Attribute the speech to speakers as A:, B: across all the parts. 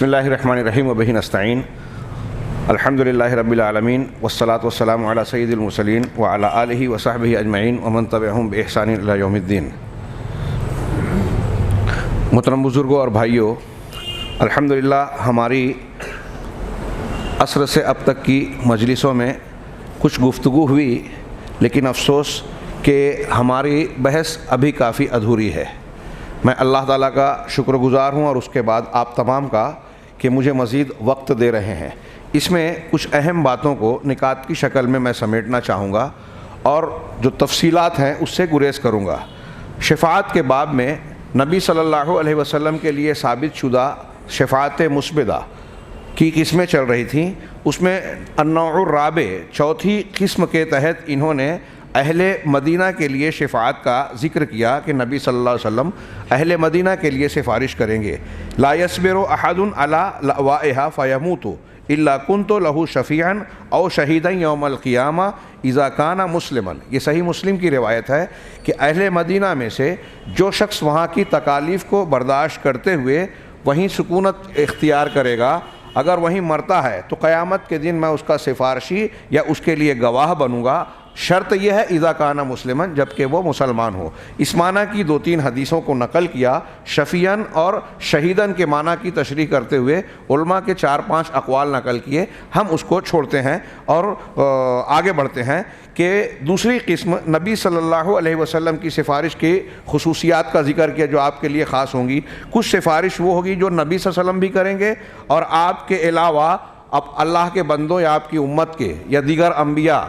A: بسم اللہ الرحمن الرحیم وبہ نستعین الحمدللہ رب العالمین والصلاة والسلام علی سید المرسلین وعلی آلہ وصحبہ اجمعین ومن تبعہم بإحسان الی یوم الدین۔ محترم بزرگوں اور بھائیوں، الحمدللہ ہماری عصر سے اب تک کی مجلسوں میں کچھ گفتگو ہوئی، لیکن افسوس کہ ہماری بحث ابھی کافی ادھوری ہے۔ میں اللہ تعالیٰ کا شکر گزار ہوں اور اس کے بعد آپ تمام کا کہ مجھے مزید وقت دے رہے ہیں۔ اس میں کچھ اہم باتوں کو نکات کی شکل میں سمیٹنا چاہوں گا اور جو تفصیلات ہیں اس سے گریز کروں گا۔ شفاعت کے باب میں نبی صلی اللہ علیہ وسلم کے لیے ثابت شدہ شفاعت مثبتہ کی قسمیں چل رہی تھیں، اس میں النوع الرابع چوتھی قسم کے تحت انہوں نے اہل مدینہ کے لیے شفاعت کا ذکر کیا کہ نبی صلی اللہ علیہ وسلم اہل مدینہ کے لیے سفارش کریں گے۔ لا يصبر احد على لأوائها فيموت الا كنت له شفيعا او شهيدا يوم القيامة اذا كان مسلما۔ یہ صحیح مسلم کی روایت ہے کہ اہل مدینہ میں سے جو شخص وہاں کی تکالیف کو برداشت کرتے ہوئے وہیں سکونت اختیار کرے گا، اگر وہیں مرتا ہے تو قیامت کے دن میں اس کا سفارشی یا اس کے لیے گواہ بنوں گا۔ شرط یہ ہے اذا کان مسلمن، جبکہ وہ مسلمان ہو۔ اس معنی کی دو تین حدیثوں کو نقل کیا۔ شفیعن اور شہیدن کے معنی کی تشریح کرتے ہوئے علماء کے 4-5 اقوال نقل کیے، ہم اس کو چھوڑتے ہیں اور آگے بڑھتے ہیں کہ دوسری قسم نبی صلی اللہ علیہ وسلم کی سفارش کی خصوصیات کا ذکر کیا جو آپ کے لیے خاص ہوں گی۔ کچھ سفارش وہ ہوگی جو نبی صلی اللہ علیہ وسلم بھی کریں گے اور آپ کے علاوہ اب اللہ کے بندوں یا آپ کی امت کے یا دیگر انبیاء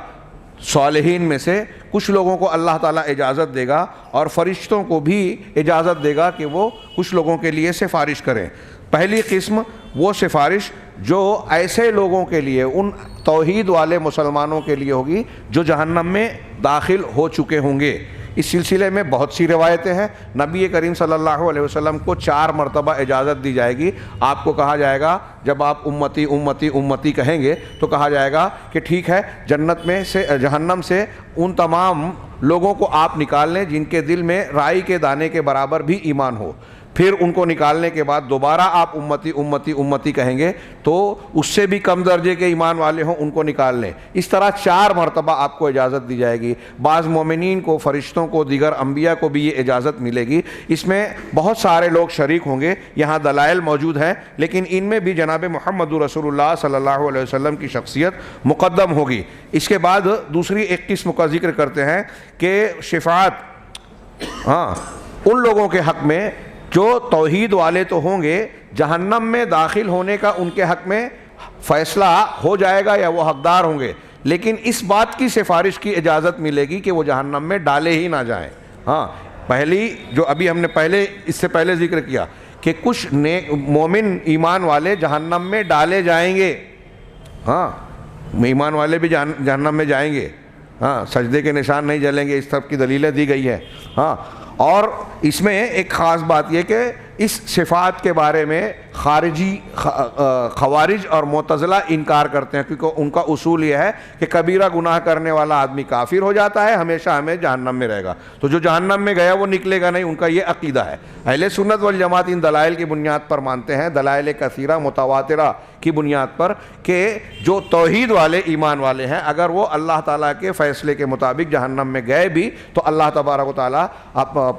A: صالحین میں سے کچھ لوگوں کو اللہ تعالیٰ اجازت دے گا اور فرشتوں کو بھی اجازت دے گا کہ وہ کچھ لوگوں کے لیے سفارش کریں۔ پہلی قسم وہ سفارش جو ایسے لوگوں کے لیے، ان توحید والے مسلمانوں کے لیے ہوگی جو جہنم میں داخل ہو چکے ہوں گے۔ اس سلسلے میں بہت سی روایتیں ہیں۔ نبی کریم صلی اللہ علیہ وسلم کو 4 مرتبہ اجازت دی جائے گی۔ آپ کو کہا جائے گا جب آپ امتی امتی امتی کہیں گے تو کہا جائے گا کہ ٹھیک ہے، جنت میں سے جہنم سے ان تمام لوگوں کو آپ نکال لیں جن کے دل میں رائی کے دانے کے برابر بھی ایمان ہو۔ پھر ان کو نکالنے کے بعد دوبارہ آپ امتی امتی امتی کہیں گے تو اس سے بھی کم درجے کے ایمان والے ہوں، ان کو نکال لیں۔ اس طرح 4 مرتبہ آپ کو اجازت دی جائے گی۔ بعض مومنین کو، فرشتوں کو، دیگر انبیاء کو بھی یہ اجازت ملے گی۔ اس میں بہت سارے لوگ شریک ہوں گے، یہاں دلائل موجود ہیں، لیکن ان میں بھی جناب محمد رسول اللہ صلی اللہ علیہ وسلم کی شخصیت مقدم ہوگی۔ اس کے بعد دوسری ایک قسم کا ذکر کرتے ہیں کہ شفاعت ان لوگوں کے حق میں جو توحید والے تو ہوں گے، جہنم میں داخل ہونے کا ان کے حق میں فیصلہ ہو جائے گا یا وہ حقدار ہوں گے، لیکن اس بات کی سفارش کی اجازت ملے گی کہ وہ جہنم میں ڈالے ہی نہ جائیں۔ پہلی جو ابھی ہم نے اس سے پہلے ذکر کیا کہ کچھ مومن ایمان والے جہنم میں ڈالے جائیں گے۔ ایمان والے بھی جہنم میں جائیں گے، سجدے کے نشان نہیں جلیں گے، اس طرح کی دلیلیں دی گئی ہے۔ اور اس میں ایک خاص بات یہ کہ اس شفاعت کے بارے میں خوارج اور معتزلہ انکار کرتے ہیں، کیونکہ ان کا اصول یہ ہے کہ کبیرہ گناہ کرنے والا آدمی کافر ہو جاتا ہے، ہمیشہ ہمیں جہنم میں رہے گا، تو جو جہنم میں گیا وہ نکلے گا نہیں، ان کا یہ عقیدہ ہے۔ اہل سنت والجماعت ان دلائل کی بنیاد پر مانتے ہیں، دلائل کثیرہ متواترہ کی بنیاد پر، کہ جو توحید والے ایمان والے ہیں اگر وہ اللہ تعالیٰ کے فیصلے کے مطابق جہنم میں گئے بھی تو اللہ تبارک و تعالیٰ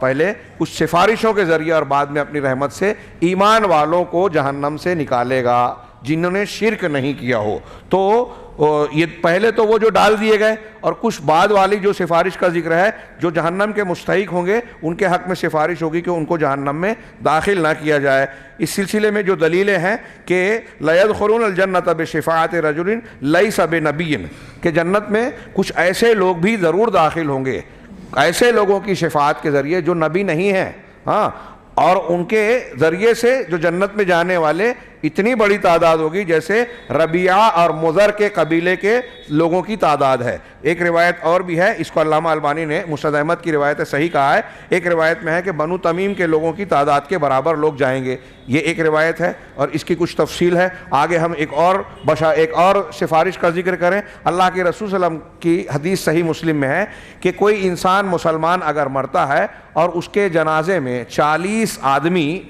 A: پہلے کچھ سفارشوں کے ذریعے اور بعد میں اپنی رحمت سے ایمان والوں کو جہنم سے نکالے گا جنہوں نے شرک نہیں کیا ہو۔ تو یہ پہلے تو وہ جو ڈال دیے گئے، اور کچھ بعد والی جو سفارش کا ذکر ہے، جو جہنم کے مستحق ہوں گے ان کے حق میں سفارش ہوگی کہ ان کو جہنم میں داخل نہ کیا جائے۔ اس سلسلے میں جو دلیلیں ہیں کہ لَيَدْخُلُونَ الْجَنَّةَ بِشَفَاعَةِ رَجُلٍ لَيْسَ بِنَبِيٍّ، کہ جنت میں کچھ ایسے لوگ بھی ضرور داخل ہوں گے، ایسے لوگوں کی شفاعت کے ذریعے جو نبی نہیں ہیں، اور ان کے ذریعے سے جو جنت میں جانے والے اتنی بڑی تعداد ہوگی جیسے ربیعہ اور مضر کے قبیلے کے لوگوں کی تعداد ہے۔ ایک روایت اور بھی ہے، اس کو علامہ البانی نے مسند احمد کی روایت صحیح کہا ہے، ایک روایت میں ہے کہ بنو تمیم کے لوگوں کی تعداد کے برابر لوگ جائیں گے، یہ ایک روایت ہے اور اس کی کچھ تفصیل ہے۔ آگے ہم ایک اور سفارش کا ذکر کریں۔ اللہ کے رسول صلی اللہ علیہ وسلم کی حدیث صحیح مسلم میں ہے کہ کوئی انسان مسلمان اگر مرتا ہے اور اس کے جنازے میں 40 آدمی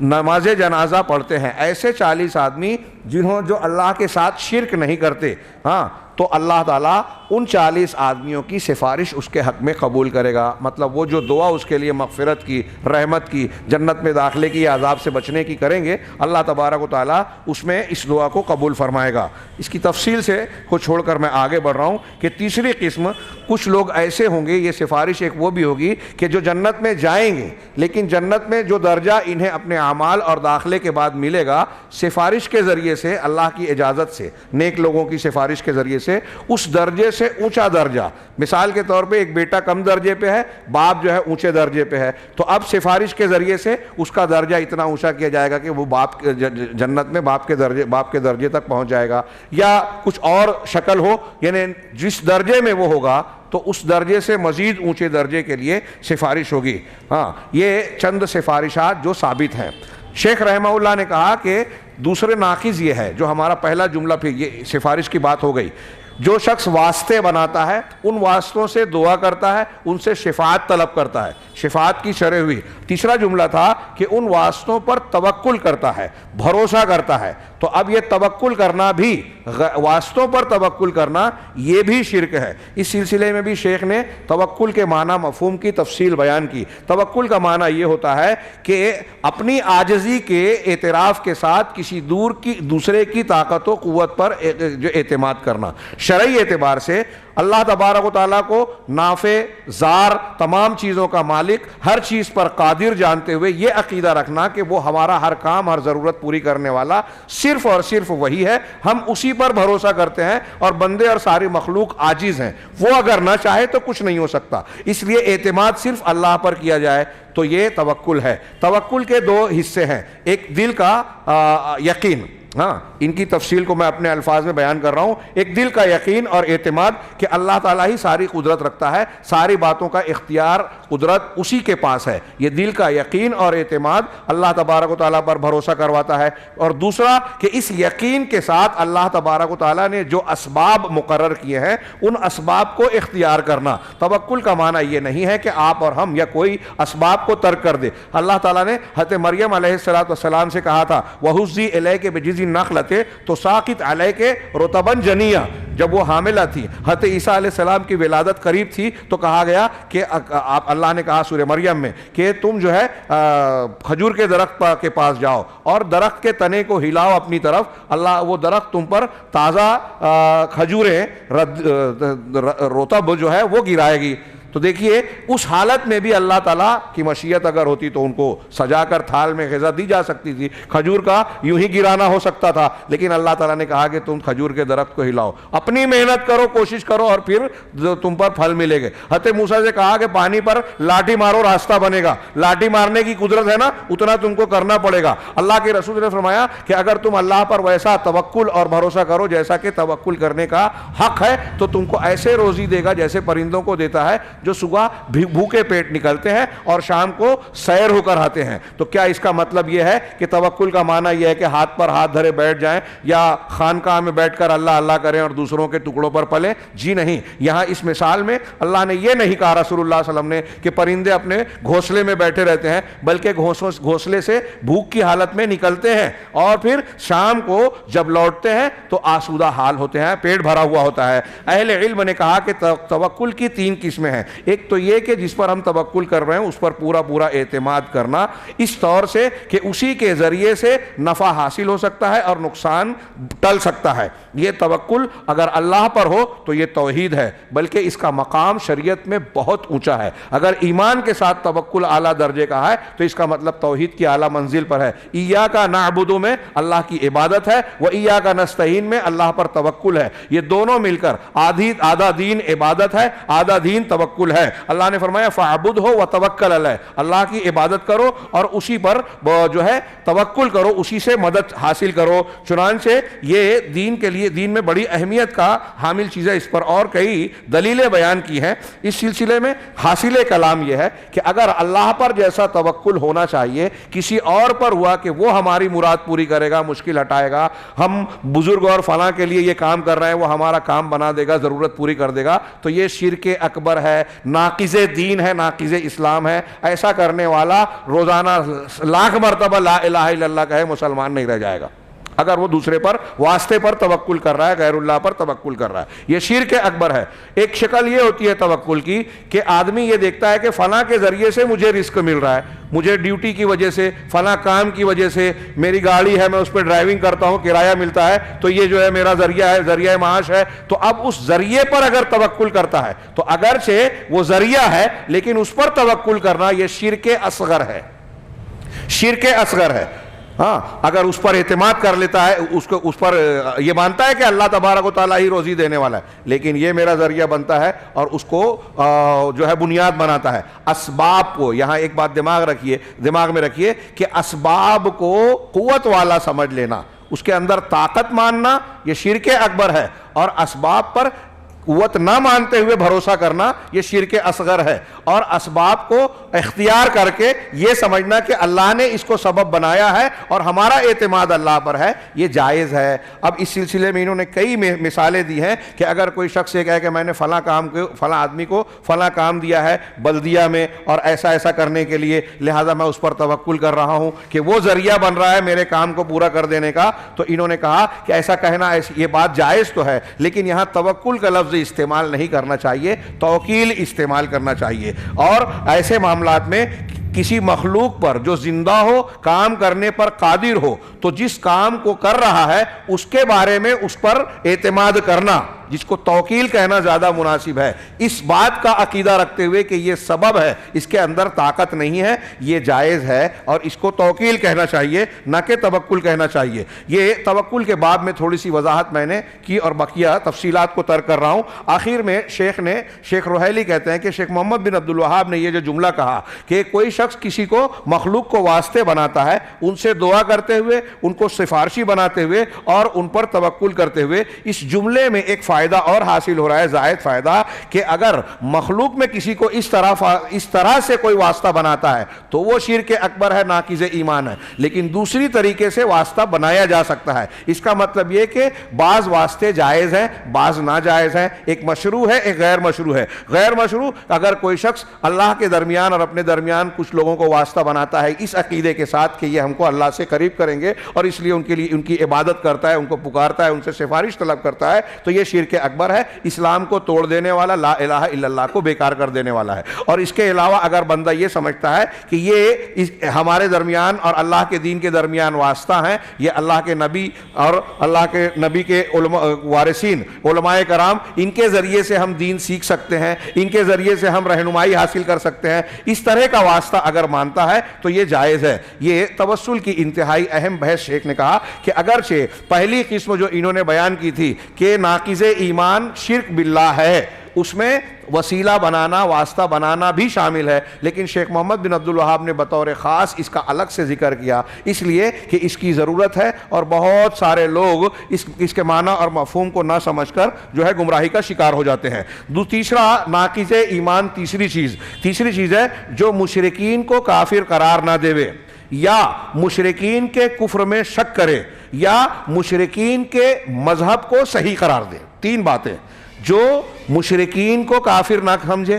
A: نماز جنازہ پڑھتے ہیں، ایسے 40 آدمی جو اللہ کے ساتھ شرک نہیں کرتے، ہاں، تو اللہ تعالیٰ ان 40 آدمیوں کی سفارش اس کے حق میں قبول کرے گا۔ مطلب وہ جو دعا اس کے لیے مغفرت کی، رحمت کی، جنت میں داخلے کی، عذاب سے بچنے کی کریں گے، اللہ تبارک و تعالیٰ اس میں اس دعا کو قبول فرمائے گا۔ اس کی تفصیل سے کو چھوڑ کر میں آگے بڑھ رہا ہوں کہ تیسری قسم، کچھ لوگ ایسے ہوں گے، یہ سفارش ایک وہ بھی ہوگی کہ جو جنت میں جائیں گے، لیکن جنت میں جو درجہ انہیں اپنے اعمال اور داخلے کے بعد ملے گا، سفارش کے ذریعے سے، اللہ کی اجازت سے، نیک لوگوں کی سفارش کے ذریعے سے، اس درجے سے اونچا درجہ، مثال کے طور پہ ایک بیٹا کم درجے پہ ہے، باپ جو ہے اونچے درجے پہ ہے، تو اب سفارش کے ذریعے سے اس کا درجہ اتنا اونچا کیا جائے گا کہ وہ باپ جنت میں باپ کے درجے تک پہنچ جائے گا، یا کچھ اور شکل ہو، یعنی جس درجے میں وہ ہوگا تو اس درجے سے مزید اونچے درجے کے لیے سفارش ہوگی۔ ہاں، یہ چند سفارشات جو ثابت ہیں۔ شیخ رحمہ اللہ نے کہا کہ دوسرے ناقض یہ ہے، جو ہمارا پہلا جملہ، پھر یہ سفارش کی بات ہو گئی، جو شخص واسطے بناتا ہے، ان واسطوں سے دعا کرتا ہے، ان سے شفاعت طلب کرتا ہے، شفاعت کی شرح ہوئی۔ تیسرا جملہ تھا کہ ان واسطوں پر توکل کرتا ہے، بھروسہ کرتا ہے، تو اب یہ توکل کرنا بھی، واسطوں پر توکل کرنا یہ بھی شرک ہے۔ اس سلسلے میں بھی شیخ نے توکل کے معنی، مفہوم کی تفصیل بیان کی۔ توکل کا معنی یہ ہوتا ہے کہ اپنی عاجزی کے اعتراف کے ساتھ کسی دوسرے کی طاقت و قوت پر جو اعتماد کرنا۔ شرعی اعتبار سے اللہ تبارک و تعالیٰ کو نافع، ضار، تمام چیزوں کا مالک، ہر چیز پر قادر جانتے ہوئے یہ عقیدہ رکھنا کہ وہ ہمارا ہر کام، ہر ضرورت پوری کرنے والا صرف اور صرف وہی ہے، ہم اسی پر بھروسہ کرتے ہیں، اور بندے اور ساری مخلوق عاجز ہیں، وہ اگر نہ چاہے تو کچھ نہیں ہو سکتا، اس لیے اعتماد صرف اللہ پر کیا جائے، تو یہ توکل ہے۔ توکل کے دو حصے ہیں، ایک دل کا یقین، ہاں، ان کی تفصیل کو میں اپنے الفاظ میں بیان کر رہا ہوں۔ ایک دل کا یقین اور اعتماد کہ اللہ تعالیٰ ہی ساری قدرت رکھتا ہے، ساری باتوں کا اختیار، قدرت اسی کے پاس ہے، یہ دل کا یقین اور اعتماد اللہ تبارک و تعالیٰ پر بھروسہ کرواتا ہے۔ اور دوسرا کہ اس یقین کے ساتھ اللہ تبارک و تعالیٰ نے جو اسباب مقرر کیے ہیں، ان اسباب کو اختیار کرنا۔ توکل کا معنی یہ نہیں ہے کہ آپ اور ہم یا کوئی اسباب کو ترک کر دے۔ اللہ تعالیٰ نے حضرت مریم علیہ السلام سے کہا تھا وَهُزِّي إِلَيْكِ بِجِذْعِ النَّخْلَةِ تُسَاقِطْ عَلَيْكِ رُطَبًا جَنِيًّا، جب وہ حاملہ تھی، حضرت عیسیٰ علیہ السلام کی ولادت قریب تھی، تو کہا گیا کہ اللہ نے کہا سورہ مریم میں کہ تم جو ہے کھجور کے درخت کے پاس جاؤ اور درخت کے تنے کو ہلاؤ اپنی طرف، اللہ وہ درخت تم پر تازہ کھجوریں، رطب جو ہے وہ گرائے گی۔ تو دیکھیے اس حالت میں بھی اللہ تعالیٰ کی مشیت اگر ہوتی تو ان کو سجا کر تھال میں غذا دی جا سکتی تھی، کھجور کا یوں ہی گرانا ہو سکتا تھا، لیکن اللہ تعالیٰ نے کہا کہ تم کھجور کے درخت کو ہلاؤ، اپنی محنت کرو، کوشش کرو، اور پھر تم پر پھل ملے گے۔ حضرت موسیٰ سے کہا کہ پانی پر لاٹھی مارو، راستہ بنے گا، لاٹھی مارنے کی قدرت ہے نا، اتنا تم کو کرنا پڑے گا۔ اللہ کے رسول نے فرمایا کہ اگر تم اللہ پر ویسا توکل اور بھروسہ کرو جیسا کہ توکل کرنے کا حق ہے، تو تم کو ایسے روزی دے گا جیسے پرندوں کو دیتا ہے جو صبح بھوکے پیٹ نکلتے ہیں اور شام کو سیر ہو کر آتے ہیں۔ تو کیا اس کا مطلب یہ ہے کہ توکل کا معنی یہ ہے کہ ہاتھ پر ہاتھ دھرے بیٹھ جائیں یا خانقاہ میں بیٹھ کر اللہ اللہ کریں اور دوسروں کے ٹکڑوں پر پلیں؟ جی نہیں، یہاں اس مثال میں اللہ نے یہ نہیں کہا رسول اللہ صلی اللہ علیہ وسلم نے کہ پرندے اپنے گھونسلے میں بیٹھے رہتے ہیں، بلکہ گھونسلے سے بھوک کی حالت میں نکلتے ہیں اور پھر شام کو جب لوٹتے ہیں تو آسودہ حال ہوتے ہیں، پیٹ بھرا ہوا ہوتا ہے۔ اہل علم نے کہا کہ توکل کی 3 قسمیں ہیں۔ ایک تو یہ کہ جس پر ہم توکل کر رہے ہیں اس پر پورا اعتماد کرنا، اس طور سے کہ اسی کے ذریعے سے نفع حاصل ہو سکتا ہے اور نقصان ٹل سکتا ہے۔ یہ توکل اگر اللہ پر ہو تو یہ توحید ہے، بلکہ اس کا مقام شریعت میں بہت اونچا ہے۔ اگر ایمان کے ساتھ توکل اعلیٰ درجے کا ہے تو اس کا مطلب توحید کی اعلیٰ منزل پر ہے۔ ایاک نعبد میں اللہ کی عبادت ہے، و ایاک نستعین میں اللہ پر توکل ہے۔ یہ دونوں مل کر آدھا دین عبادت ہے، آدھا دین توکل ہے۔ اللہ نے فرمایا فَاعْبُدْهُ وَتَوَكَّلْ عَلَيْهِ، اللہ کی عبادت کرو اور اسی پر جو ہے توکل کرو، اسی سے مدد حاصل کرو۔ چنانچہ یہ دین کے لیے، دین میں بڑی اہمیت کا حامل چیز ہے۔ اس پر اور کئی دلیلیں بیان کی ہیں۔ اس سلسلے میں حاصل کلام یہ ہے کہ اگر اللہ پر جیسا توکل ہونا چاہیے کسی اور پر ہوا کہ وہ ہماری مراد پوری کرے گا، مشکل ہٹائے گا، ہم بزرگ اور فلاں کے لیے یہ کام کر رہے ہیں، وہ ہمارا کام بنا دے گا، ضرورت پوری کر دے گا، تو یہ شرک اکبر ہے، ناقض دین ہے، ناقض اسلام ہے، ایسا کرنے والا روزانہ 1,00,000 مرتبہ لا الہ الا اللہ کہے مسلمان نہیں رہ جائے گا، اگر وہ دوسرے پر واسطے پر توکل کر رہا ہے، غیر اللہ پر توکل کر رہا ہے۔ یہ شرک اکبر ہے۔ ایک شکل یہ ہوتی ہے توکل کی کہ آدمی یہ دیکھتا ہے کہ فلاں کے ذریعے سے مجھے رزق مل رہا ہے، مجھے ڈیوٹی کی وجہ سے، فلاں کام کی وجہ سے، میری گاڑی ہے میں اس پہ ڈرائیونگ کرتا ہوں، کرایہ ملتا ہے، تو یہ جو ہے میرا ذریعہ ہے، ذریعہ معاش ہے۔ تو اب اس ذریعے پر اگر توکل کرتا ہے تو اگرچہ وہ ذریعہ ہے لیکن اس پر توکل کرنا یہ شرک اصغر ہے، شرک اصغر ہے۔ ہاں، اگر اس پر اعتماد کر لیتا ہے، اس پر یہ مانتا ہے کہ اللہ تبارک و تعالیٰ ہی روزی دینے والا ہے، لیکن یہ میرا ذریعہ بنتا ہے اور اس کو جو ہے بنیاد بناتا ہے۔ اسباب کو، یہاں ایک بات دماغ میں رکھیے کہ اسباب کو قوت والا سمجھ لینا، اس کے اندر طاقت ماننا یہ شرک اکبر ہے، اور اسباب پر قوت نہ مانتے ہوئے بھروسہ کرنا یہ شرک اصغر ہے۔ اور اسباب کو اختیار کر کے یہ سمجھنا کہ اللہ نے اس کو سبب بنایا ہے اور ہمارا اعتماد اللہ پر ہے، یہ جائز ہے۔ اب اس سلسلے میں انہوں نے کئی مثالیں دی ہیں کہ اگر کوئی شخص یہ کہے کہ میں نے فلاں آدمی کو فلاں کام دیا ہے بلدیہ میں اور ایسا کرنے کے لیے، لہذا میں اس پر توکل کر رہا ہوں کہ وہ ذریعہ بن رہا ہے میرے کام کو پورا کر دینے کا، تو انہوں نے کہا کہ ایسا کہنا یہ بات جائز تو ہے، لیکن یہاں توکل کا لفظ استعمال نہیں کرنا چاہیے، توکیل استعمال کرنا چاہیے۔ اور ایسے معاملات میں کسی مخلوق پر جو زندہ ہو، کام کرنے پر قادر ہو، تو جس کام کو کر رہا ہے اس کے بارے میں اس پر اعتماد کرنا، جس کو توکیل کہنا زیادہ مناسب ہے، اس بات کا عقیدہ رکھتے ہوئے کہ یہ سبب ہے، اس کے اندر طاقت نہیں ہے، یہ جائز ہے اور اس کو توکیل کہنا چاہیے، نہ کہ توکل کہنا چاہیے۔ یہ توکل کے باب میں تھوڑی سی وضاحت میں نے کی اور بقیہ تفصیلات کو ترک کر رہا ہوں۔ آخر میں شیخ روحیلی کہتے ہیں کہ شیخ محمد بن عبد الوہاب نے یہ جو جملہ کہا کہ کوئی شخص کسی کو مخلوق کو واسطے بناتا ہے، ان سے دعا کرتے ہوئے، ان کو سفارشی بناتے ہوئے اور ان پر توکل کرتے ہوئے، اس جملے میں ایک فائدہ اور حاصل ہو رہا ہے، زائد فائدہ، کہ اگر مخلوق میں کسی کو اس طرح سے کوئی واسطہ بناتا ہے تو وہ شرک اکبر ہے، ناقض ایمان ہے، لیکن دوسری طریقے سے واسطہ بنایا جا سکتا ہے۔ اس کا مطلب یہ کہ بعض واسطے جائز ہیں، بعض ناجائز ہیں، ایک مشروع ہے، ایک غیر مشروع ہے۔ غیر مشروع اگر کوئی شخص اللہ کے درمیان اور اپنے درمیان کچھ لوگوں کو واسطہ بناتا ہے اس عقیدے کے ساتھ کہ یہ ہم کو اللہ سے قریب کریں گے اور اس لیے ان کی عبادت کرتا ہے، ان کو پکارتا ہے، ان سے سفارش طلب کرتا ہے، تو یہ شرک اکبر ہے، اسلام کو توڑ دینے والا، لا الہ الا اللہ کو بیکار کر دینے والا ہے۔ اور اس کے علاوہ اگر بندہ یہ سمجھتا ہے کہ یہ ہمارے درمیان اور اللہ کے دین کے درمیان واسطہ ہیں، یہ اللہ کے نبی اور اللہ کے نبی کے وارثین علماء کرام، ان کے ذریعے سے ہم دین سیکھ سکتے ہیں، ان کے ذریعے سے ہم رہنمائی حاصل کر سکتے ہیں، اس طرح کا واسطہ اگر مانتا ہے تو یہ جائز ہے۔ یہ توسل کی انتہائی اہم بحث شیخ نے کہا کہ اگرچہ پہلی قسم جو انہوں نے بیان کی تھی کہ ناقض ایمان شرک باللہ ہے، اس میں وسیلہ بنانا، واسطہ بنانا بھی شامل ہے، لیکن شیخ محمد بن عبد الوہاب نے بطور خاص اس کا الگ سے ذکر کیا، اس لیے کہ اس کی ضرورت ہے اور بہت سارے لوگ اس کے معنی اور مفہوم کو نہ سمجھ کر جو ہے گمراہی کا شکار ہو جاتے ہیں۔ تیسرا ناقض ایمان، تیسری چیز ہے جو مشرکین کو کافر قرار نہ دے، یا مشرکین کے کفر میں شک کرے، یا مشرکین کے مذہب کو صحیح قرار دے۔ تین باتیں، جو مشرکین کو کافر نہ سمجھے،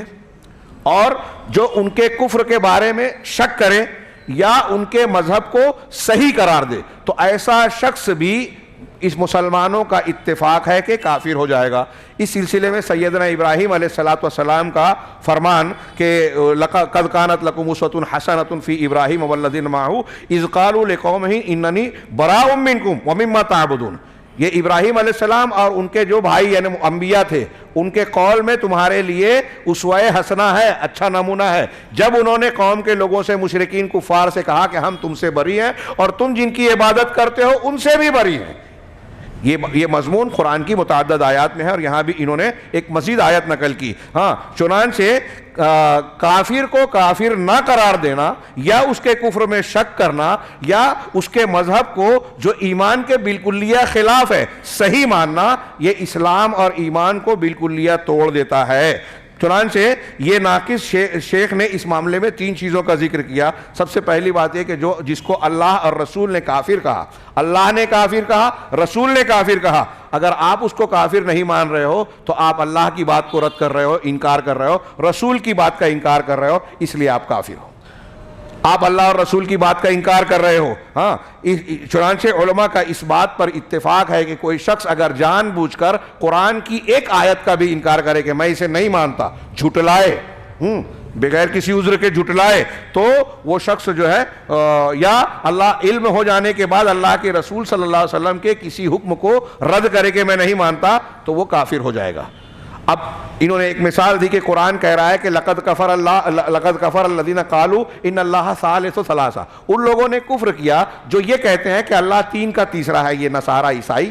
A: اور جو ان کے کفر کے بارے میں شک کرے یا ان کے مذہب کو صحیح قرار دے، تو ایسا شخص بھی اس مسلمانوں کا اتفاق ہے کہ کافر ہو جائے گا۔ اس سلسلے میں سیدنا ابراہیم علیہ السلام کا فرمان کہ قَدْ كَانَتْ لَكُمْ أُسْوَةٌ حَسَنَةٌ فِي إِبْرَاهِيمَ وَالَّذِينَ مَعَهُ إِذْ قَالُوا لِقَوْمِهِمْ إِنَّنِي بَرَاءٌ مِّنكُمْ وَمِمَّا تَعْبُدُونَ۔ یہ ابراہیم علیہ السلام اور ان کے جو بھائی یعنی انبیاء تھے، ان کے قول میں تمہارے لیے اسوہ حسنہ ہے، اچھا نمونہ ہے، جب انہوں نے قوم کے لوگوں سے، مشرکین کفار سے کہا کہ ہم تم سے بری ہیں اور تم جن کی عبادت کرتے ہو ان سے بھی بری ہیں۔ یہ مضمون قرآن کی متعدد آیات میں ہے، اور یہاں بھی انہوں نے ایک مزید آیت نقل کی۔ ہاں، چنانچہ کافر کو کافر نہ قرار دینا، یا اس کے کفر میں شک کرنا، یا اس کے مذہب کو جو ایمان کے بالکلیہ خلاف ہے صحیح ماننا، یہ اسلام اور ایمان کو بالکلیہ توڑ دیتا ہے۔ چنانچہ یہ ناقص شیخ نے اس معاملے میں 3 چیزوں کا ذکر کیا. سب سے پہلی بات یہ کہ جس کو اللہ اور رسول نے کافر کہا، اللہ نے کافر کہا، رسول نے کافر کہا، اگر آپ اس کو کافر نہیں مان رہے ہو تو آپ اللہ کی بات کو رد کر رہے ہو، انکار کر رہے ہو، رسول کی بات کا انکار کر رہے ہو، اس لیے آپ کافر ہو. آپ اللہ اور رسول کی بات کا انکار کر رہے ہو. ہاں، چنانچہ علماء کا اس بات پر اتفاق ہے کہ کوئی شخص اگر جان بوجھ کر قرآن کی ایک آیت کا بھی انکار کرے کہ میں اسے نہیں مانتا، جھٹلائے، بغیر کسی عذر کے جھٹلائے، تو وہ شخص جو ہے یا اللہ علم ہو جانے کے بعد اللہ کے رسول صلی اللہ علیہ وسلم کے کسی حکم کو رد کرے کہ میں نہیں مانتا، تو وہ کافر ہو جائے گا. اب انہوں نے ایک مثال دی کہ قرآن کہہ رہا ہے کہ لقد کفر الذین قالوا ان اللہ ثالث ثلاثہ. ان لوگوں نے کفر کیا جو یہ کہتے ہیں کہ اللہ 3 کا تیسرا ہے، یہ نصارہ عیسائی.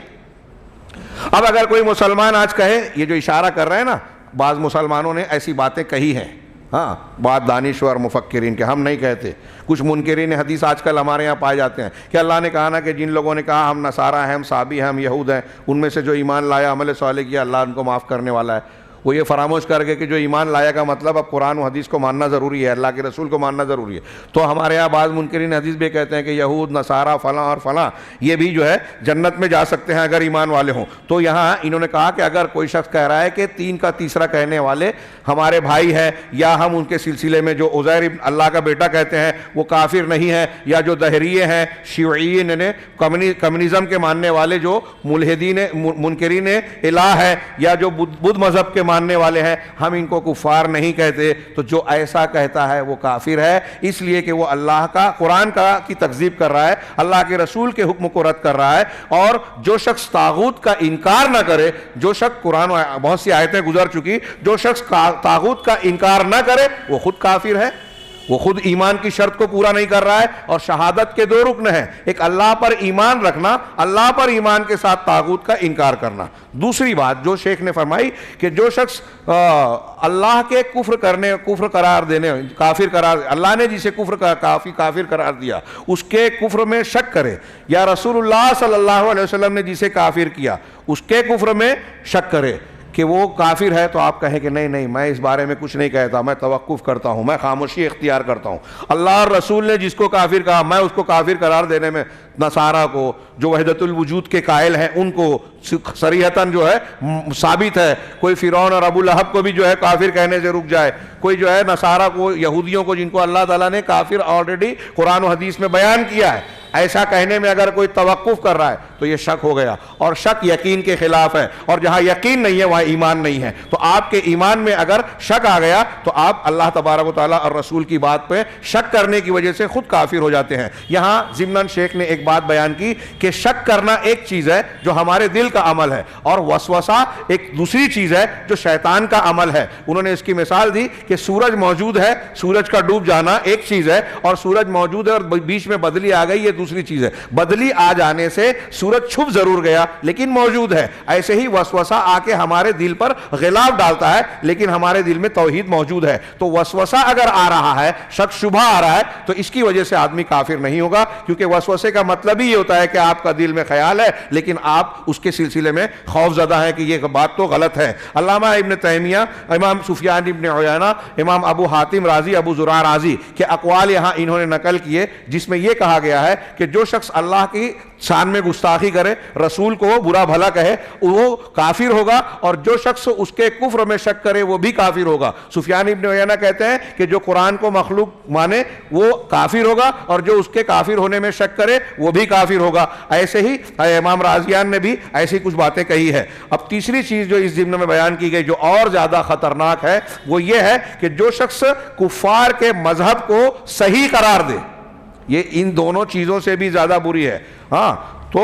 A: اب اگر کوئی مسلمان آج کہے، یہ جو اشارہ کر رہے ہیں نا، بعض مسلمانوں نے ایسی باتیں کہی ہیں، ہاں، بعض دانشور مفکرین کے، ہم نہیں کہتے، کچھ منکرین حدیث آج کل ہمارے یہاں پائے جاتے ہیں کہ اللہ نے کہا نا کہ جن لوگوں نے کہا ہم نصارہ ہیں، ہم صابی ہیں، ہم یہود ہیں، ان میں سے جو ایمان لایا، عمل صالح کیا، اللہ ان کو معاف کرنے والا ہے. وہ یہ فراموش کر کے کہ جو ایمان لایا کا مطلب اب قرآن و حدیث کو ماننا ضروری ہے، اللہ کے رسول کو ماننا ضروری ہے. تو ہمارے یہاں بعض منکرین حدیث بھی کہتے ہیں کہ یہود، نصارہ، فلاں اور فلاں یہ بھی جو ہے جنت میں جا سکتے ہیں اگر ایمان والے ہوں. تو یہاں انہوں نے کہا کہ اگر کوئی شخص کہہ رہا ہے کہ 3 کا تیسرا کہنے والے ہمارے بھائی ہیں، یا ہم ان کے سلسلے میں جو عزیر ابن اللہ کا بیٹا کہتے ہیں وہ کافر نہیں ہے، یا جو دہریے ہیں، شیعیین نے کمیونزم کے ماننے والے جو ملحدین منکرین الہ ہے، یا جو بدھ مذہب کے ماننے والے ہیں، ہم ان کو کفار نہیں کہتے. تو جو ایسا کہتا ہے وہ کافر ہے، اس لیے کہ وہ اللہ کا، قرآن کا کی تکذیب کر رہا ہے، اللہ کے رسول کے حکم کو رد کر رہا ہے. اور جو شخص طاغوت کا انکار نہ کرے، جو شخص، قرآن بہت سی آیتیں گزر چکی، جو شخص طاغوت کا انکار نہ کرے وہ خود کافر ہے، وہ خود ایمان کی شرط کو پورا نہیں کر رہا ہے. اور شہادت کے 2 رکن ہیں، ایک اللہ پر ایمان رکھنا، اللہ پر ایمان کے ساتھ طاغوت کا انکار کرنا. دوسری بات جو شیخ نے فرمائی کہ جو شخص اللہ کے کفر قرار دینے، کافر قرار، اللہ نے جسے کافر قرار دیا اس کے کفر میں شک کرے، یا رسول اللہ صلی اللہ علیہ وسلم نے جسے کافر کیا اس کے کفر میں شک کرے کہ وہ کافر ہے، تو آپ کہیں کہ نہیں میں اس بارے میں کچھ نہیں کہتا، میں توقف کرتا ہوں، میں خاموشی اختیار کرتا ہوں. اللہ اور رسول نے جس کو کافر کہا میں اس کو کافر قرار دینے میں، نصارہ کو جو وحدت الوجود کے قائل ہیں ان کو صریحتاً جو ہے ثابت ہے. کوئی فرعون اور ابو لہب کو بھی جو ہے کافر کہنے سے رک جائے، کوئی جو ہے نصارہ کو، یہودیوں کو جن کو اللہ تعالیٰ نے کافر آلریڈی قرآن و حدیث میں بیان کیا ہے، ایسا کہنے میں اگر کوئی توقف کر رہا ہے تو یہ شک ہو گیا. اور شک یقین کے خلاف ہے، اور جہاں یقین نہیں ہے وہاں ایمان نہیں ہے. تو آپ کے ایمان میں اگر شک آ گیا تو آپ اللہ تبارک و تعالیٰ اور رسول کی بات پہ شک کرنے کی وجہ سے خود کافر ہو جاتے ہیں. یہاں ضمناً شیخ نے ایک بات بیان کی کہ شک کرنا ایک چیز ہے جو ہمارے دل کا عمل ہے، اور وسوسہ ایک دوسری چیز ہے جو شیطان کا عمل ہے. انہوں نے اس کی مثال دی کہ سورج موجود ہے، سورج کا ڈوب جانا ایک چیز ہے، اور سورج موجود ہے اور بیچ میں بدلی آ گئی، یہ دوسری چیز ہے. بدلی آ جانے سے سورج چھپ ضرور گیا لیکن موجود ہے. ایسے ہی وسوسہ آ کے ہمارے دل پر غلاف ڈالتا ہے لیکن ہمارے دل میں توحید موجود ہے. تو وسوسہ اگر آ رہا ہے، شک شبہ آ رہا ہے، تو اس کی وجہ سے آدمی کافر نہیں ہوگا، کیونکہ وسوسے کا مطلب ہی یہ ہوتا ہے کہ آپ کا دل میں خیال ہے لیکن آپ اس کے سلسلے میں خوف زدہ ہیں کہ یہ بات تو غلط ہے. علامہ ابن تیمیہ، امام سفیان ابن عیینہ، امام ابو حاتم رازی، ابو زرع رازی کے اقوال یہاں انہوں نے نقل کیے، جس میں یہ کہا گیا ہے کہ جو شخص اللہ کی شان میں گستاخی کرے، رسول کو برا بھلا کہے، وہ کافر ہوگا، اور جو شخص اس کے کفر میں شک کرے وہ بھی کافر ہوگا. سفیان ابن عیینہ کہتے ہیں کہ جو قرآن کو مخلوق مانے وہ کافر ہوگا، اور جو اس کے کافر ہونے میں شک کرے وہ بھی کافر ہوگا. ایسے ہی امام رازیان نے بھی ایسی کچھ باتیں کہی ہے. اب تیسری چیز جو اس ضمن میں بیان کی گئی جو اور زیادہ خطرناک ہے وہ یہ ہے کہ جو شخص کفار کے مذہب کو صحیح قرار دے، یہ ان دونوں چیزوں سے بھی زیادہ بری ہے. ہاں، تو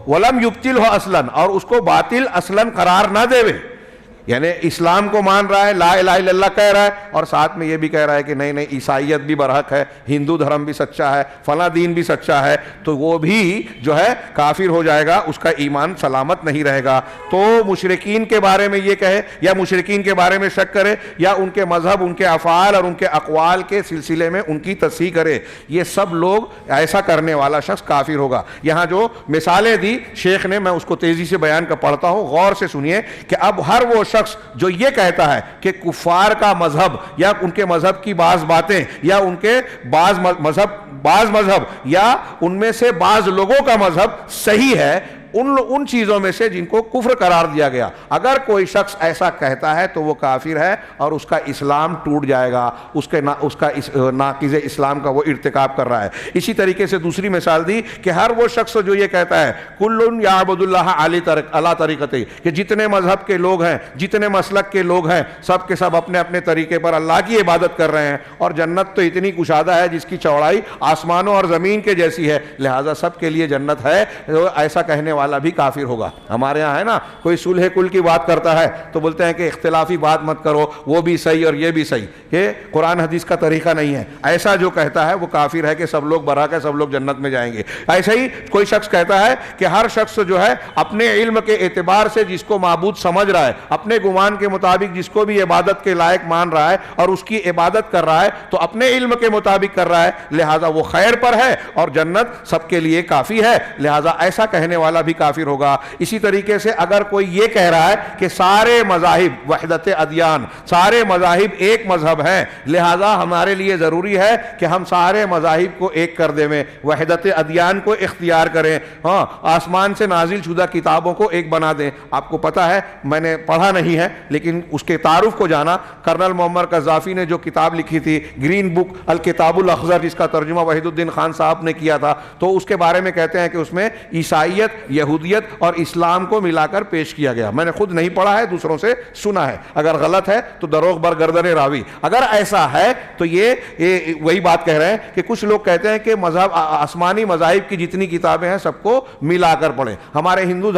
A: ولم یبتل ہو اصلاً، اور اس کو باطل اصلاً قرار نہ دے، یعنی اسلام کو مان رہا ہے، لا الہ الا اللہ کہہ رہا ہے، اور ساتھ میں یہ بھی کہہ رہا ہے کہ نہیں عیسائیت بھی برحق ہے، ہندو دھرم بھی سچا ہے، فلاں دین بھی سچا ہے، تو وہ بھی جو ہے کافر ہو جائے گا، اس کا ایمان سلامت نہیں رہے گا. تو مشرکین کے بارے میں یہ کہے یا مشرکین کے بارے میں شک کرے یا ان کے مذہب، ان کے افعال اور ان کے اقوال کے سلسلے میں ان کی تصحیح کرے، یہ سب لوگ ایسا کرنے والا شخص کافر ہوگا. یہاں جو مثالیں دی شیخ نے، میں اس کو تیزی سے بیان کر پڑھتا ہوں، غور سے سنیے کہ اب ہر وہ شخص جو یہ کہتا ہے کہ کفار کا مذہب یا ان کے مذہب کی بعض باتیں یا ان کے بعض مذہب یا ان میں سے بعض لوگوں کا مذہب صحیح ہے، ان چیزوں میں سے جن کو کفر قرار دیا گیا، اگر کوئی شخص ایسا کہتا ہے تو وہ کافر ہے اور اس کا اسلام ٹوٹ جائے گا، اس کا ناقض اسلام کا وہ ارتکاب کر رہا ہے۔ اسی طریقے سے دوسری مثال دی کہ ہر وہ شخص جو یہ کہتا ہے کل یعبد اللہ علی طریقتے، کہ جتنے مذہب کے لوگ ہیں، جتنے مسلک کے لوگ ہیں، سب کے سب اپنے اپنے طریقے پر اللہ کی عبادت کر رہے ہیں، اور جنت تو اتنی کشادہ ہے جس کی چوڑائی آسمانوں اور زمین کے جیسی ہے، لہٰذا سب کے لیے جنت ہے، ایسا کہنے والا بھی کافر ہوگا۔ ہمارے ہاں ہے نا، کوئی صلح کل کی بات کرتا ہے تو بولتے ہیں کہ اختلافی بات مت کرو، وہ بھی صحیح اور یہ بھی صحیح، یہ قرآن حدیث کا طریقہ نہیں ہے۔ ایسا جو کہتا ہے وہ کافر ہے کہ سب لوگ برحق ہے، سب لوگ جنت میں جائیں گے۔ ایسے ہی کوئی شخص کہتا ہے کہ ہر شخص جو ہے اپنے علم کے اعتبار سے جس کو معبود سمجھ رہا ہے، اپنے گمان کے مطابق جس کو بھی عبادت کے لائق مان رہا ہے اور اس کی عبادت کر رہا ہے تو اپنے علم کے مطابق کر رہا ہے، لہذا وہ خیر پر ہے اور جنت سب کے لیے کافی ہے، لہذا ایسا کہنے والا بھی کافر ہوگا۔ اسی طریقے سے اگر کوئی یہ کہہ رہا ہے کہ سارے مذاہب وحدت ادیان، سارے مذاہب ایک مذہب ہیں، لہذا ہمارے لیے ضروری ہے کہ ہم سارے مذاہب کو ایک کر دیں، وحدت ادیان کو اختیار کریں، ہاں آسمان سے نازل شدہ کتابوں کو ایک بنا دیں۔ آپ کو پتا ہے، میں نے پڑھا نہیں ہے لیکن اس کے تعارف کو جانا، کرنل محمد قذافی نے جو کتاب لکھی تھی گرین بک الکتاب الاخضر، جس کا ترجمہ وحید الدین خان صاحب نے کیا تھا، تو اس کے بارے میں کہتے ہیں کہ اس میں عیسائیت، یہودیت اور اسلام کو ملا کر پیش کیا گیا۔ میں نے خود نہیں پڑھا ہے، دوسروں سے سنا ہے، اگر غلط ہے تو دروغ بر گردن راوی۔ اگر ایسا ہے تو یہ وہی بات کہہ رہے ہیں کہ کچھ لوگ کہتے ہیں کہ مذہب آسمانی مذاہب کی جتنی کتابیں ہیں سب کو ملا کر پڑھیں۔ ہمارے ہندو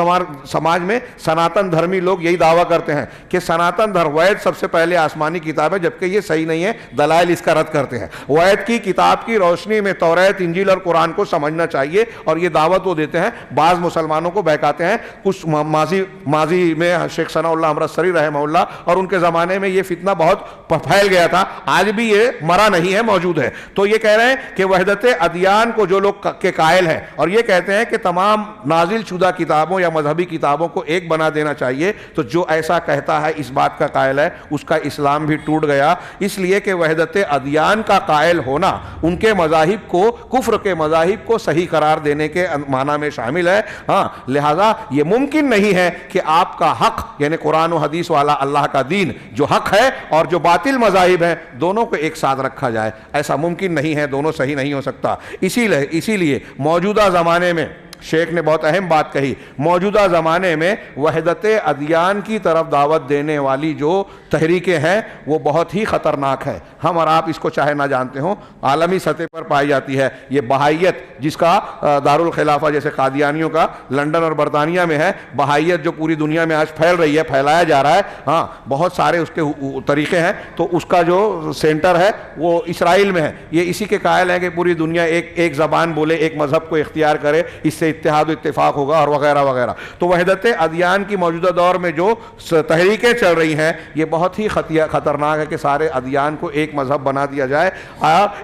A: سماج میں سناتن دھرمی لوگ یہی دعویٰ کرتے ہیں کہ سناتن دھرم وید سب سے پہلے آسمانی کتاب ہے، جبکہ یہ صحیح نہیں ہے، دلائل اس کا رد کرتے ہیں۔ وید کی کتاب کی روشنی میں توریت، انجیل اور قرآن کو سمجھنا چاہیے، اور یہ دعوت وہ دیتے ہیں، بعض مسلمانوں کو بہکاتے ہیں۔ کچھ ماضی میں شیخ ثناء اللہ امرتسری رحمہ اللہ اور ان کے زمانے میں یہ فتنہ بہت پھیل گیا تھا، آج بھی یہ مرا نہیں ہے، موجود ہے۔ تو یہ کہہ رہے ہیں کہ وحدت ادیان کو جو لوگ کے قائل ہیں اور یہ کہتے ہیں کہ تمام نازل شدہ کتابوں یا مذہبی کتابوں کو ایک بنا دینا چاہیے، تو جو ایسا کہتا ہے اس بات کا قائل ہے، اس کا اسلام بھی ٹوٹ گیا، اس لیے کہ وحدت ادیان کا قائل ہونا ان کے مذاہب کو، کفر کے مذاہب کو صحیح قرار دینے کے معنی میں شامل ہے۔ ہاں، لہذا یہ ممکن نہیں ہے کہ آپ کا حق یعنی قرآن و حدیث والا اللہ کا دین جو حق ہے اور جو باطل مذاہب ہیں دونوں کو ایک ساتھ رکھا جائے، ایسا ممکن نہیں ہے، دونوں صحیح نہیں ہو سکتا۔ اسی لیے موجودہ زمانے میں شیخ نے بہت اہم بات کہی، موجودہ زمانے میں وحدت ادیان کی طرف دعوت دینے والی جو تحریکیں ہیں وہ بہت ہی خطرناک ہے۔ ہم اور آپ اس کو چاہے نہ جانتے ہوں، عالمی سطح پر پائی جاتی ہے۔ یہ بہائیت جس کا دارالخلافہ جیسے قادیانیوں کا لندن اور برطانیہ میں ہے، بہائیت جو پوری دنیا میں آج پھیل رہی ہے، پھیلایا جا رہا ہے، ہاں بہت سارے اس کے طریقے ہیں، تو اس کا جو سینٹر ہے وہ اسرائیل میں ہے۔ یہ اسی کے قائل ہیں کہ پوری دنیا ایک زبان بولے، ایک مذہب کو اختیار کرے، اس سے اتحاد و اتفاق ہوگا اور وغیرہ وغیرہ۔ تو وحدت ادیان کی موجودہ دور میں جو تحریکیں چل رہی ہیں یہ بہت ہی خطرناک ہے کہ سارے ادیان کو ایک مذہب بنا دیا جائے۔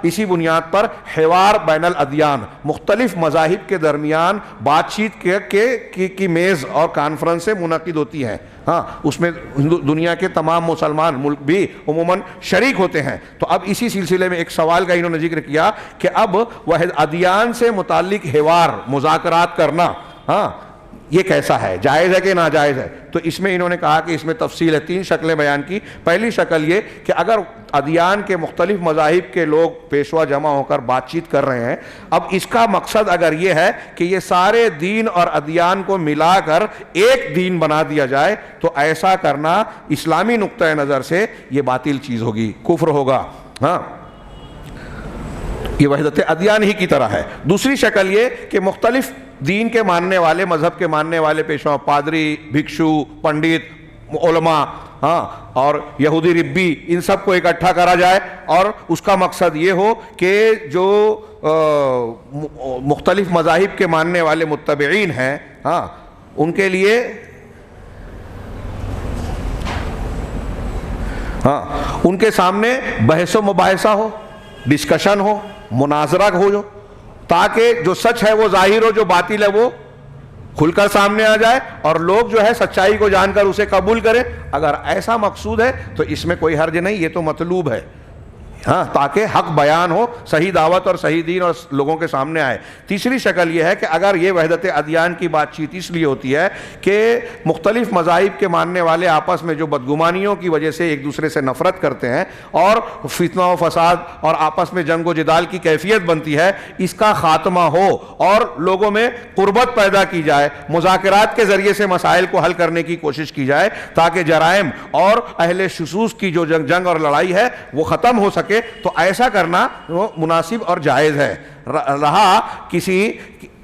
A: اسی بنیاد پر حوار بین الادیان، مختلف مذاہب کے درمیان بات چیت کی میز اور کانفرنسیں منعقد ہوتی ہیں، ہاں اس میں دنیا کے تمام مسلمان ملک بھی عموماً شریک ہوتے ہیں۔ تو اب اسی سلسلے میں ایک سوال کا انہوں نے ذکر کیا کہ اب وحدت ادیان سے متعلق حوار، مذاکرات کرنا، ہاں یہ کیسا ہے، جائز ہے کہ ناجائز ہے؟ تو اس میں انہوں نے کہا کہ اس میں تفصیل ہے، 3 شکلیں بیان کی۔ پہلی شکل یہ کہ اگر ادیان کے مختلف مذاہب کے لوگ پیشوا جمع ہو کر بات چیت کر رہے ہیں، اب اس کا مقصد اگر یہ ہے کہ یہ سارے دین اور ادیان کو ملا کر ایک دین بنا دیا جائے، تو ایسا کرنا اسلامی نقطۂ نظر سے یہ باطل چیز ہوگی، کفر ہوگا، ہاں یہ وحدت ادیان ہی کی طرح ہے۔ دوسری شکل یہ کہ مختلف دین کے ماننے والے، مذہب کے ماننے والے پیشوا، پادری، بھکشو، پنڈت، علماء، ہاں اور یہودی ربی، ان سب کو اکٹھا کرا جائے، اور اس کا مقصد یہ ہو کہ جو مختلف مذاہب کے ماننے والے متبعین ہیں، ہاں ان کے لیے ان کے سامنے بحث و مباحثہ ہو، ڈسکشن ہو، مناظرہ ہو، جو تاکہ جو سچ ہے وہ ظاہر ہو، جو باطل ہے وہ کھل کر سامنے آ جائے اور لوگ جو ہے سچائی کو جان کر اسے قبول کریں. اگر ایسا مقصود ہے تو اس میں کوئی حرج نہیں, یہ تو مطلوب ہے, ہاں, تاکہ حق بیان ہو, صحیح دعوت اور صحیح دین اور لوگوں کے سامنے آئے. تیسری شکل یہ ہے کہ اگر یہ وحدت ادیان کی بات چیت اس لیے ہوتی ہے کہ مختلف مذاہب کے ماننے والے آپس میں جو بدگمانیوں کی وجہ سے ایک دوسرے سے نفرت کرتے ہیں اور فتنہ و فساد اور آپس میں جنگ و جدال کی کیفیت بنتی ہے, اس کا خاتمہ ہو اور لوگوں میں قربت پیدا کی جائے, مذاکرات کے ذریعے سے مسائل کو حل کرنے کی کوشش کی جائے تاکہ جرائم اور اہل شذوذ کی جو جنگ اور لڑائی ہے وہ ختم ہو سکے, تو ایسا کرنا وہ مناسب اور جائز ہے. رہا کسی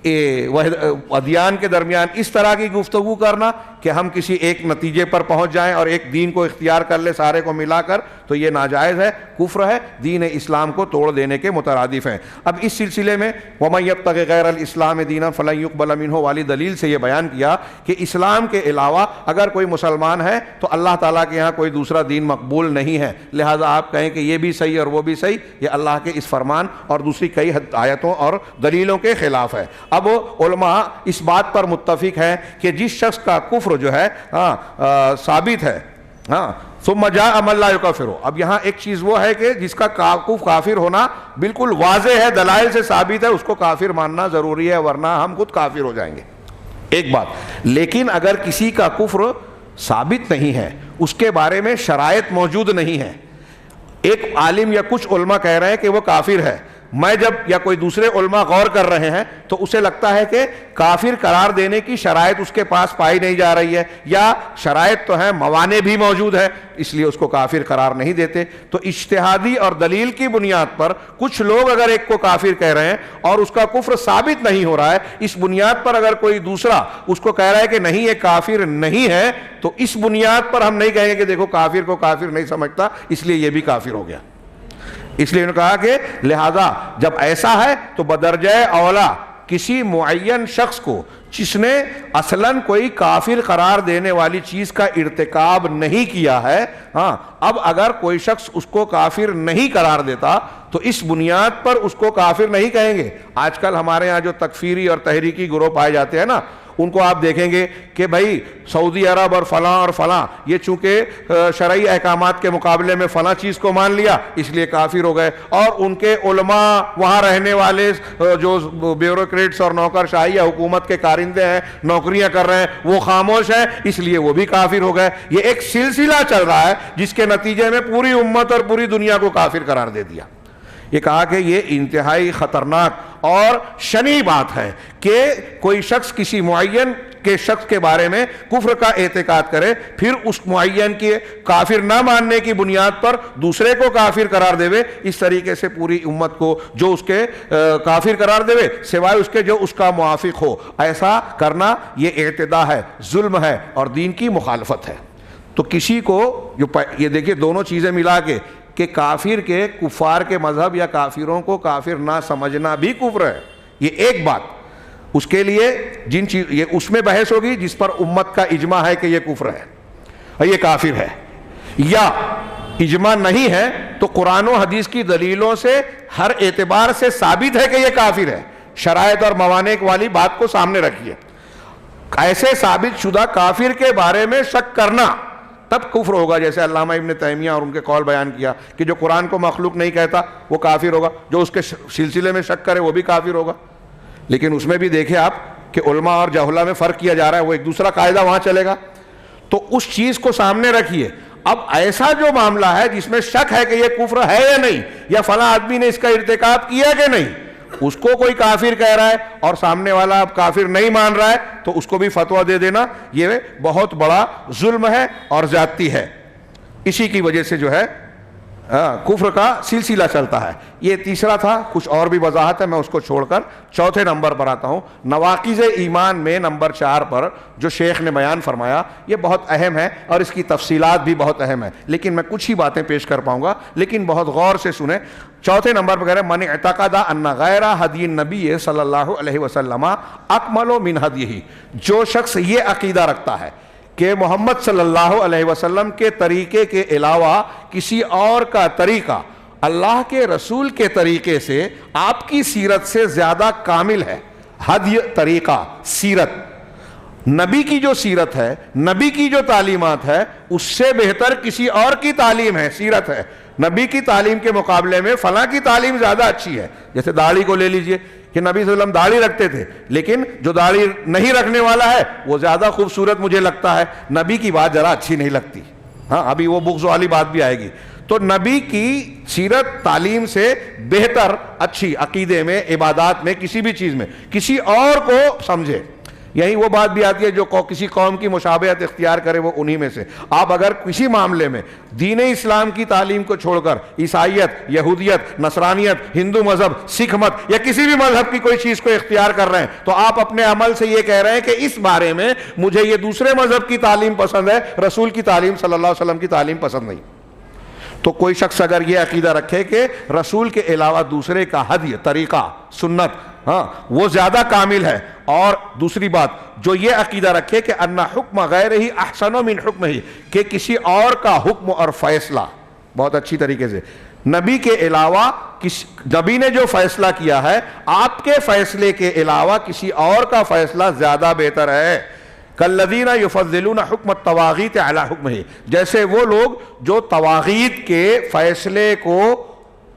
A: ادیان کے درمیان اس طرح کی گفتگو کرنا کہ ہم کسی ایک نتیجے پر پہنچ جائیں اور ایک دین کو اختیار کر لیں سارے کو ملا کر, تو یہ ناجائز ہے, کفر ہے, دین اسلام کو توڑ دینے کے مترادف ہیں. اب اس سلسلے میں وَمَن يَبْتَغِ غَيْرَ الْإِسْلَامِ دِينًا فَلَن يُقْبَلَ مِنْهُ والی دلیل سے یہ بیان کیا کہ اسلام کے علاوہ اگر کوئی مسلمان ہے تو اللہ تعالیٰ کے یہاں کوئی دوسرا دین مقبول نہیں ہے. لہٰذا آپ کہیں کہ یہ بھی صحیح اور وہ بھی صحیح, یہ اللہ کے اس فرمان اور دوسری کئی آیتوں اور دلیلوں کے خلاف ہے. اب علماء اس بات پر متفق ہیں کہ جس شخص کا کفر جو ہے ثابت ہے, ثم جاء من لا یکفر. اب یہاں ایک چیز وہ ہے کہ جس کا کافر ہونا بالکل واضح ہے, دلائل سے ثابت ہے, اس کو کافر ماننا ضروری ہے, ورنہ ہم خود کافر ہو جائیں گے. ایک بات. لیکن اگر کسی کا کفر ثابت نہیں ہے, اس کے بارے میں شرائط موجود نہیں ہے, ایک عالم یا کچھ علماء کہہ رہے ہیں کہ وہ کافر ہے, میں جب یا کوئی دوسرے علماء غور کر رہے ہیں تو اسے لگتا ہے کہ کافر قرار دینے کی شرائط اس کے پاس پائی نہیں جا رہی ہے, یا شرائط تو ہیں, موانع بھی موجود ہے, اس لیے اس کو کافر قرار نہیں دیتے. تو اجتہادی اور دلیل کی بنیاد پر کچھ لوگ اگر ایک کو کافر کہہ رہے ہیں اور اس کا کفر ثابت نہیں ہو رہا ہے, اس بنیاد پر اگر کوئی دوسرا اس کو کہہ رہا ہے کہ نہیں یہ کافر نہیں ہے, تو اس بنیاد پر ہم نہیں کہیں گے کہ دیکھو کافر کو کافر نہیں سمجھتا اس لیے یہ بھی کافر ہو گیا. اس لیے انہوں نے کہا کہ لہذا جب ایسا ہے تو بدرجہ اولا کسی معین شخص کو جس نے اصلاً کوئی کافر قرار دینے والی چیز کا ارتکاب نہیں کیا ہے, اب اگر کوئی شخص اس کو کافر نہیں قرار دیتا تو اس بنیاد پر اس کو کافر نہیں کہیں گے. آج کل ہمارے یہاں جو تکفیری اور تحریکی گروہ پائے جاتے ہیں نا, ان کو آپ دیکھیں گے کہ بھائی سعودی عرب اور فلاں یہ چونکہ شرعی احکامات کے مقابلے میں فلاں چیز کو مان لیا اس لیے کافر ہو گئے, اور ان کے علماء وہاں رہنے والے جو بیوروکریٹس اور نوکر شاہی یا حکومت کے کارندے ہیں, نوکریاں کر رہے ہیں, وہ خاموش ہیں اس لیے وہ بھی کافر ہو گئے. یہ ایک سلسلہ چل رہا ہے جس کے نتیجے میں پوری امت اور پوری دنیا کو کافر قرار دے دیا. یہ کہا کہ یہ انتہائی خطرناک اور شنی بات ہے کہ کوئی شخص کسی معین کے شخص کے بارے میں کفر کا اعتقاد کرے, پھر اس معین کے کافر نہ ماننے کی بنیاد پر دوسرے کو کافر قرار دے, اس طریقے سے پوری امت کو جو اس کے کافر قرار دے سوائے اس کے جو اس کا موافق ہو. ایسا کرنا یہ اعتداء ہے, ظلم ہے اور دین کی مخالفت ہے. تو کسی کو جو یہ دیکھیے دونوں چیزیں ملا کے کہ کافر کے کفار کے مذہب یا کافروں کو کافر نہ سمجھنا بھی کفر ہے, یہ ایک بات. اس کے لیے جن چیز یہ اس میں بحث ہوگی جس پر امت کا اجماع ہے کہ یہ کفر ہے اور یہ کافر ہے, یا اجماع نہیں ہے تو قرآن و حدیث کی دلیلوں سے ہر اعتبار سے ثابت ہے کہ یہ کافر ہے. شرائط اور موانع والی بات کو سامنے رکھیے. ایسے ثابت شدہ کافر کے بارے میں شک کرنا تب کفر ہوگا, جیسے علامہ ابن تیمیہ اور ان کے قول بیان کیا کہ جو قرآن کو مخلوق نہیں کہتا وہ کافر ہوگا, جو اس کے سلسلے میں شک کرے وہ بھی کافر ہوگا. لیکن اس میں بھی دیکھیں آپ کہ علماء اور جہلہ میں فرق کیا جا رہا ہے, وہ ایک دوسرا قاعدہ وہاں چلے گا. تو اس چیز کو سامنے رکھیے. اب ایسا جو معاملہ ہے جس میں شک ہے کہ یہ کفر ہے یا نہیں, یا فلاں آدمی نے اس کا ارتکاب کیا کہ نہیں, اس کو کوئی کافر کہہ رہا ہے اور سامنے والا اب کافر نہیں مان رہا ہے تو اس کو بھی فتویٰ دے دینا یہ بہت بڑا ظلم ہے اور زیادتی ہے. اسی کی وجہ سے جو ہے کفر کا سلسلہ چلتا ہے. یہ تیسرا تھا, کچھ اور بھی وضاحت ہے, میں اس کو چھوڑ کر چوتھے نمبر پر آتا ہوں. نواقض ایمان میں نمبر 4 پر جو شیخ نے بیان فرمایا یہ بہت اہم ہے اور اس کی تفصیلات بھی بہت اہم ہے, لیکن میں کچھ ہی باتیں پیش کر پاؤں گا, لیکن بہت غور سے سنیں. چوتھے نمبر پر کہہ رہے ہیں من اعتقد ان غیر ہدی النبی صلی اللہ علیہ وسلم اکمل من ہدیہ. جو شخص یہ عقیدہ رکھتا ہے کہ محمد صلی اللہ علیہ وسلم کے طریقے کے علاوہ کسی اور کا طریقہ اللہ کے رسول کے طریقے سے آپ کی سیرت سے زیادہ کامل ہے. ہدی طریقہ, سیرت, نبی کی جو سیرت ہے، نبی کی جو تعلیمات ہے، اس سے بہتر کسی اور کی تعلیم ہے، سیرت ہے۔ نبی کی تعلیم کے مقابلے میں فلاں کی تعلیم زیادہ اچھی ہے۔ جیسے داڑھی کو لے لیجئے کہ نبی صلی اللہ علیہ وسلم داڑھی رکھتے تھے، لیکن جو داڑھی نہیں رکھنے والا ہے وہ زیادہ خوبصورت مجھے لگتا ہے، نبی کی بات ذرا اچھی نہیں لگتی۔ ہاں، ابھی وہ بغض والی بات بھی آئے گی۔ تو نبی کی سیرت تعلیم سے بہتر اچھی، عقیدے میں، عبادات میں، کسی بھی چیز میں کسی اور کو سمجھے۔ یہی وہ بات بھی آتی ہے جو کسی قوم کی مشابہت اختیار کرے وہ انہی میں سے۔ آپ اگر کسی معاملے میں دین اسلام کی تعلیم کو چھوڑ کر عیسائیت، یہودیت، نصرانیت، ہندو مذہب، سکھ مت یا کسی بھی مذہب کی کوئی چیز کو اختیار کر رہے ہیں تو آپ اپنے عمل سے یہ کہہ رہے ہیں کہ اس بارے میں مجھے یہ دوسرے مذہب کی تعلیم پسند ہے، رسول کی تعلیم صلی اللہ علیہ وسلم کی تعلیم پسند نہیں۔ تو کوئی شخص اگر یہ عقیدہ رکھے کہ رسول کے علاوہ دوسرے کا ہدی، طریقہ، سنت، ہاں وہ زیادہ کامل ہے، اور دوسری بات جو یہ عقیدہ رکھے کہ ان حکم غیرہ احسن من حکمہ، کہ کسی اور کا حکم اور فیصلہ بہت اچھی طریقے سے نبی کے علاوہ نبی نے جو فیصلہ کیا ہے آپ کے فیصلے کے علاوہ کسی اور کا فیصلہ زیادہ بہتر ہے۔ کالذین یفضلون حکم الطواغیت علی حکمہ، جیسے وہ لوگ جو طواغیت کے فیصلے کو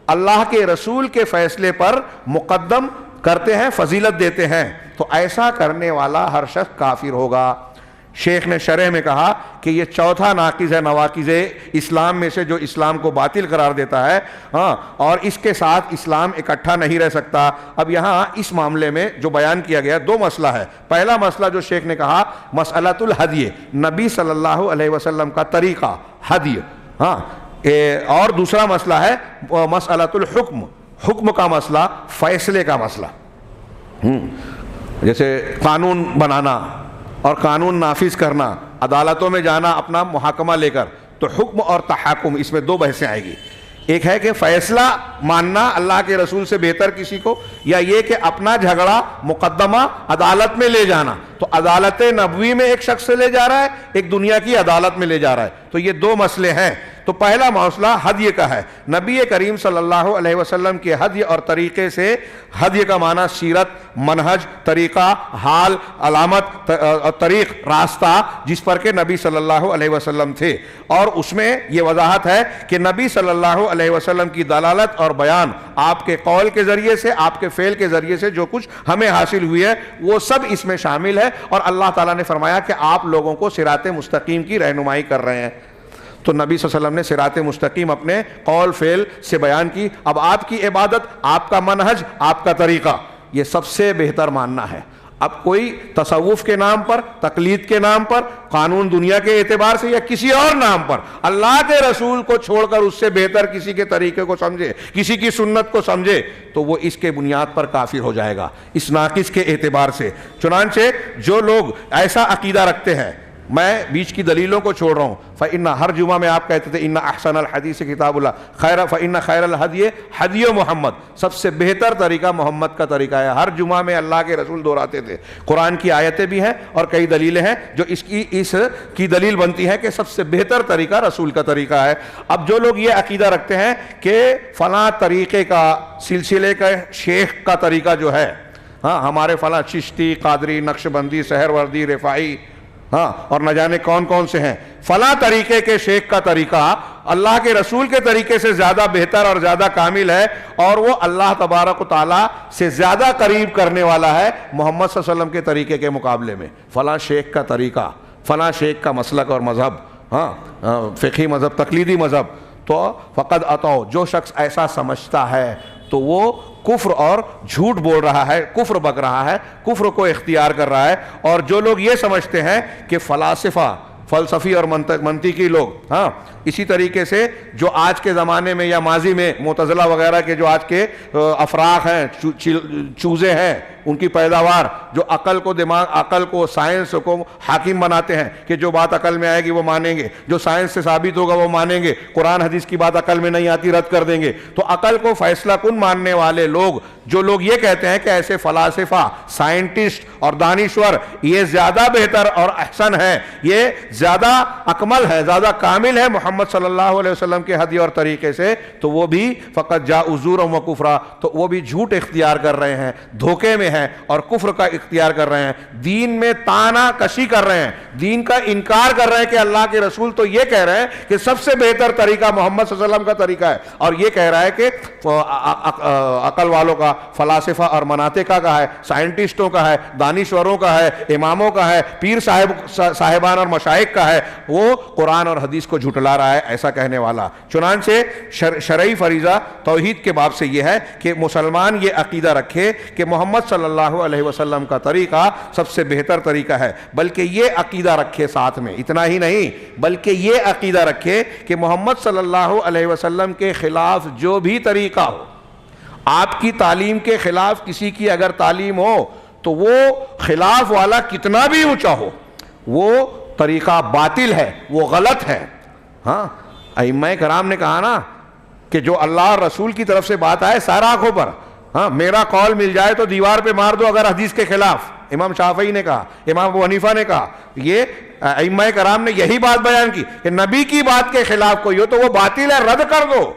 A: اللہ کے رسول کے فیصلے پر مقدم کرتے ہیں، فضیلت دیتے ہیں، تو ایسا کرنے والا ہر شخص کافر ہوگا۔ شیخ نے شرح میں کہا کہ یہ چوتھا ناقض ہے نواقض اسلام میں سے جو اسلام کو باطل قرار دیتا ہے، ہاں، اور اس کے ساتھ اسلام اکٹھا نہیں رہ سکتا۔ اب یہاں اس معاملے میں جو بیان کیا گیا دو مسئلہ ہے۔ پہلا مسئلہ جو شیخ نے کہا مسئلۃ الہدی، نبی صلی اللہ علیہ وسلم کا طریقہ ہدی، ہاں، اور دوسرا مسئلہ ہے مسئلۃ الحکم، حکم کا مسئلہ، فیصلے کا مسئلہ۔ جیسے قانون بنانا اور قانون نافذ کرنا، عدالتوں میں جانا اپنا محاکمہ لے کر، تو حکم اور تحاکم اس میں دو بحثیں آئے گی۔ ایک ہے کہ فیصلہ ماننا اللہ کے رسول سے بہتر کسی کو، یا یہ کہ اپنا جھگڑا مقدمہ عدالت میں لے جانا۔ تو عدالت نبوی میں ایک شخص سے لے جا رہا ہے، ایک دنیا کی عدالت میں لے جا رہا ہے، تو یہ دو مسئلے ہیں۔ تو پہلا مسئلہ ہدی کا ہے، نبی کریم صلی اللہ علیہ وسلم کے ہدی اور طریقے سے، ہدی کا معنی سیرت، منہج، طریقہ، حال، علامت، طریق، راستہ جس پر کہ نبی صلی اللہ علیہ وسلم تھے، اور اس میں یہ وضاحت ہے کہ نبی صلی اللہ علیہ وسلم کی دلالت اور بیان آپ کے قول کے ذریعے سے، آپ کے فعل کے ذریعے سے جو کچھ ہمیں حاصل ہوئی ہے وہ سب اس میں شامل ہے، اور اللہ تعالیٰ نے فرمایا کہ آپ لوگوں کو صراط مستقیم کی رہنمائی کر رہے ہیں۔ تو نبی صلی اللہ علیہ وسلم نے صراط مستقیم اپنے قول فعل سے بیان کی۔ اب آپ کی عبادت، آپ کا منہج، آپ کا طریقہ، یہ سب سے بہتر ماننا ہے۔ اب کوئی تصوف کے نام پر، تقلید کے نام پر، قانون دنیا کے اعتبار سے یا کسی اور نام پر اللہ کے رسول کو چھوڑ کر اس سے بہتر کسی کے طریقے کو سمجھے، کسی کی سنت کو سمجھے، تو وہ اس کے بنیاد پر کافر ہو جائے گا، اس ناقص کے اعتبار سے۔ چنانچہ جو لوگ ایسا عقیدہ رکھتے ہیں، میں بیچ کی دلیلوں کو چھوڑ رہا ہوں، فإن ہر جمعہ میں آپ کہتے تھے ان احسن الحدیث کتاب اللہ، فإن خیر الہدی ہدی محمد، سب سے بہتر طریقہ محمد کا طریقہ ہے۔ ہر جمعہ میں اللہ کے رسول دہراتے تھے۔ قرآن کی آیتیں بھی ہیں اور کئی دلیلیں ہیں جو اس کی دلیل بنتی ہے کہ سب سے بہتر طریقہ رسول کا طریقہ ہے۔ اب جو لوگ یہ عقیدہ رکھتے ہیں کہ فلاں طریقے کا، سلسلے کا، شیخ کا طریقہ جو ہے، ہاں ہمارے فلاں چشتی، قادری، نقشبندی، سہروردی، رفاعی، ہاں اور نہ جانے کون کون سے ہیں، فلاں طریقے کے شیخ کا طریقہ اللہ کے رسول کے طریقے سے زیادہ بہتر اور زیادہ کامل ہے، اور وہ اللہ تبارک و تعالیٰ سے زیادہ قریب کرنے والا ہے محمد صلی اللہ علیہ وسلم کے طریقے کے مقابلے میں۔ فلاں شیخ کا طریقہ، فلاں شیخ کا مسلک اور مذہب، ہاں فقہی مذہب، تقلیدی مذہب، تو فقد اتو، جو شخص ایسا سمجھتا ہے تو وہ کفر اور جھوٹ بول رہا ہے، کفر بک رہا ہے، کفر کو اختیار کر رہا ہے۔ اور جو لوگ یہ سمجھتے ہیں کہ فلاسفہ، فلسفی اور منطقی لوگ، ہاں اسی طریقے سے جو آج کے زمانے میں یا ماضی میں معتزلہ وغیرہ کے جو آج کے افراق ہیں، چوزے ہیں، ان کی پیداوار جو عقل کو، دماغ، عقل کو، سائنس کو حاکم بناتے ہیں کہ جو بات عقل میں آئے گی وہ مانیں گے، جو سائنس سے ثابت ہوگا وہ مانیں گے، قرآن حدیث کی بات عقل میں نہیں آتی رد کر دیں گے۔ تو عقل کو فیصلہ کن ماننے والے لوگ، جو لوگ یہ کہتے ہیں کہ ایسے فلاسفہ، سائنٹسٹ اور دانشور یہ زیادہ بہتر اور احسن ہے، یہ زیادہ اکمل ہے، زیادہ کامل ہے محمد محمد صلی اللہ علیہ وسلم کے ہدی اور طریقے سے تو وہ بھی فقط جاءوا زورا و کفرا، تو وہ بھی جھوٹ اختیار کر رہے ہیں، دھوکے میں ہیں اور کفر کا اختیار کر رہے ہیں، دین میں تانا کشی کر رہے ہیں، دین کا انکار کر رہے ہیں کہ اللہ کے رسول تو یہ کہہ رہے ہیں کہ سب سے بہتر طریقہ محمد صلی اللہ علیہ وسلم کا طریقہ ہے، اور یہ کہہ رہا ہے کہ عقل والوں کا، فلاسفہ اور مناطقہ کا ہے، سائنٹسٹوں کا ہے، دانشوروں کا ہے، اماموں کا ہے، پیر صاحبان اور مشائخ کا ہے، وہ قرآن اور حدیث کو جھٹلا رہا ہے ایسا کہنے والا۔ چنانچہ شرعی فریضہ توحید کے باب سے یہ ہے کہ مسلمان یہ عقیدہ رکھے کہ محمد صلی اللہ علیہ وسلم کا طریقہ سب سے بہتر طریقہ ہے، بلکہ یہ عقیدہ رکھے ساتھ میں، اتنا ہی نہیں بلکہ یہ عقیدہ رکھے کہ محمد صلی اللہ علیہ وسلم کے خلاف جو بھی طریقہ ہو، آپ کی تعلیم کے خلاف کسی کی اگر تعلیم ہو تو وہ خلاف والا کتنا بھی اونچا ہو، وہ طریقہ باطل ہے، وہ غلط ہے۔ ہاں، ائمہ کرام نے کہا نا کہ جو اللہ اور رسول کی طرف سے بات آئے سارا آنکھوں پر، ہاں میرا قول مل جائے تو دیوار پہ مار دو اگر حدیث کے خلاف، امام شافعی نے کہا، امام ابو حنیفہ نے کہا، یہ ائمہ کرام نے یہی بات بیان کی کہ نبی کی بات کے خلاف کوئی ہو تو وہ باطل ہے، رد کر دو۔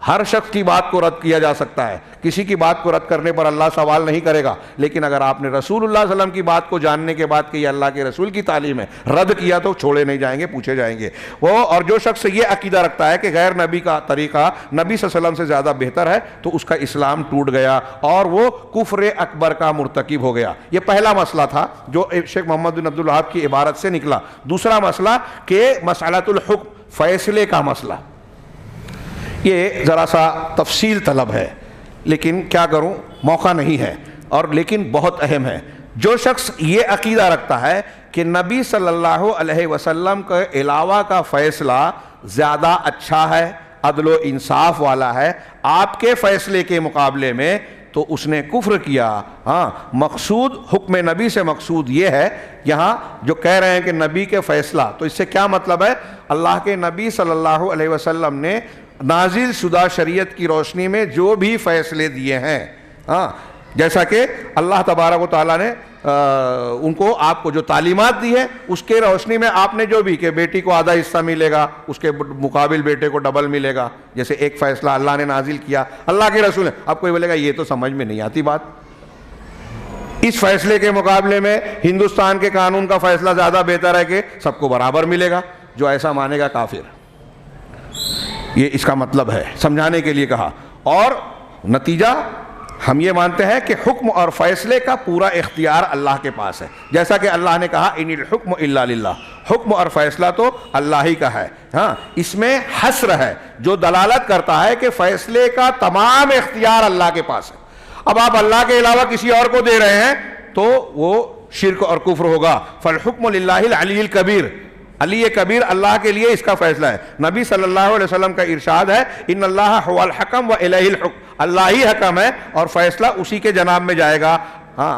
A: ہر شخص کی بات کو رد کیا جا سکتا ہے، کسی کی بات کو رد کرنے پر اللہ سوال نہیں کرے گا، لیکن اگر آپ نے رسول اللہ صلی اللہ علیہ وسلم کی بات کو جاننے کے بعد کہ یہ اللہ کے رسول کی تعلیم ہے رد کیا تو چھوڑے نہیں جائیں گے، پوچھے جائیں گے وہ۔ اور جو شخص یہ عقیدہ رکھتا ہے کہ غیر نبی کا طریقہ نبی صلی اللہ علیہ وسلم سے زیادہ بہتر ہے تو اس کا اسلام ٹوٹ گیا اور وہ کفر اکبر کا مرتکب ہو گیا۔ یہ پہلا مسئلہ تھا جو شیخ محمد بن عبد الوہاب کی عبارت سے نکلا۔ دوسرا مسئلہ کہ مسئلۃ الحکم، فیصلے کا مسئلہ، یہ ذرا سا تفصیل طلب ہے، لیکن کیا کروں موقع نہیں ہے، اور لیکن بہت اہم ہے۔ جو شخص یہ عقیدہ رکھتا ہے کہ نبی صلی اللہ علیہ وسلم کے علاوہ کا فیصلہ زیادہ اچھا ہے، عدل و انصاف والا ہے آپ کے فیصلے کے مقابلے میں، تو اس نے کفر کیا۔ ہاں، مقصود حکم نبی سے مقصود یہ ہے، یہاں جو کہہ رہے ہیں کہ نبی کے فیصلہ، تو اس سے کیا مطلب ہے؟ اللہ کے نبی صلی اللہ علیہ وسلم نے نازل شدہ شریعت کی روشنی میں جو بھی فیصلے دیے ہیں، ہاں جیسا کہ اللہ تبارک و تعالیٰ نے ان کو آپ کو جو تعلیمات دی ہے اس کے روشنی میں آپ نے جو بھی کہ بیٹی کو آدھا حصہ ملے گا، اس کے مقابل بیٹے کو ڈبل ملے گا، جیسے ایک فیصلہ اللہ نے نازل کیا، اللہ کے رسول نے، اب کوئی بولے گا یہ تو سمجھ میں نہیں آتی بات، اس فیصلے کے مقابلے میں ہندوستان کے قانون کا فیصلہ زیادہ بہتر ہے کہ سب کو برابر ملے گا، جو ایسا مانے گا کافر۔ یہ اس کا مطلب ہے، سمجھانے کے لیے کہا۔ اور نتیجہ ہم یہ مانتے ہیں کہ حکم اور فیصلے کا پورا اختیار اللہ کے پاس ہے، جیسا کہ اللہ نے کہا ان الحکم الا للہ، حکم اور فیصلہ تو اللہ ہی کا ہے۔ ہاں، اس میں حصر ہے جو دلالت کرتا ہے کہ فیصلے کا تمام اختیار اللہ کے پاس ہے۔ اب آپ اللہ کے علاوہ کسی اور کو دے رہے ہیں تو وہ شرک اور کفر ہوگا۔ فالحکم للہ العلی الکبیر، علی کبیر اللہ کے لیے اس کا فیصلہ ہے۔ نبی صلی اللہ علیہ وسلم کا ارشاد ہے ان اللہ هو الحکم و الیہ الحکم، اللہ ہی حکم ہے اور فیصلہ اسی کے جناب میں جائے گا۔ ہاں،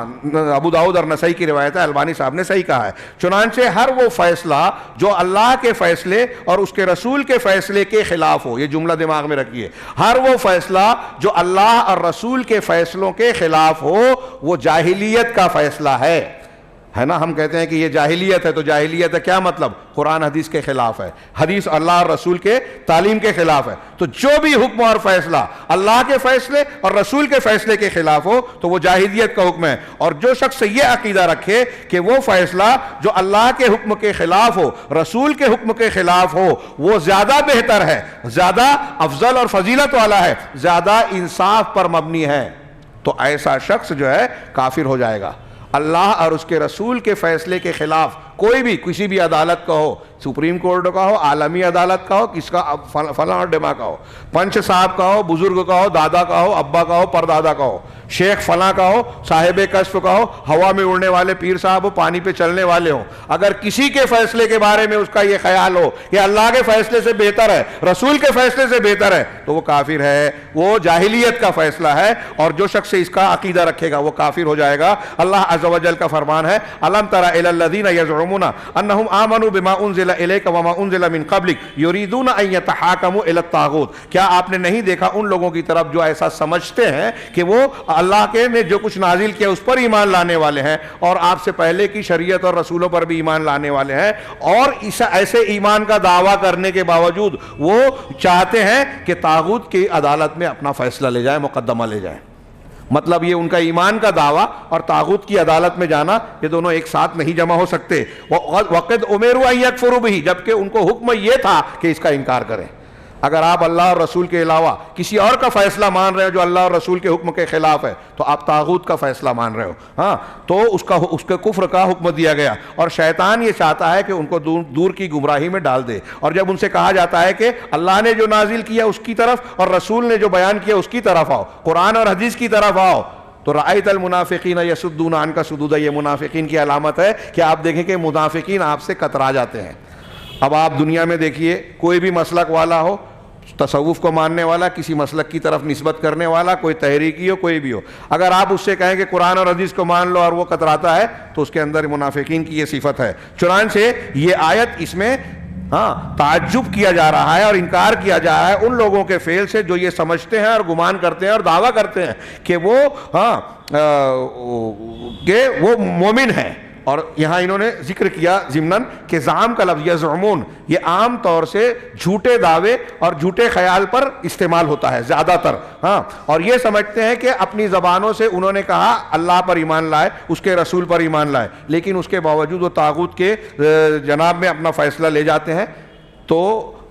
A: ابو داؤد اور نسائی کی روایت ہے، البانی صاحب نے صحیح کہا ہے۔ چنانچہ ہر وہ فیصلہ جو اللہ کے فیصلے اور اس کے رسول کے فیصلے کے خلاف ہو، یہ جملہ دماغ میں رکھیے، ہر وہ فیصلہ جو اللہ اور رسول کے فیصلوں کے خلاف ہو وہ جاہلیت کا فیصلہ ہے نا۔ ہم کہتے ہیں کہ یہ جاہلیت ہے، تو جاہلیت ہے کیا مطلب؟ قرآن حدیث کے خلاف ہے، حدیث اللہ اور رسول کے تعلیم کے خلاف ہے۔ تو جو بھی حکم اور فیصلہ اللہ کے فیصلے اور رسول کے فیصلے کے خلاف ہو تو وہ جاہلیت کا حکم ہے۔ اور جو شخص یہ عقیدہ رکھے کہ وہ فیصلہ جو اللہ کے حکم کے خلاف ہو، رسول کے حکم کے خلاف ہو، وہ زیادہ بہتر ہے، زیادہ افضل اور فضیلت والا ہے، زیادہ انصاف پر مبنی ہے، تو ایسا شخص جو ہے کافر ہو جائے گا۔ اللہ اور اس کے رسول کے فیصلے کے خلاف کوئی بھی کسی بھی عدالت کا ہو، سپریم کورٹ کا ہو، عالمی عدالت کا ہو، کس کا فلاں اور ڈما کا ہو، پنچ صاحب کا ہو، بزرگ کا ہو، دادا کا ہو، ابا کا ہو، پردادا کا ہو، شیخ فلاں کا ہو، صاحب کشف کا ہو، ہوا میں اڑنے والے پیر صاحب ہو، پانی پہ چلنے والے ہوں، اگر کسی کے فیصلے کے بارے میں اس کا یہ خیال ہو کہ اللہ کے فیصلے سے بہتر ہے، رسول کے فیصلے سے بہتر ہے، تو وہ کافر ہے، وہ جاہلیت کا فیصلہ ہے، اور جو شخص اس کا عقیدہ رکھے گا وہ کافر ہو جائے گا۔ اللہ عز و جل کا فرمان ہے الم تر الی الذین یزعمون انہم آمنوا بما انزل الیک وما انزل من قبلک یریدون ان یتحاکموا الی الطاغوت، کیا آپ نے نہیں دیکھا ان لوگوں کی طرف جو ایسا سمجھتے ہیں کہ وہ اللہ کے نے جو کچھ نازل کیا اس پر ایمان لانے والے ہیں اور آپ سے پہلے کی شریعت اور رسولوں پر بھی ایمان لانے والے ہیں، اور ایسے ایمان کا دعویٰ کرنے کے باوجود وہ چاہتے ہیں کہ طاغوت کی عدالت میں اپنا فیصلہ لے جائے، مقدمہ لے جائے۔ مطلب یہ ان کا ایمان کا دعویٰ اور طاغوت کی عدالت میں جانا، یہ دونوں ایک ساتھ نہیں جمع ہو سکتے۔ وَقَدْ أُمِرُوا أَن يَكْفُرُوا بِهِ، جبکہ ان کو حکم یہ تھا کہ اس کا انکار کریں۔ اگر آپ اللہ اور رسول کے علاوہ کسی اور کا فیصلہ مان رہے ہو جو اللہ اور رسول کے حکم کے خلاف ہے تو آپ طاغوت کا فیصلہ مان رہے ہو، ہاں، تو اس کے کفر کا حکم دیا گیا، اور شیطان یہ چاہتا ہے کہ ان کو دور کی گمراہی میں ڈال دے۔ اور جب ان سے کہا جاتا ہے کہ اللہ نے جو نازل کیا اس کی طرف اور رسول نے جو بیان کیا اس کی طرف آؤ، قرآن اور حدیث کی طرف آؤ، تو رأیت المنافقین یصدون عنک صدودا، یہ منافقین کی علامت ہے کہ آپ دیکھیں کہ منافقین آپ سے کترا جاتے ہیں۔ اب آپ دنیا میں دیکھیے، کوئی بھی مسلک والا ہو، تصوف کو ماننے والا، کسی مسلک کی طرف نسبت کرنے والا، کوئی تحریکی ہو، کوئی بھی ہو، اگر آپ اس سے کہیں کہ قرآن اور حدیث کو مان لو اور وہ کتراتا ہے تو اس کے اندر منافقین کی یہ صفت ہے۔ چنانچہ یہ آیت اس میں تعجب کیا جا رہا ہے اور انکار کیا جا رہا ہے ان لوگوں کے فعل سے جو یہ سمجھتے ہیں اور گمان کرتے ہیں اور دعویٰ کرتے ہیں کہ وہ مومن ہیں۔ اور یہاں انہوں نے ذکر کیا ضمناً کہ زعم کا لفظ یزعمون یہ عام طور سے جھوٹے دعوے اور جھوٹے خیال پر استعمال ہوتا ہے زیادہ تر، اور یہ سمجھتے ہیں کہ اپنی زبانوں سے انہوں نے کہا اللہ پر ایمان لائے، اس کے رسول پر ایمان لائے، لیکن اس کے باوجود وہ طاغوت کے جناب میں اپنا فیصلہ لے جاتے ہیں۔ تو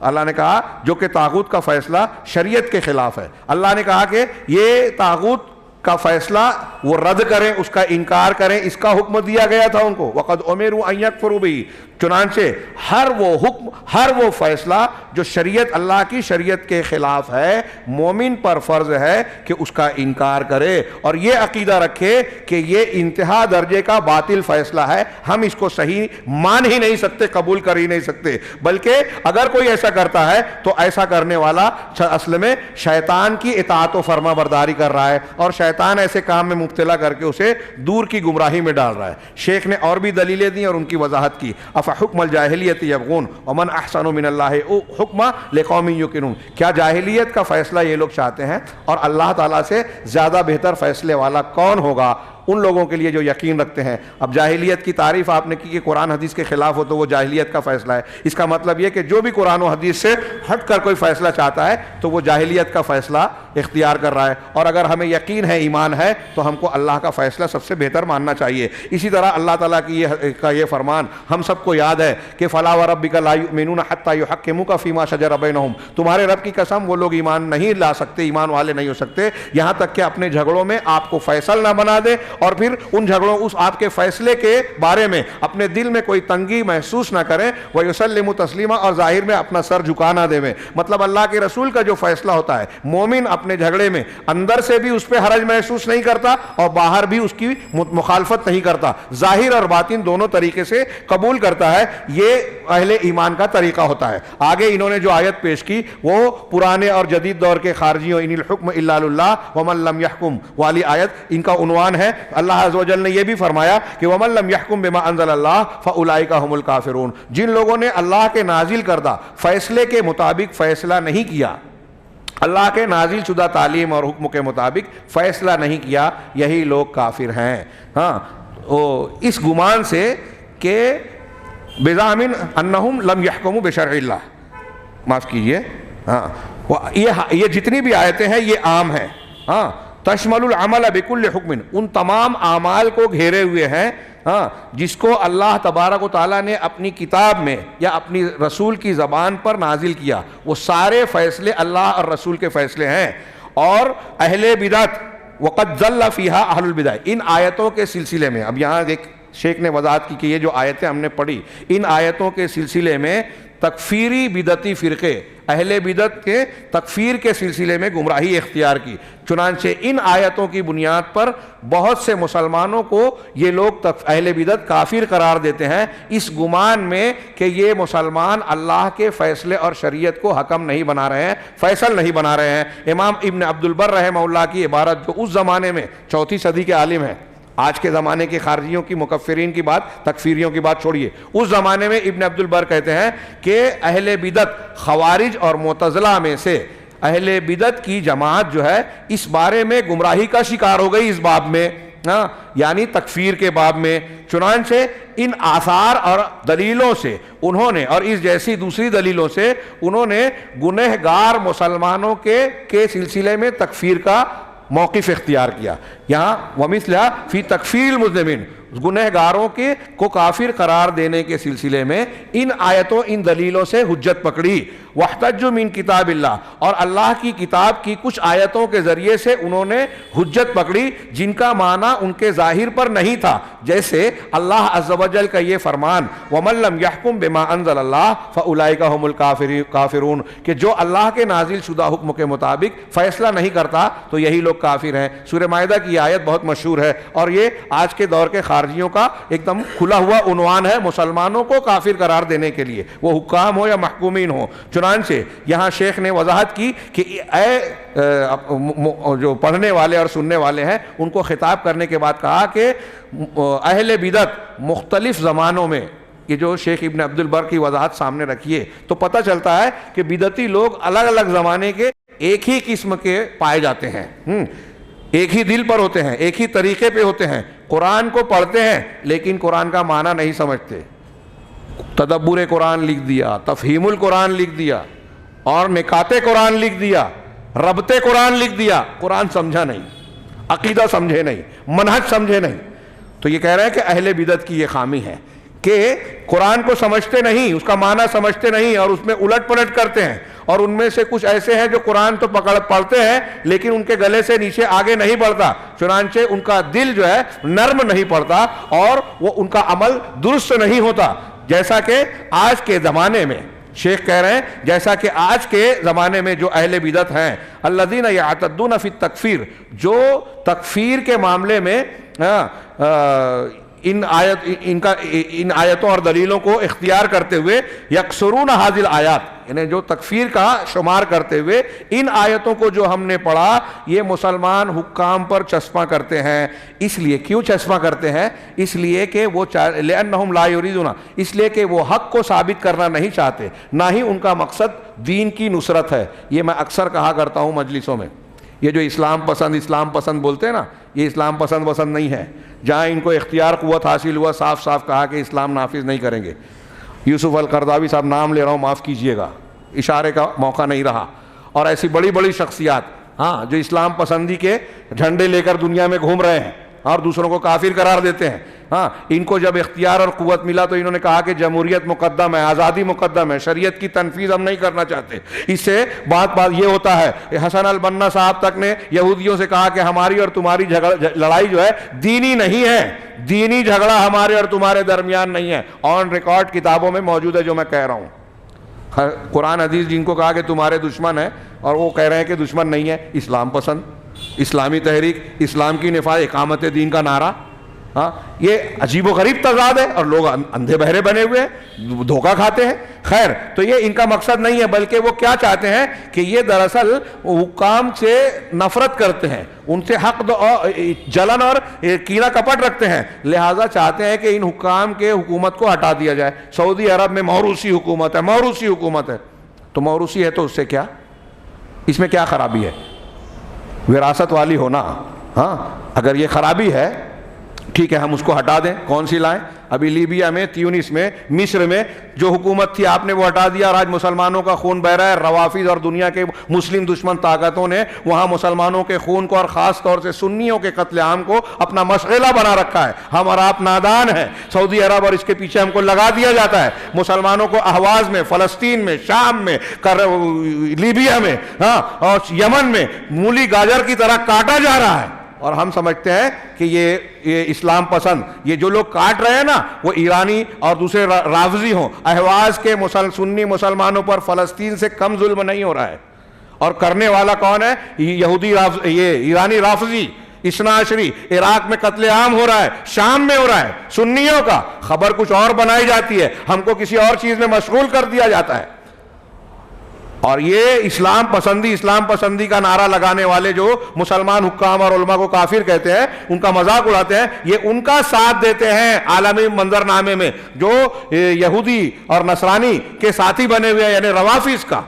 A: اللہ نے کہا جو کہ طاغوت کا فیصلہ شریعت کے خلاف ہے، اللہ نے کہا کہ یہ طاغوت کا فیصلہ وہ رد کریں، اس کا انکار کریں، اس کا حکم دیا گیا تھا ان کو۔ وَقَدْ أُمِرُوا أَن يَكْفُرُوا بِهِ، چنانچہ ہر وہ حکم، ہر وہ فیصلہ جو شریعت، اللہ کی شریعت کے خلاف ہے، مومن پر فرض ہے کہ اس کا انکار کرے اور یہ عقیدہ رکھے کہ یہ انتہا درجے کا باطل فیصلہ ہے، ہم اس کو صحیح مان ہی نہیں سکتے، قبول کر ہی نہیں سکتے، بلکہ اگر کوئی ایسا کرتا ہے تو ایسا کرنے والا اصل میں شیطان کی اطاعت و فرما برداری کر رہا ہے اور شیطان ایسے کام میں مبتلا کر کے اسے دور کی گمراہی میں ڈال رہا ہے۔ شیخ نے اور بھی دلیلیں دی اور ان کی وضاحت کی۔ افحکم الجاہلیت یبغون ومن احسن من اللہ حکما لقوم یوقنون، کیا جاہلیت کا فیصلہ یہ لوگ چاہتے ہیں اور اللہ تعالیٰ سے زیادہ بہتر فیصلے والا کون ہوگا؟ ان لوگوں کے لیے جو یقین رکھتے ہیں۔ اب جاہلیت کی تعریف آپ نے کی کہ قرآن حدیث کے خلاف ہو تو وہ جاہلیت کا فیصلہ ہے، اس کا مطلب یہ کہ جو بھی قرآن و حدیث سے ہٹ کر کوئی فیصلہ چاہتا ہے تو وہ جاہلیت کا فیصلہ اختیار کر رہا ہے، اور اگر ہمیں یقین ہے، ایمان ہے، تو ہم کو اللہ کا فیصلہ سب سے بہتر ماننا چاہیے۔ اسی طرح اللہ تعالیٰ کی یہ فرمان ہم سب کو یاد ہے کہ فلا وربک لا یؤمنون حتی یحکموک فیما شجر بینہم، تمہارے رب کی قسم وہ لوگ ایمان نہیں لا سکتے، ایمان والے نہیں ہو سکتے یہاں تک کہ اپنے جھگڑوں میں آپ کو فیصل نہ بنا دے اور پھر ان جھگڑوں اس آپ کے فیصلے کے بارے میں اپنے دل میں کوئی تنگی محسوس نہ کریں، وَيُسَلِّمُ تسلیما، اور ظاہر میں اپنا سر جھکا نہ دے۔ مطلب اللہ کے رسول کا جو فیصلہ ہوتا ہے، مومن اپنے جھگڑے میں اندر سے بھی اس پہ حرج محسوس نہیں کرتا اور باہر بھی اس کی مخالفت نہیں کرتا، ظاہر اور باطن دونوں طریقے سے قبول کرتا ہے، یہ اہل ایمان کا طریقہ ہوتا ہے۔ آگے انہوں نے جو آیت پیش کی وہ پرانے اور جدید دور کے خارجیوں ان الحکم الا للہ ومن لم یحکم والی آیت ان کا عنوان ہے۔ اللہ عز و جل نے یہ بھی فرمایا کہ ومن لم یحکم بما انزل اللہ فاولئک هم الکافرون، جن لوگوں نے اللہ کے نازل کردہ فیصلے کے مطابق فیصلہ نہیں کیا، اللہ کے نازل شدہ تعلیم اور حکم کے مطابق فیصلہ نہیں کیا، یہی لوگ کافر ہیں۔ اس گمان سے کہ بزعم انہم لم یحکموا بشرع اللہ، معاف کیجئے، یہ جتنی بھی آیتیں ہیں یہ عام ہیں، تشمل العمل بکل حکم، ان تمام اعمال کو گھیرے ہوئے ہیں جس کو اللہ تبارک و تعالیٰ نے اپنی کتاب میں یا اپنی رسول کی زبان پر نازل کیا، وہ سارے فیصلے اللہ اور رسول کے فیصلے ہیں۔ اور اہل بدعت وقد ضل فیہا اہل البدع، ان آیتوں کے سلسلے میں، اب یہاں ایک شیخ نے وضاحت کی کہ یہ جو آیتیں ہم نے پڑھی ان آیتوں کے سلسلے میں تکفیری بدعتی فرقے اہل بدعت کے تکفیر کے سلسلے میں گمراہی اختیار کی، چنانچہ ان آیتوں کی بنیاد پر بہت سے مسلمانوں کو یہ لوگ اہل بدعت کافر قرار دیتے ہیں، اس گمان میں کہ یہ مسلمان اللہ کے فیصلے اور شریعت کو حکم نہیں بنا رہے ہیں، فیصل نہیں بنا رہے ہیں۔ امام ابن عبد البر رحمہ اللہ کی عبارت، جو اس زمانے میں 4 صدی کے عالم ہیں، آج کے زمانے کے خارجیوں کی مکفرین کی بات، تکفیریوں کی بات چھوڑیے، اس زمانے میں ابن عبد البر کہتے ہیں کہ اہل بدعت خوارج اور معتزلہ میں سے اہل بدعت کی جماعت جو ہے اس بارے میں گمراہی کا شکار ہو گئی اس باب میں، یعنی تکفیر کے باب میں۔ چنانچہ ان آثار اور دلیلوں سے انہوں نے، اور اس جیسی دوسری دلیلوں سے انہوں نے گنہگار مسلمانوں کے سلسلے میں تکفیر کا موقف اختیار کیا۔ یہاں وَمِثْلَهَا فِي تَكْفِيرِ الْمُذْنِبِينَ، گنہگاروں کو کافر قرار دینے کے سلسلے میں ان آیتوں ان دلیلوں سے حجت پکڑی۔ وَاحْتَجُّوا مِن کتاب اللہ، اور اللہ کی کتاب کی کچھ آیتوں کے ذریعے سے انہوں نے حجت پکڑی جن کا معنی ان کے ظاہر پر نہیں تھا، جیسے اللہ عز و جل کا یہ فرمان وَمَن لَّمْ يَحْكُم بِمَا أَنزَلَ اللَّهُ فَأُولَٰئِكَ هُمُ الْكَافِرُونَ، کہ جو اللہ کے نازل شدہ حکم کے مطابق فیصلہ نہیں کرتا تو یہی لوگ کافر ہیں۔ سورہ مائدہ کی یہ آیت بہت مشہور ہے، اور یہ آج کے دور کے خارجیوں کا ایک دم کھلا ہوا عنوان ہے مسلمانوں کو کافر قرار دینے کے لیے، وہ حکام ہو یا محکومین ہو۔ چنانچہ یہاں شیخ نے وضاحت کی کہ اے جو پڑھنے والے اور سننے والے ہیں ان کو خطاب کرنے کے بعد کہا کہ اہل بدعت مختلف زمانوں میں، یہ جو شیخ ابن عبد البر کی وضاحت سامنے رکھیے تو پتہ چلتا ہے کہ بدعتی لوگ الگ الگ زمانے کے ایک ہی قسم کے پائے جاتے ہیں، ایک ہی دل پر ہوتے ہیں، ایک ہی طریقے پہ ہوتے ہیں، قرآن کو پڑھتے ہیں لیکن قرآن کا معنی نہیں سمجھتے، تدبر قرآن لکھ دیا، تفہیم القرآن لکھ دیا، اور نکات قرآن لکھ دیا، ربط قرآن لکھ دیا، قرآن سمجھا نہیں، عقیدہ سمجھے نہیں، منہج سمجھے نہیں۔ تو یہ کہہ رہے ہیں کہ اہل بدعت کی یہ خامی ہے کہ قرآن کو سمجھتے نہیں، اس کا معنی سمجھتے نہیں، اور اس میں الٹ پلٹ کرتے ہیں۔ اور ان میں سے کچھ ایسے ہیں جو قرآن تو پڑھتے ہیں لیکن ان کے گلے سے نیچے آگے نہیں بڑھتا، چنانچہ ان کا دل جو ہے نرم نہیں پڑتا اور وہ ان کا عمل درست نہیں ہوتا، جیسا کہ آج کے زمانے میں شیخ کہہ رہے ہیں، جیسا کہ آج کے زمانے میں جو اہل بدعت ہیں الذین یعتدون فی التکفیر، جو تکفیر کے معاملے میں ان آیتوں اور دلیلوں کو اختیار کرتے ہوئے یکسرون حاضر آیات، یعنی جو تکفیر کا شمار کرتے ہوئے ان آیتوں کو جو ہم نے پڑھا یہ مسلمان حکام پر چسپاں کرتے ہیں۔ اس لیے کیوں چسپاں کرتے ہیں؟ اس لیے کہ وہ لأنہم لا یریدون، اس لیے کہ وہ حق کو ثابت کرنا نہیں چاہتے، نہ ہی ان کا مقصد دین کی نصرت ہے۔ یہ میں اکثر کہا کرتا ہوں مجلسوں میں، یہ جو اسلام پسند بولتے ہیں نا، یہ اسلام پسند نہیں ہے۔ جہاں ان کو اختیار قوت حاصل ہوا صاف کہا کہ اسلام نافذ نہیں کریں گے۔ یوسف القرضاوی صاحب، نام لے رہا ہوں معاف کیجئے گا، اشارے کا موقع نہیں رہا، اور ایسی بڑی بڑی شخصیات جو اسلام پسندی کے جھنڈے لے کر دنیا میں گھوم رہے ہیں اور دوسروں کو کافر قرار دیتے ہیں۔ ان کو جب اختیار اور قوت ملا تو انہوں نے کہا کہ جمہوریت مقدم ہے، آزادی مقدم ہے، شریعت کی تنفیذ ہم نہیں کرنا چاہتے۔ اس سے بات یہ ہوتا ہے، حسن البنا صاحب تک نے یہودیوں سے کہا کہ ہماری اور تمہاری لڑائی جو ہے دینی نہیں ہے، دینی جھگڑا ہمارے اور تمہارے درمیان نہیں ہے، آن ریکارڈ کتابوں میں موجود ہے جو میں کہہ رہا ہوں۔ قرآن حدیث جن کو کہا کہ تمہارے دشمن ہیں اور وہ کہہ رہے ہیں کہ دشمن نہیں ہے، اسلام پسند، اسلامی تحریک، اسلام کی نفاذ، اقامت دین کا نعرہ، یہ عجیب و غریب تضاد ہے، اور لوگ اندھے بہرے بنے ہوئے ہیں، دھوکہ کھاتے ہیں۔ خیر، تو یہ ان کا مقصد نہیں ہے، بلکہ وہ کیا چاہتے ہیں کہ یہ دراصل حکام سے نفرت کرتے ہیں، ان سے حقد جلن اور کینہ کپٹ رکھتے ہیں، لہٰذا چاہتے ہیں کہ ان حکام کے حکومت کو ہٹا دیا جائے۔ سعودی عرب میں موروثی حکومت ہے، تو موروثی ہے تو اس سے کیا، اس میں کیا خرابی ہے؟ وراثت والی ہونا، اگر یہ خرابی ہے ٹھیک ہے، ہم اس کو ہٹا دیں۔ کون سی لائیں؟ ابھی لیبیا میں، تیونس میں، مصر میں جو حکومت تھی آپ نے وہ ہٹا دیا، اور آج مسلمانوں کا خون بہ رہا ہے۔ روافض اور دنیا کے مسلم دشمن طاقتوں نے وہاں مسلمانوں کے خون کو اور خاص طور سے سنیوں کے قتل عام کو اپنا مشغلہ بنا رکھا ہے۔ ہم اور آپ نادان ہیں، سعودی عرب اور اس کے پیچھے ہم کو لگا دیا جاتا ہے۔ مسلمانوں کو اہواز میں، فلسطین میں، شام میں، لیبیا میں اور یمن میں مولی گاجر کی طرح کاٹا جا رہا ہے، اور ہم سمجھتے ہیں کہ یہ اسلام پسند، یہ جو لوگ کاٹ رہے ہیں نا وہ ایرانی اور دوسرے رافضی ہوں۔ اہواز کے سنی مسلمانوں پر فلسطین سے کم ظلم نہیں ہو رہا ہے، اور کرنے والا کون ہے؟ یہ ایرانی رافضی اثنا عشری۔ عراق میں قتل عام ہو رہا ہے، شام میں ہو رہا ہے، سنیوں کا، خبر کچھ اور بنائی جاتی ہے، ہم کو کسی اور چیز میں مشغول کر دیا جاتا ہے۔ اور یہ اسلام پسندی کا نعرہ لگانے والے جو مسلمان حکام اور علماء کو کافر کہتے ہیں، ان کا مذاق اڑاتے ہیں، یہ ان کا ساتھ دیتے ہیں عالمی منظرنامے میں جو یہودی اور نصرانی کے ساتھی بنے ہوئے ہیں، یعنی روافض کا۔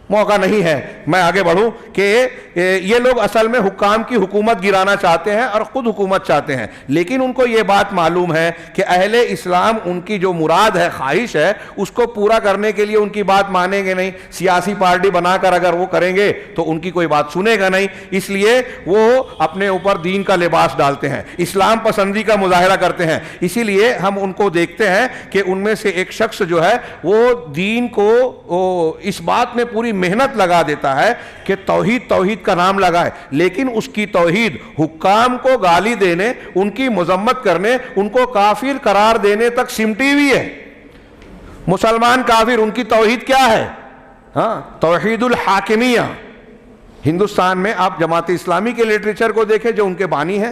A: موقع نہیں ہے میں آگے بڑھوں کہ یہ لوگ اصل میں حکام کی حکومت گرانا چاہتے ہیں اور خود حکومت چاہتے ہیں، لیکن ان کو یہ بات معلوم ہے کہ اہل اسلام ان کی جو مراد ہے، خواہش ہے، اس کو پورا کرنے کے لیے ان کی بات مانیں گے نہیں. سیاسی پارٹی بنا کر اگر وہ کریں گے تو ان کی کوئی بات سنے گا نہیں، اس لیے وہ اپنے اوپر دین کا لباس ڈالتے ہیں، اسلام پسندی کا مظاہرہ کرتے ہیں. اسی لیے ہم ان کو دیکھتے ہیں کہ ان میں سے ایک شخص جو ہے وہ دین کو اس بات میں پوری محنت لگا دیتا ہے کہ توحید کا نام لگائے، لیکن اس کی توحید حکام کو گالی دینے، ان کی مذمت کرنے، ان کو کافر قرار دینے تک سمٹی ہوئی ہے. مسلمان کافر، ان کی توحید کیا ہے؟ ہاں، توحید الحاکمیہ. ہندوستان میں آپ جماعت اسلامی کے لٹریچر کو دیکھیں جو ان کے بانی ہیں،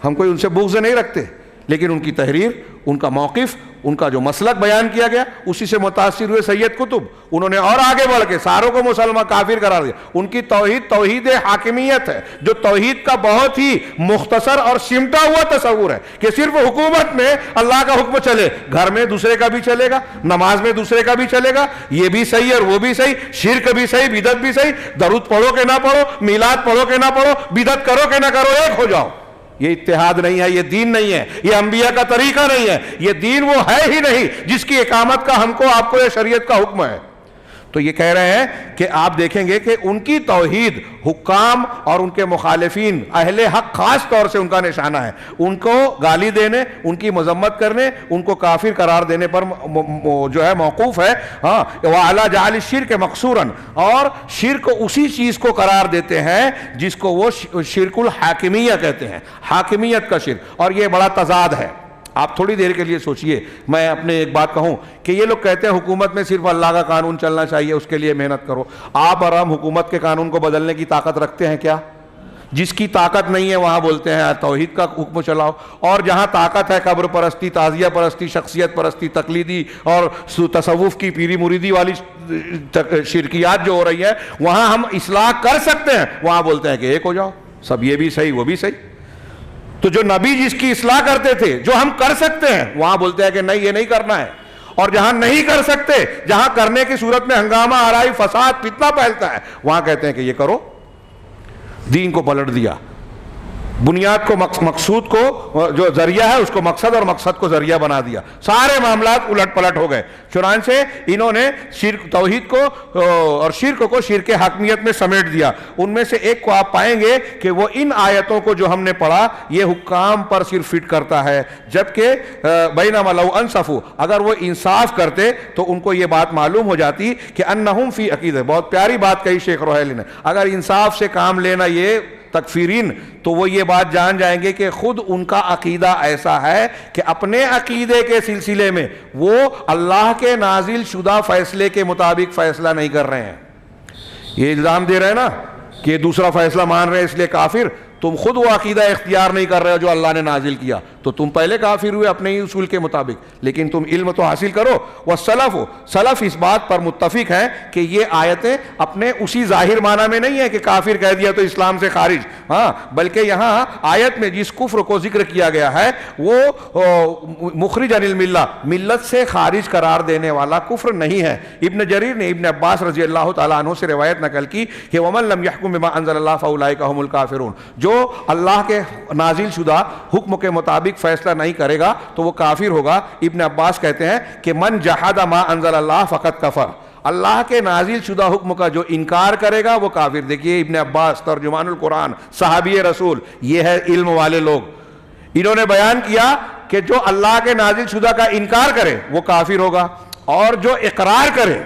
A: ہم کوئی ان سے بغض نہیں رکھتے، لیکن ان کی تحریر، ان کا موقف، ان کا جو مسلک بیان کیا گیا، اسی سے متاثر ہوئے سید قطب، انہوں نے اور آگے بڑھ کے ساروں کو مسلمان کافر قرار دیا. ان کی توحید حاکمیت ہے، جو توحید کا بہت ہی مختصر اور سمٹا ہوا تصور ہے کہ صرف حکومت میں اللہ کا حکم چلے، گھر میں دوسرے کا بھی چلے گا، نماز میں دوسرے کا بھی چلے گا، یہ بھی صحیح اور وہ بھی صحیح، شرک بھی صحیح، بدعت بھی صحیح، درود پڑھو کہ نہ پڑھو، میلاد پڑھو کہ نہ پڑھو، بدعت کرو کہ نہ کرو، ایک ہو جاؤ. یہ اتحاد نہیں ہے، یہ دین نہیں ہے، یہ انبیاء کا طریقہ نہیں ہے، یہ دین وہ ہے ہی نہیں جس کی اقامت کا ہم کو آپ کو یہ شریعت کا حکم ہے. تو یہ کہہ رہے ہیں کہ آپ دیکھیں گے کہ ان کی توحید حکام اور ان کے مخالفین اہل حق خاص طور سے ان کا نشانہ ہے، ان کو گالی دینے، ان کی مذمت کرنے، ان کو کافر قرار دینے پر جو ہے موقوف ہے. ہاں، وَعَلَى جَعَلِ الشِّرْكَ مَقْصُورًا، اور شرک اسی چیز کو قرار دیتے ہیں جس کو وہ شرک الحاکمیہ کہتے ہیں، حاکمیت کا شرک. اور یہ بڑا تضاد ہے. آپ تھوڑی دیر کے لیے سوچئے، میں اپنے ایک بات کہوں کہ یہ لوگ کہتے ہیں حکومت میں صرف اللہ کا قانون چلنا چاہیے، اس کے لیے محنت کرو. آپ اور ہم حکومت کے قانون کو بدلنے کی طاقت رکھتے ہیں کیا؟ جس کی طاقت نہیں ہے وہاں بولتے ہیں توحید کا حکم چلاؤ، اور جہاں طاقت ہے قبر پرستی، تعزیہ پرستی، شخصیت پرستی، تقلیدی اور تصوف کی پیری مریدی والی شرکیات جو ہو رہی ہے، وہاں ہم اصلاح کر سکتے ہیں، وہاں بولتے ہیں کہ ایک ہو جاؤ، سب یہ بھی صحیح وہ بھی صحیح. تو جو نبی جس کی اصلاح کرتے تھے، جو ہم کر سکتے ہیں، وہاں بولتے ہیں کہ نہیں یہ نہیں کرنا ہے. اور جہاں نہیں کر سکتے، جہاں کرنے کی صورت میں ہنگامہ آرائی، فساد، فتنہ پھیلتا ہے، وہاں کہتے ہیں کہ یہ کرو. دین کو پلٹ دیا، بنیاد کو مقصود کو جو ذریعہ ہے اس کو مقصد اور مقصد کو ذریعہ بنا دیا، سارے معاملات الٹ پلٹ ہو گئے. چنانچہ انہوں نے توحید کو اور شرک کو شرک حاکمیت میں سمیٹ دیا. ان میں سے ایک کو آپ پائیں گے کہ وہ ان آیتوں کو جو ہم نے پڑھا یہ حکام پر صرف فٹ کرتا ہے، جبکہ بینما لو انصفوا، اگر وہ انصاف کرتے تو ان کو یہ بات معلوم ہو جاتی کہ انہم فی عقیدہ. بہت پیاری بات کہی شیخ روحیلی نے، اگر انصاف سے کام لینا یہ تکفیرین، تو وہ یہ بات جان جائیں گے کہ خود ان کا عقیدہ ایسا ہے کہ اپنے عقیدے کے سلسلے میں وہ اللہ کے نازل شدہ فیصلے کے مطابق فیصلہ نہیں کر رہے ہیں. یہ الزام دے رہے ہیں نا کہ دوسرا فیصلہ مان رہے ہیں اس لیے کافر. تم خود وہ عقیدہ اختیار نہیں کر رہے ہو جو اللہ نے نازل کیا، تو تم پہلے کافر ہوئے اپنے ہی اصول کے مطابق. لیکن تم علم تو حاصل کرو. والسلف، سلف اس بات پر متفق ہیں کہ یہ آیتیں اپنے اسی ظاہر معنی میں نہیں ہے کہ کافر کہہ دیا تو اسلام سے خارج، ہاں، بلکہ یہاں آیت میں جس کفر کو ذکر کیا گیا ہے وہ مخرج عن الملہ، ملت سے خارج قرار دینے والا کفر نہیں ہے. ابن جریر نے ابن عباس رضی اللہ تعالیٰ عنہ سے روایت نقل کی کہ وَمَن لَمْ يَحْكُمْ بِمَا أَنزَلَ اللَّهُ فَأُولَٰئِكَ هُمُ الْكَافِرُونَ، جو اللہ کے نازل شدہ حکم کے مطابق فیصلہ نہیں کرے گا تو وہ کافر ہوگا. ابن عباس کہتے ہیں کہ من جحد ما انزل اللہ فقط کفر، اللہ کے نازل شدہ حکم کا جو انکار کرے گا وہ کافر. دیکھیے ابن عباس ترجمان القرآن، صحابی رسول، یہ ہے علم والے لوگ. انہوں نے بیان کیا کہ جو اللہ کے نازل شدہ کا انکار کرے وہ کافر ہوگا، اور جو اقرار کرے،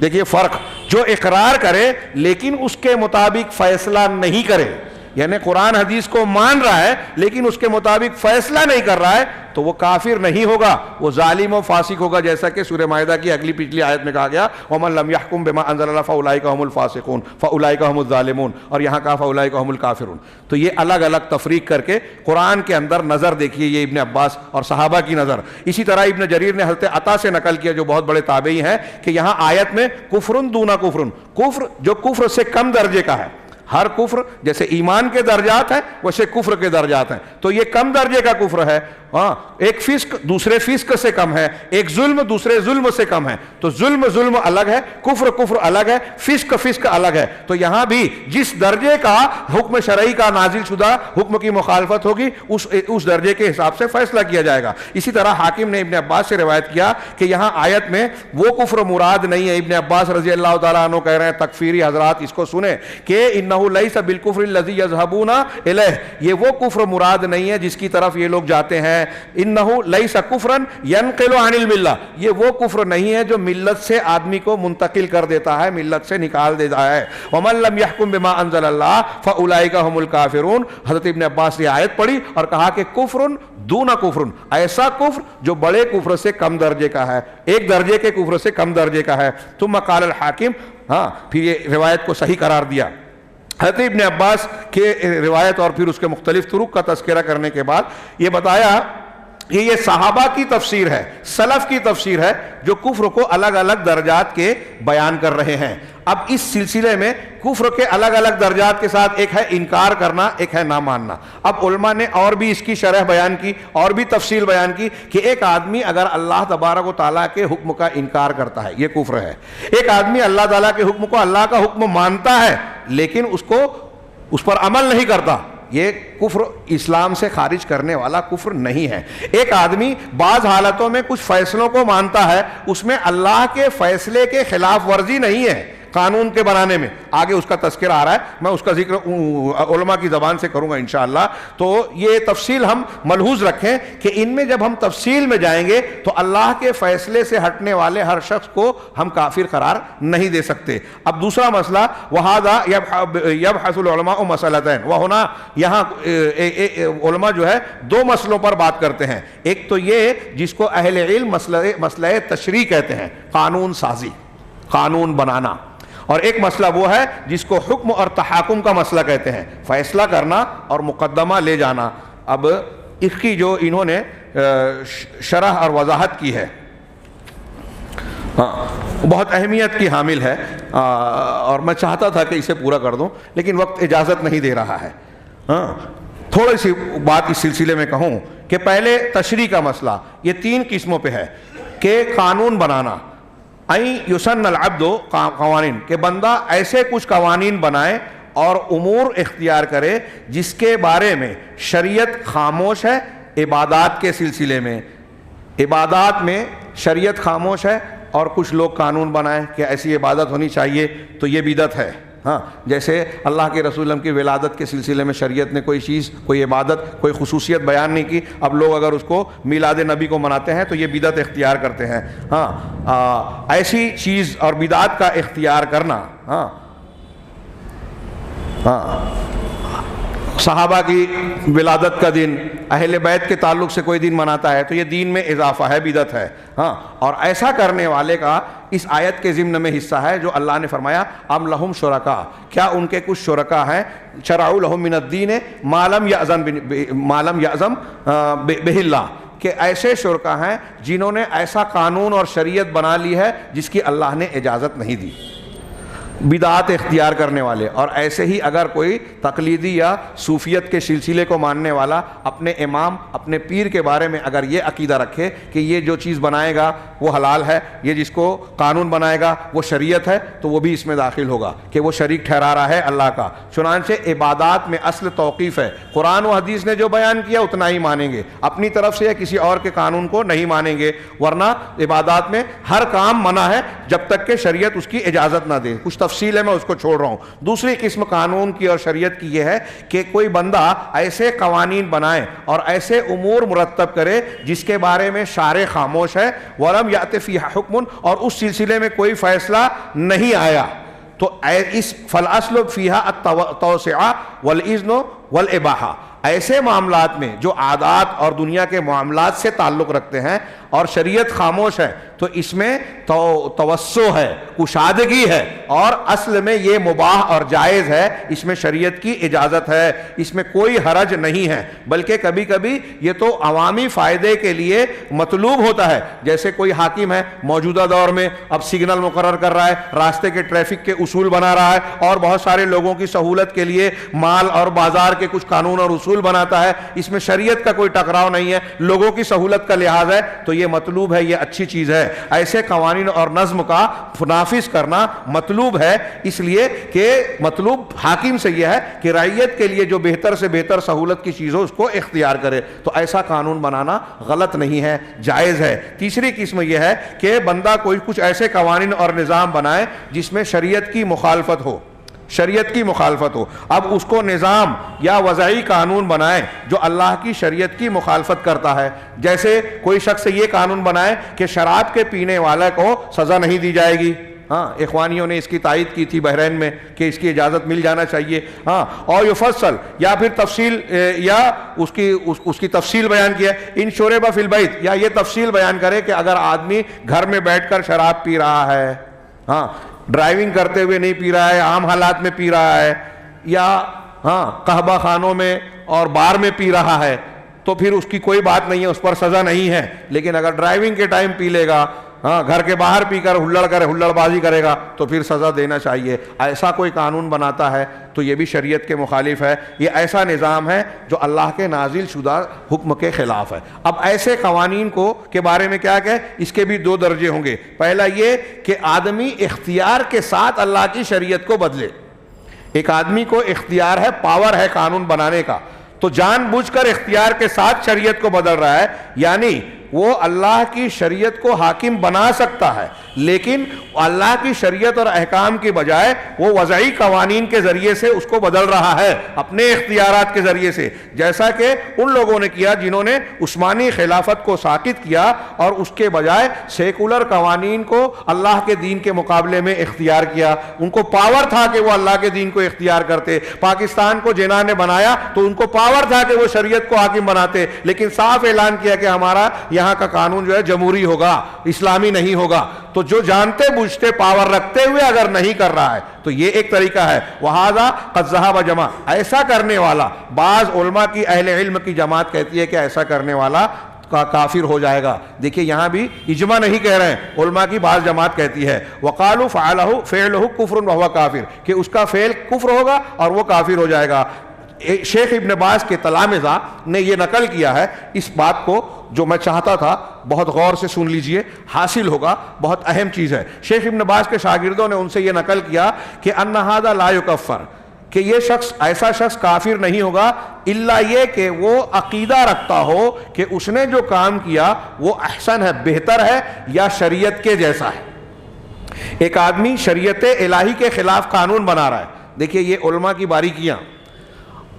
A: دیکھیے فرق، جو اقرار کرے لیکن اس کے مطابق فیصلہ نہیں کرے، یعنی قرآن حدیث کو مان رہا ہے لیکن اس کے مطابق فیصلہ نہیں کر رہا ہے، تو وہ کافر نہیں ہوگا، وہ ظالم و فاسق ہوگا. جیسا کہ سورہ مائدہ کی اگلی پچھلی آیت میں کہا گیا وَمَن لَمْ يَحْكُمْ بِمَا أَنزَلَ اللَّهُ فَأُولَٰئِكَ هُمُ الْفَاسِقُونَ فَأُولَٰئِكَ هُمُ الظَّالِمُونَ، اور یہاں کہا فَأُولَٰئِكَ هُمُ الْكَافِرُونَ. تو یہ الگ الگ تفریق کر کے قرآن کے اندر نظر دیکھیے، یہ ابن عباس اور صحابہ کی نظر. اسی طرح ابن جریر نے حضرت عطا سے نقل کیا جو بہت بڑے تابعی ہیں کہ یہاں آیت میں کفرن دون کفرن، کفر جو کفر سے کم درجے کا ہے، ہر کفر جیسے ایمان کے درجات ہیں ویسے کفر کے درجات ہیں، تو یہ کم درجے کا کفر ہے. ہاں ایک فسق دوسرے فسق سے کم ہے، ایک ظلم دوسرے ظلم سے کم ہے. تو ظلم ظلم الگ ہے، کفر کفر الگ ہے، فسق فسق الگ ہے. تو یہاں بھی جس درجے کا حکم شرعی کا نازل شدہ حکم کی مخالفت ہوگی اس درجے کے حساب سے فیصلہ کیا جائے گا. اسی طرح حاکم نے ابن عباس سے روایت کیا کہ یہاں آیت میں وہ کفر مراد نہیں ہے. ابن عباس رضی اللہ تعالیٰ عنہ کہہ رہے ہیں، تکفیری حضرات اس کو سنیں، کہ انہ لیس بالکفر الذی یذهبون الیہ، یہ وہ کفر مراد نہیں ہے جس کی طرف یہ لوگ جاتے ہیں. انہ لیس کفرا ینقل عن الملہ، یہ وہ کفر نہیں ہے جو ملت سے آدمی کو منتقل کر دیتا ہے، ملت سے نکال دیتا ہے. ومن لم يحکم بما انزل اللہ فاولئک هم الکافرون. حضرت ابن عباس نے آیت پڑھی اور کہا کہ کفر دون کفر، ایسا کفر جو بڑے کفر سے کم درجے کا ہے، ایک درجے کے کفر سے کم درجے کا ہے. ثم قال الحاکم، ہاں پھر یہ روایت کو صحیح قرار دیا. حضرت ابن عباس کے روایت اور پھر اس کے مختلف طرق کا تذکرہ کرنے کے بعد یہ بتایا کہ یہ صحابہ کی تفسیر ہے، سلف کی تفسیر ہے، جو کفر کو الگ الگ درجات کے بیان کر رہے ہیں. اب اس سلسلے میں کفر کے الگ الگ درجات کے ساتھ ایک ہے انکار کرنا، ایک ہے نہ ماننا. اب علماء نے اور بھی اس کی شرح بیان کی اور بھی تفصیل بیان کی کہ ایک آدمی اگر اللہ تبارک و تعالیٰ کے حکم کا انکار کرتا ہے، یہ کفر ہے. ایک آدمی اللہ تعالیٰ کے حکم کو اللہ کا حکم مانتا ہے لیکن اس پر عمل نہیں کرتا، یہ کفر اسلام سے خارج کرنے والا کفر نہیں ہے. ایک آدمی بعض حالتوں میں کچھ فیصلوں کو مانتا ہے، اس میں اللہ کے فیصلے کے خلاف ورزی نہیں ہے قانون کے بنانے میں، آگے اس کا تذکرہ آ رہا ہے، میں اس کا ذکر علماء کی زبان سے کروں گا انشاءاللہ. تو یہ تفصیل ہم ملحوظ رکھیں کہ ان میں جب ہم تفصیل میں جائیں گے تو اللہ کے فیصلے سے ہٹنے والے ہر شخص کو ہم کافر قرار نہیں دے سکتے. اب دوسرا مسئلہ، وَهَذَا يَبْحَثُ الْعُلَمَاءُ مَسَأَلَتَيْنِ، وَهُنَا یہاں علماء جو ہے دو مسئلوں پر بات کرتے ہیں. ایک تو یہ جس کو اہل علم مسئلہ تشریع کہتے ہیں، قانون سازی، قانون بنانا. اور ایک مسئلہ وہ ہے جس کو حکم اور تحاکم کا مسئلہ کہتے ہیں، فیصلہ کرنا اور مقدمہ لے جانا. اب اس کی جو انہوں نے شرح اور وضاحت کی ہے بہت اہمیت کی حامل ہے، اور میں چاہتا تھا کہ اسے پورا کر دوں لیکن وقت اجازت نہیں دے رہا ہے. تھوڑی سی بات اس سلسلے میں کہوں کہ پہلے تشریع کا مسئلہ یہ تین قسموں پہ ہے کہ قانون بنانا، یسن العبد قوانین، کہ بندہ ایسے کچھ قوانین بنائے اور امور اختیار کرے جس کے بارے میں شریعت خاموش ہے. عبادات کے سلسلے میں، عبادات میں شریعت خاموش ہے اور کچھ لوگ قانون بنائیں کہ ایسی عبادت ہونی چاہیے، تو یہ بدعت ہے. ہاں جیسے اللہ کے رسول اللہ کی ولادت کے سلسلے میں شریعت نے کوئی چیز، کوئی عبادت، کوئی خصوصیت بیان نہیں کی، اب لوگ اگر اس کو میلاد نبی کو مناتے ہیں تو یہ بدعت اختیار کرتے ہیں. ایسی چیز اور بدعت کا اختیار کرنا، صحابہ کی ولادت کا دن، اہل بیت کے تعلق سے کوئی دن مناتا ہے تو یہ دین میں اضافہ ہے، بدعت ہے. اور ایسا کرنے والے کا اس آیت کے ضمن میں حصہ ہے جو اللہ نے فرمایا ام لہم شرکا، کیا ان کے کچھ شرکا ہیں، شرعوا لہم من الدین ما لم یأذن بہ اللہ، کہ ایسے شرکا ہیں جنہوں نے ایسا قانون اور شریعت بنا لی ہے جس کی اللہ نے اجازت نہیں دی. بدعات اختیار کرنے والے. اور ایسے ہی اگر کوئی تقلیدی یا صوفیت کے سلسلے کو ماننے والا اپنے امام، اپنے پیر کے بارے میں اگر یہ عقیدہ رکھے کہ یہ جو چیز بنائے گا وہ حلال ہے، یہ جس کو قانون بنائے گا وہ شریعت ہے، تو وہ بھی اس میں داخل ہوگا کہ وہ شریک ٹھہرا رہا ہے اللہ کا. چنانچہ عبادات میں اصل توقیف ہے، قرآن و حدیث نے جو بیان کیا اتنا ہی مانیں گے، اپنی طرف سے یا کسی اور کے قانون کو نہیں مانیں گے. ورنہ عبادات میں ہر کام منع ہے جب تک کہ شریعت اس کی اجازت نہ دے. کچھ تفصیل ہے، میں اس کو چھوڑ رہا ہوں. دوسری قسم قانون کی اور شریعت کی یہ ہے کہ کوئی بندہ ایسے قوانین بنائے اور ایسے امور مرتب کرے جس کے بارے میں شارع خاموش ہے، ولم یأت فیہا حکم، اور اس سلسلے میں کوئی فیصلہ نہیں آیا، تو اس فالاصل فیہا التوسعہ والاذن والاباحہ. ایسے معاملات میں جو عادات اور دنیا کے معاملات سے تعلق رکھتے ہیں اور شریعت خاموش ہے تو اس میں توسع ہے، کشادگی ہے، اور اصل میں یہ مباح اور جائز ہے، اس میں شریعت کی اجازت ہے، اس میں کوئی حرج نہیں ہے، بلکہ کبھی کبھی یہ تو عوامی فائدے کے لیے مطلوب ہوتا ہے۔ جیسے کوئی حاکم ہے موجودہ دور میں، اب سگنل مقرر کر رہا ہے، راستے کے ٹریفک کے اصول بنا رہا ہے، اور بہت سارے لوگوں کی سہولت کے لیے مال اور بازار کے کچھ قانون اور اصول بناتا ہے، اس میں شریعت کا کوئی ٹکراؤ نہیں ہے، لوگوں کی سہولت کا لحاظ ہے، تو یہ مطلوب ہے، یہ اچھی چیز ہے۔ ایسے قوانین اور نظم کا نافذ کرنا مطلوب ہے، اس لیے کہ مطلوب حاکم سے یہ ہے کہ رعیت کے لیے جو بہتر سے بہتر سہولت کی چیز ہو اس کو اختیار کرے، تو ایسا قانون بنانا غلط نہیں ہے، جائز ہے۔ تیسری قسم یہ ہے کہ بندہ کوئی کچھ ایسے قوانین اور نظام بنائے جس میں شریعت کی مخالفت ہو، شریعت کی مخالفت ہو۔ اب اس کو نظام یا وضعی قانون بنائے جو اللہ کی شریعت کی مخالفت کرتا ہے، جیسے کوئی شخص یہ قانون بنائے کہ شراب کے پینے والے کو سزا نہیں دی جائے گی۔ ہاں، اخوانیوں نے اس کی تائید کی تھی بحرین میں کہ اس کی اجازت مل جانا چاہیے۔ ہاں، اور یفصل یا پھر تفصیل یا اس کی تفصیل بیان کیا، ان شرب فی البیت، یا یہ تفصیل بیان کرے کہ اگر آدمی گھر میں بیٹھ کر شراب پی رہا ہے، ہاں ڈرائیونگ کرتے ہوئے نہیں پی رہا ہے، عام حالات میں پی رہا ہے، یا ہاں قہوہ خانوں میں اور بار میں پی رہا ہے، تو پھر اس کی کوئی بات نہیں ہے، اس پر سزا نہیں ہے۔ لیکن اگر ڈرائیونگ کے ٹائم پی لے گا، ہاں گھر کے باہر پی کر ہلڑ بازی کرے گا تو پھر سزا دینا چاہیے۔ ایسا کوئی قانون بناتا ہے تو یہ بھی شریعت کے مخالف ہے، یہ ایسا نظام ہے جو اللہ کے نازل شدہ حکم کے خلاف ہے۔ اب ایسے قوانین کو کے بارے میں کیا کہ اس کے بھی دو درجے ہوں گے۔ پہلا یہ کہ آدمی اختیار کے ساتھ اللہ کی شریعت کو بدلے۔ ایک آدمی کو اختیار ہے، پاور ہے قانون بنانے کا، تو جان بوجھ کر اختیار کے ساتھ شریعت کو بدل رہا ہے، یعنی وہ اللہ کی شریعت کو حاکم بنا سکتا ہے، لیکن اللہ کی شریعت اور احکام کی بجائے وہ وضعی قوانین کے ذریعے سے اس کو بدل رہا ہے، اپنے اختیارات کے ذریعے سے، جیسا کہ ان لوگوں نے کیا جنہوں نے عثمانی خلافت کو ساقط کیا اور اس کے بجائے سیکولر قوانین کو اللہ کے دین کے مقابلے میں اختیار کیا۔ ان کو پاور تھا کہ وہ اللہ کے دین کو اختیار کرتے۔ پاکستان کو جناح نے بنایا تو ان کو پاور تھا کہ وہ شریعت کو حاکم بناتے، لیکن صاف اعلان کیا کہ ہمارا یہاں کا قانون جو ہے جمہوری ہوگا، اسلامی نہیں ہوگا۔ تو جو جانتے بوجھتے پاور رکھتے ہوئے اگر نہیں کر رہا ہے تو یہ ایک طریقہ ہے۔ وَهَذَا قَدْ ذَهَبَ جَمَعَ، ایسا کرنے والا، بعض علماء کی اہل علم کی جماعت کہتی ہے کہ ایسا کرنے والا کافر ہو جائے گا۔ دیکھیے یہاں بھی اجماع نہیں کہہ رہے ہیں، علماء کی بعض جماعت کہتی ہے وَقَالُوا فَعْلُهُ كُفْرٌ وَهُوَ کافر، کہ اس کا فعل کفر ہوگا اور وہ کافر ہو جائے گا۔ شیخ ابن باز کے تلامذہ نے یہ نقل کیا ہے اس بات کو، جو میں چاہتا تھا، بہت غور سے سن لیجئے، حاصل ہوگا، بہت اہم چیز ہے۔ شیخ ابن باز کے شاگردوں نے ان سے یہ نقل کیا کہ ان ھذا لا یکفر، کہ یہ شخص، ایسا شخص کافر نہیں ہوگا الا یہ کہ وہ عقیدہ رکھتا ہو کہ اس نے جو کام کیا وہ احسن ہے، بہتر ہے، یا شریعت کے جیسا ہے۔ ایک آدمی شریعت الہی کے خلاف قانون بنا رہا ہے، دیکھیے یہ علماء کی باریکیاں،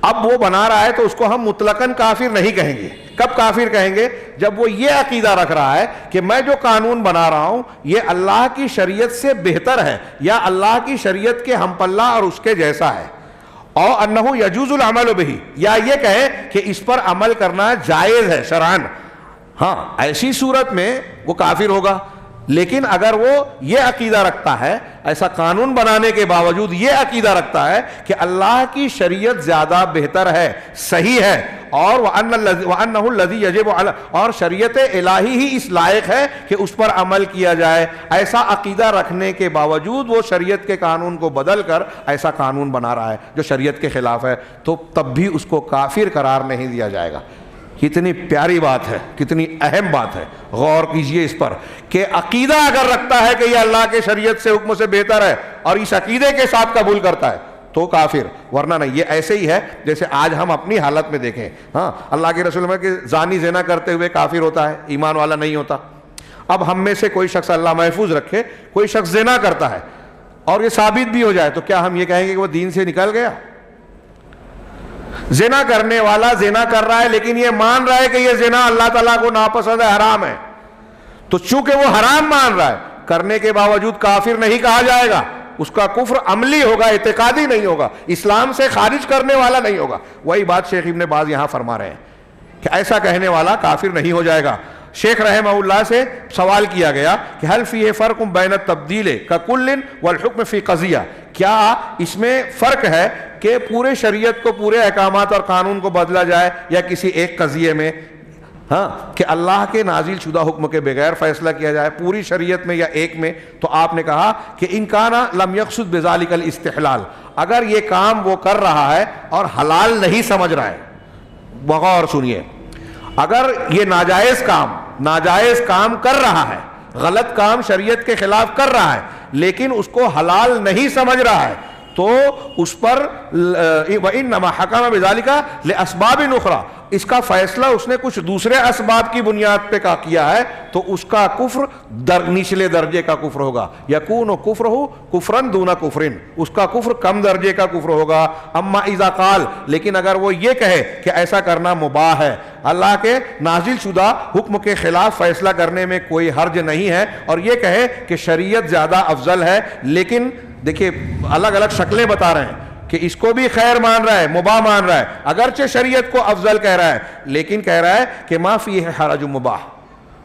A: اب وہ بنا رہا ہے تو اس کو ہم مطلقاً کافر نہیں کہیں گے۔ کب کافر کہیں گے؟ جب وہ یہ عقیدہ رکھ رہا ہے کہ میں جو قانون بنا رہا ہوں یہ اللہ کی شریعت سے بہتر ہے، یا اللہ کی شریعت کے ہم پلہ اور اس کے جیسا ہے، اور انہ یجوز العمل بہ، یا یہ کہے کہ اس پر عمل کرنا جائز ہے شرعاً، ہاں ایسی صورت میں وہ کافر ہوگا۔ لیکن اگر وہ یہ عقیدہ رکھتا ہے، ایسا قانون بنانے کے باوجود یہ عقیدہ رکھتا ہے کہ اللہ کی شریعت زیادہ بہتر ہے، صحیح ہے، اور وَأَنَّهُ الَّذِي يَجِبُ عَلَى، اور شریعت الہی ہی اس لائق ہے کہ اس پر عمل کیا جائے، ایسا عقیدہ رکھنے کے باوجود وہ شریعت کے قانون کو بدل کر ایسا قانون بنا رہا ہے جو شریعت کے خلاف ہے، تو تب بھی اس کو کافر قرار نہیں دیا جائے گا۔ کتنی پیاری بات ہے، کتنی اہم بات ہے، غور کیجئے اس پر، کہ عقیدہ اگر رکھتا ہے کہ یہ اللہ کے شریعت سے حکم سے بہتر ہے اور اس عقیدے کے ساتھ قبول کرتا ہے تو کافر، ورنہ نہیں۔ یہ ایسے ہی ہے جیسے آج ہم اپنی حالت میں دیکھیں، ہاں اللہ کے رسول میں کہ زانی زنا کرتے ہوئے کافر ہوتا ہے، ایمان والا نہیں ہوتا۔ اب ہم میں سے کوئی شخص، اللہ محفوظ رکھے، کوئی شخص زنا کرتا ہے اور یہ ثابت بھی ہو جائے تو کیا ہم یہ کہیں گے کہ وہ دین سے نکل گیا؟ زنا کرنے والا زنا کر رہا ہے لیکن یہ مان رہا ہے کہ یہ زنا اللہ تعالیٰ کو ناپسند ہے، حرام ہے، تو چونکہ وہ حرام مان رہا ہے، کرنے کے باوجود کافر نہیں کہا جائے گا، اس کا کفر عملی ہوگا، اعتقادی نہیں ہوگا، اسلام سے خارج کرنے والا نہیں ہوگا۔ وہی بات شیخ ابن باز یہاں فرما رہے ہیں کہ ایسا کہنے والا کافر نہیں ہو جائے گا۔ شیخ رحمہ اللہ سے سوال کیا گیا کہ حل فیہ فرق بین التبدیل ککل والحکم فی قضیہ، کیا اس میں فرق ہے کہ پورے شریعت کو، پورے احکامات اور قانون کو بدلا جائے یا کسی ایک قضیے میں، ہاں کہ اللہ کے نازل شدہ حکم کے بغیر فیصلہ کیا جائے پوری شریعت میں یا ایک میں؟ تو آپ نے کہا کہ ان کان لم یقصد بذالک الاستحلال، اگر یہ کام وہ کر رہا ہے اور حلال نہیں سمجھ رہا ہے، بغور سنیے، اگر یہ ناجائز کام کر رہا ہے، غلط کام شریعت کے خلاف کر رہا ہے لیکن اس کو حلال نہیں سمجھ رہا ہے، تو اس پر وَإِنَّمَا حَكَمَ بِذَلِكَ لِأَسْبَابٍ أُخْرَى، اس کا فیصلہ اس نے کچھ دوسرے اسباب کی بنیاد پہ کیا ہے، تو اس کا کفر نچلے درجے کا کفر ہوگا، یکون کفرہ کفرن دون کفرن، اس کا کفر کم درجے کا کفر ہوگا۔ اما اذا قال، لیکن اگر وہ یہ کہے کہ ایسا کرنا مباح ہے، اللہ کے نازل شدہ حکم کے خلاف فیصلہ کرنے میں کوئی حرج نہیں ہے، اور یہ کہے کہ شریعت زیادہ افضل ہے، لیکن دیکھیے الگ الگ شکلیں بتا رہے ہیں کہ اس کو بھی خیر مان رہا ہے، مباح مان رہا ہے، اگرچہ شریعت کو افضل کہہ رہا ہے لیکن کہہ رہا ہے کہ ما فیہ حرج مباح،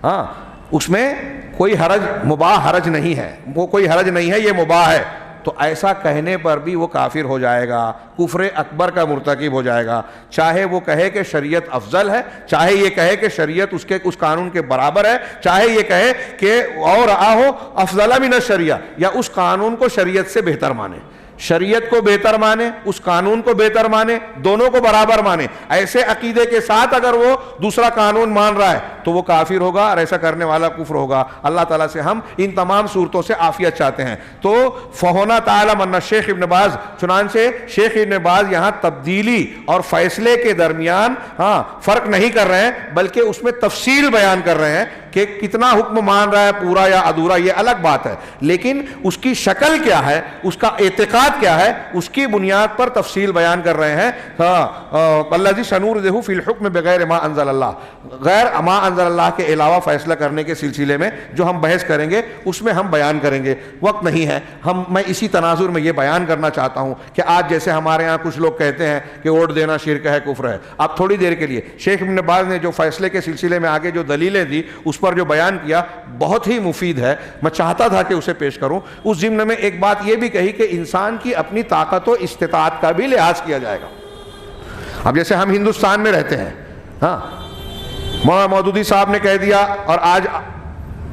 A: ہاں اس میں کوئی حرج، مباح حرج نہیں ہے، وہ کوئی حرج نہیں ہے، یہ مباح ہے، تو ایسا کہنے پر بھی وہ کافر ہو جائے گا، کفر اکبر کا مرتکب ہو جائے گا، چاہے وہ کہے کہ شریعت افضل ہے، چاہے یہ کہے کہ شریعت اس قانون کے برابر ہے، چاہے یہ کہے کہ اور آہو افضل من الشریعہ، یا اس قانون کو شریعت سے بہتر مانے، شریعت کو بہتر مانے، اس قانون کو بہتر مانے، دونوں کو برابر مانے، ایسے عقیدے کے ساتھ اگر وہ دوسرا قانون مان رہا ہے تو وہ کافر ہوگا، اور ایسا کرنے والا کفر ہوگا۔ اللہ تعالیٰ سے ہم ان تمام صورتوں سے عافیت چاہتے ہیں۔ تو فہونا تعالی من شیخ ابن باز، چنانچہ شیخ ابن باز یہاں تبدیلی اور فیصلے کے درمیان فرق نہیں کر رہے ہیں، بلکہ اس میں تفصیل بیان کر رہے ہیں کہ کتنا حکم مان رہا ہے، پورا یا ادھورا، یہ الگ بات ہے، لیکن اس کی شکل کیا ہے، اس کا اعتقاد کیا ہے، اس کی بنیاد پر تفصیل بیان کر رہے ہیں۔ الذی سنورثہ فی الحکم بغیر ما انزل اللہ، غیر ما انزل اللہ کے علاوہ فیصلہ کرنے کے سلسلے میں جو ہم بحث کریں گے اس میں ہم بیان کریں گے، وقت نہیں ہے، میں اسی تناظر میں یہ بیان کرنا چاہتا ہوں کہ آج جیسے ہمارے ہاں کچھ لوگ کہتے ہیں کہ ووٹ دینا شرک ہے، کفر ہے، اب تھوڑی دیر کے لیے شیخ ابن باز نے جو فیصلے کے سلسلے میں آگے جو دلیلیں دی اس پر جو بیان کیا بہت ہی مفید ہے، میں چاہتا تھا کہ اسے پیش کروں۔ اس ضمن میں ایک بات یہ بھی کہی کہ انسان کی اپنی طاقت و استطاعت کا بھی لحاظ کیا جائے گا۔ اب جیسے ہم ہندوستان میں رہتے ہیں، مولانا مودودی صاحب نے کہہ دیا اور آج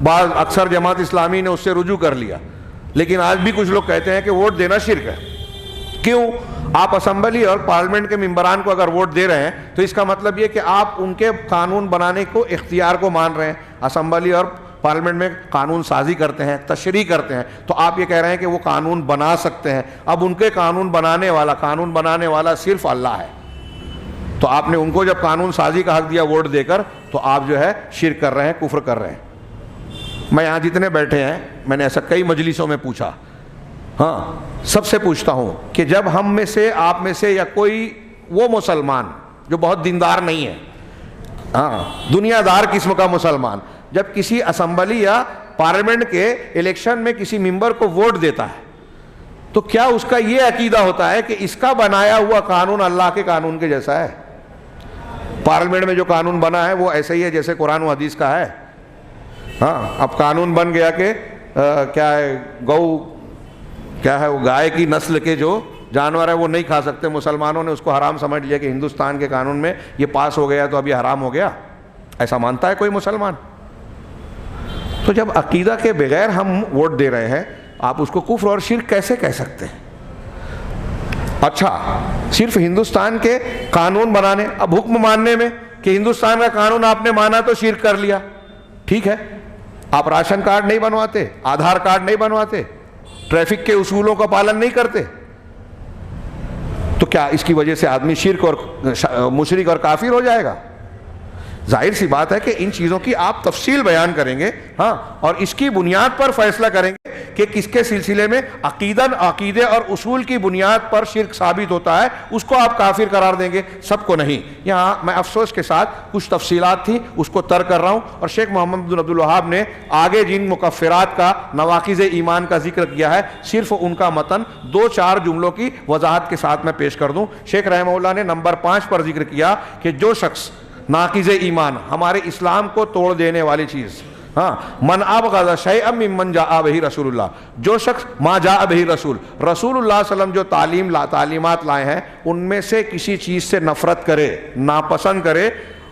A: بعض اکثر جماعت اسلامی نے اس سے رجوع کر لیا، لیکن آج بھی کچھ لوگ کہتے ہیں کہ ووٹ دینا شرک ہے۔ کیوں؟ آپ اسمبلی اور پارلیمنٹ کے ممبران کو اگر ووٹ دے رہے ہیں تو اس کا مطلب یہ کہ آپ ان کے قانون بنانے کو اختیار کو مان رہے ہیں، اسمبلی اور پارلیمنٹ میں قانون سازی کرتے ہیں، تشریح کرتے ہیں، تو آپ یہ کہہ رہے ہیں کہ وہ قانون بنا سکتے ہیں۔ اب ان کے قانون بنانے والا صرف اللہ ہے، تو آپ نے ان کو جب قانون سازی کا حق دیا ووٹ دے کر، تو آپ جو ہے شرک کر رہے ہیں، کفر کر رہے ہیں۔ میں یہاں جتنے بیٹھے ہیں، میں نے ایسا کئی مجلسوں میں پوچھا، سب سے پوچھتا ہوں کہ جب ہم میں سے، آپ میں سے، یا کوئی وہ مسلمان جو بہت دیندار نہیں ہے، دنیا دار قسم کا مسلمان، جب کسی اسمبلی یا پارلیمنٹ کے الیکشن میں کسی ممبر کو ووٹ دیتا ہے تو کیا اس کا یہ عقیدہ ہوتا ہے کہ اس کا بنایا ہوا قانون اللہ کے قانون کے جیسا ہے؟ پارلیمنٹ میں جو قانون بنا ہے وہ ایسے ہی ہے جیسے قرآن و حدیث کا ہے؟ اب قانون بن گیا کہ کیا ہے، کیا ہے وہ گائے کی نسل کے جو جانور ہے وہ نہیں کھا سکتے، مسلمانوں نے اس کو حرام سمجھ لیا کہ ہندوستان کے قانون میں یہ پاس ہو گیا تو اب یہ حرام ہو گیا، ایسا مانتا ہے کوئی مسلمان؟ تو جب عقیدہ کے بغیر ہم ووٹ دے رہے ہیں، آپ اس کو کفر اور شرک کیسے کہہ سکتے ہیں؟ اچھا، صرف ہندوستان کے قانون بنانے، اب حکم ماننے میں کہ ہندوستان کا قانون آپ نے مانا تو شرک کر لیا، ٹھیک ہے، آپ راشن کارڈ نہیں بنواتے، آدھار کارڈ نہیں بنواتے، ٹریفک کے اصولوں کا پالن نہیں کرتے، تو کیا اس کی وجہ سے آدمی شرک اور مشرک اور کافر ہو جائے گا؟ ظاہر سی بات ہے کہ ان چیزوں کی آپ تفصیل بیان کریں گے، اور اس کی بنیاد پر فیصلہ کریں گے کہ کس کے سلسلے میں عقیدے اور اصول کی بنیاد پر شرک ثابت ہوتا ہے، اس کو آپ کافر قرار دیں گے، سب کو نہیں۔ یہاں میں افسوس کے ساتھ کچھ تفصیلات تھی اس کو ترک کر رہا ہوں، اور شیخ محمد بن عبد الوہاب نے آگے جن مکفرات کا، نواقض ایمان کا ذکر کیا ہے، صرف ان کا متن 2-4 جملوں کی وضاحت کے ساتھ میں پیش کر دوں۔ شیخ رحمہ اللہ نے نمبر 5 پر ذکر کیا کہ جو شخص ناقض ایمان، ہمارے اسلام کو توڑ دینے والی چیز. ہاں، من ابغض شیئا ممن جاء بہ رسول اللہ، جو شخص ما جاء بہ رسول اللہ صلی اللہ علیہ وسلم جو تعلیمات لائے ہیں ان میں سے کسی چیز سے نفرت کرے، ناپسند کرے،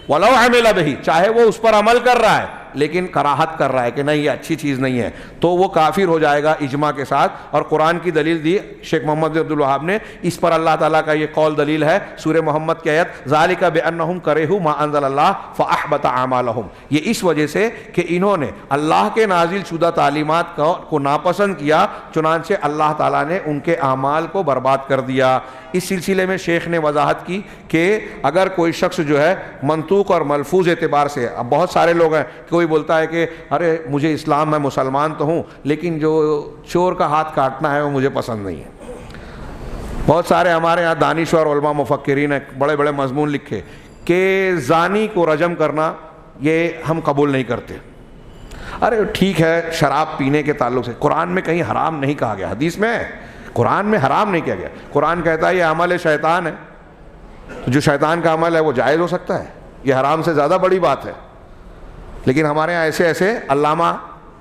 A: ولو عمل بہ، چاہے وہ اس پر عمل کر رہا ہے لیکن کراہت کر رہا ہے کہ نہیں یہ اچھی چیز نہیں ہے، تو وہ کافر ہو جائے گا اجماع کے ساتھ. اور قرآن کی دلیل دی شیخ محمد بن عبد الوہاب نے، اس پر اللہ تعالیٰ کا یہ قول دلیل ہے سورہ محمد کی آیت ذالک بانہم کرہوا ما انزل اللہ فاحبط اعمالہم، یہ اس وجہ سے کہ انہوں نے اللہ کے نازل شدہ تعلیمات کو ناپسند کیا، چنانچہ اللہ تعالیٰ نے ان کے اعمال کو برباد کر دیا. اس سلسلے میں شیخ نے وضاحت کی کہ اگر کوئی شخص جو ہے منطوق اور ملفوظ اعتبار سے، اب بہت سارے لوگ ہیں، کوئی بولتا ہے کہ ارے مجھے اسلام میں مسلمان تو ہوں لیکن جو چور کا ہاتھ کاٹنا ہے وہ مجھے پسند نہیں ہے. بہت سارے ہمارے یہاں دانشور علماء مفکرین نے بڑے بڑے مضمون لکھے کہ زانی کو رجم کرنا یہ ہم قبول نہیں کرتے. ارے ٹھیک ہے، شراب پینے کے تعلق سے قرآن میں کہیں حرام نہیں کہا گیا، حدیث میں ہے، قرآن میں حرام نہیں کیا گیا. قرآن کہتا ہے یہ عمل شیطان ہے، تو جو شیطان کا عمل ہے وہ جائز ہو سکتا ہے، یہ حرام سے زیادہ بڑی بات ہے. لیکن ہمارے ہاں ایسے ایسے علامہ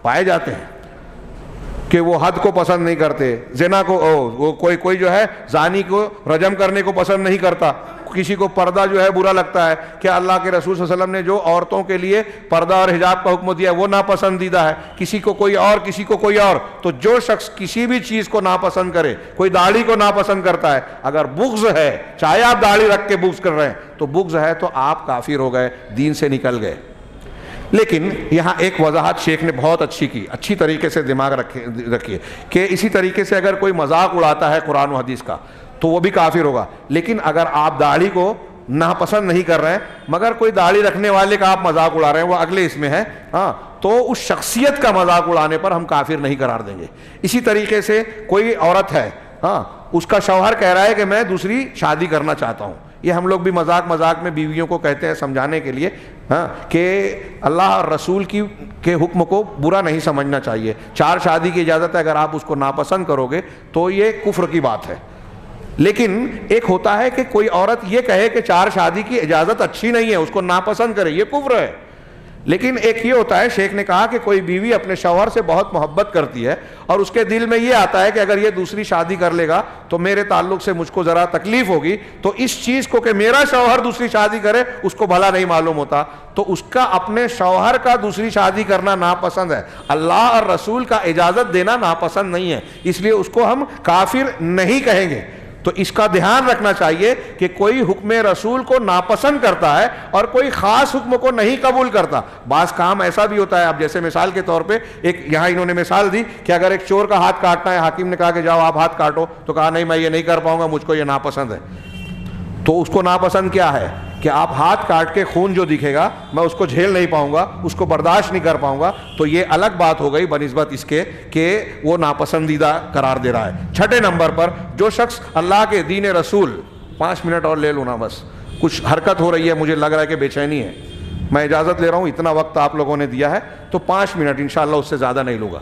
A: پائے جاتے ہیں کہ وہ حد کو پسند نہیں کرتے، زنا کو وہ کوئی جو ہے زانی کو رجم کرنے کو پسند نہیں کرتا، کسی کو پردہ جو ہے برا لگتا ہے کہ اللہ کے رسول صلی اللہ علیہ وسلم نے جو عورتوں کے لیے پردہ اور حجاب کا حکم دیا ہے وہ ناپسندیدہ ہے، کسی کو کوئی اور، کسی کو کوئی اور. تو جو شخص کسی بھی چیز کو ناپسند کرے، کوئی داڑھی کو ناپسند کرتا ہے، اگر بغض ہے، چاہے آپ داڑھی رکھ کے بغض کر رہے ہیں تو بغض ہے تو آپ کافر ہو گئے، دین سے نکل گئے. لیکن یہاں ایک وضاحت شیخ نے بہت اچھی کی، اچھی طریقے سے دماغ رکھیے کہ اسی طریقے سے اگر کوئی مذاق اڑاتا ہے قرآن و حدیث کا تو وہ بھی کافر ہوگا. لیکن اگر آپ داڑھی کو ناپسند نہیں کر رہے ہیں مگر کوئی داڑھی رکھنے والے کا آپ مذاق اڑا رہے ہیں، وہ اگلے اس میں ہے، ہاں، تو اس شخصیت کا مذاق اڑانے پر ہم کافر نہیں قرار دیں گے. اسی طریقے سے کوئی عورت ہے، ہاں، اس کا شوہر کہہ رہا ہے کہ میں دوسری شادی کرنا چاہتا ہوں، یہ ہم لوگ بھی مذاق میں بیویوں کو کہتے ہیں سمجھانے کے لیے، ہاں، کہ اللہ اور رسول کے حکم کو برا نہیں سمجھنا چاہیے. 4 شادی کی اجازت ہے، اگر آپ اس کو ناپسند کرو گے تو یہ کفر کی بات ہے. لیکن ایک ہوتا ہے کہ کوئی عورت یہ کہے کہ 4 شادی کی اجازت اچھی نہیں ہے، اس کو ناپسند کرے، یہ کفر ہے. لیکن ایک یہ ہوتا ہے، شیخ نے کہا کہ کوئی بیوی اپنے شوہر سے بہت محبت کرتی ہے اور اس کے دل میں یہ آتا ہے کہ اگر یہ دوسری شادی کر لے گا تو میرے تعلق سے مجھ کو ذرا تکلیف ہوگی، تو اس چیز کو کہ میرا شوہر دوسری شادی کرے اس کو بھلا نہیں معلوم ہوتا، تو اس کا اپنے شوہر کا دوسری شادی کرنا ناپسند ہے. اللہ اور رسول کا اجازت دینا ناپسند نہیں ہے، اس لیے اس کو ہم کافر نہیں کہیں گے. تو اس کا دھیان رکھنا چاہیے کہ کوئی حکم رسول کو ناپسند کرتا ہے اور کوئی خاص حکم کو نہیں قبول کرتا. بعض کام ایسا بھی ہوتا ہے، اب جیسے مثال کے طور پہ ایک یہاں انہوں نے مثال دی کہ اگر ایک چور کا ہاتھ کاٹنا ہے، حاکم نے کہا کہ جاؤ آپ ہاتھ کاٹو، تو کہا نہیں میں یہ نہیں کر پاؤں گا، مجھ کو یہ ناپسند ہے. تو اس کو ناپسند کیا ہے کہ آپ ہاتھ کاٹ کے خون جو دکھے گا میں اس کو جھیل نہیں پاؤں گا، اس کو برداشت نہیں کر پاؤں گا، تو یہ الگ بات ہو گئی بنسبت اس کے کہ وہ ناپسندیدہ قرار دے رہا ہے. 6 نمبر پر جو شخص اللہ کے دین رسول، 5 منٹ اور لے لوں نا، بس کچھ حرکت ہو رہی ہے، مجھے لگ رہا ہے کہ بے چینی ہے، میں اجازت لے رہا ہوں، اتنا وقت آپ لوگوں نے دیا ہے تو 5 منٹ انشاءاللہ اس سے زیادہ نہیں لوں گا.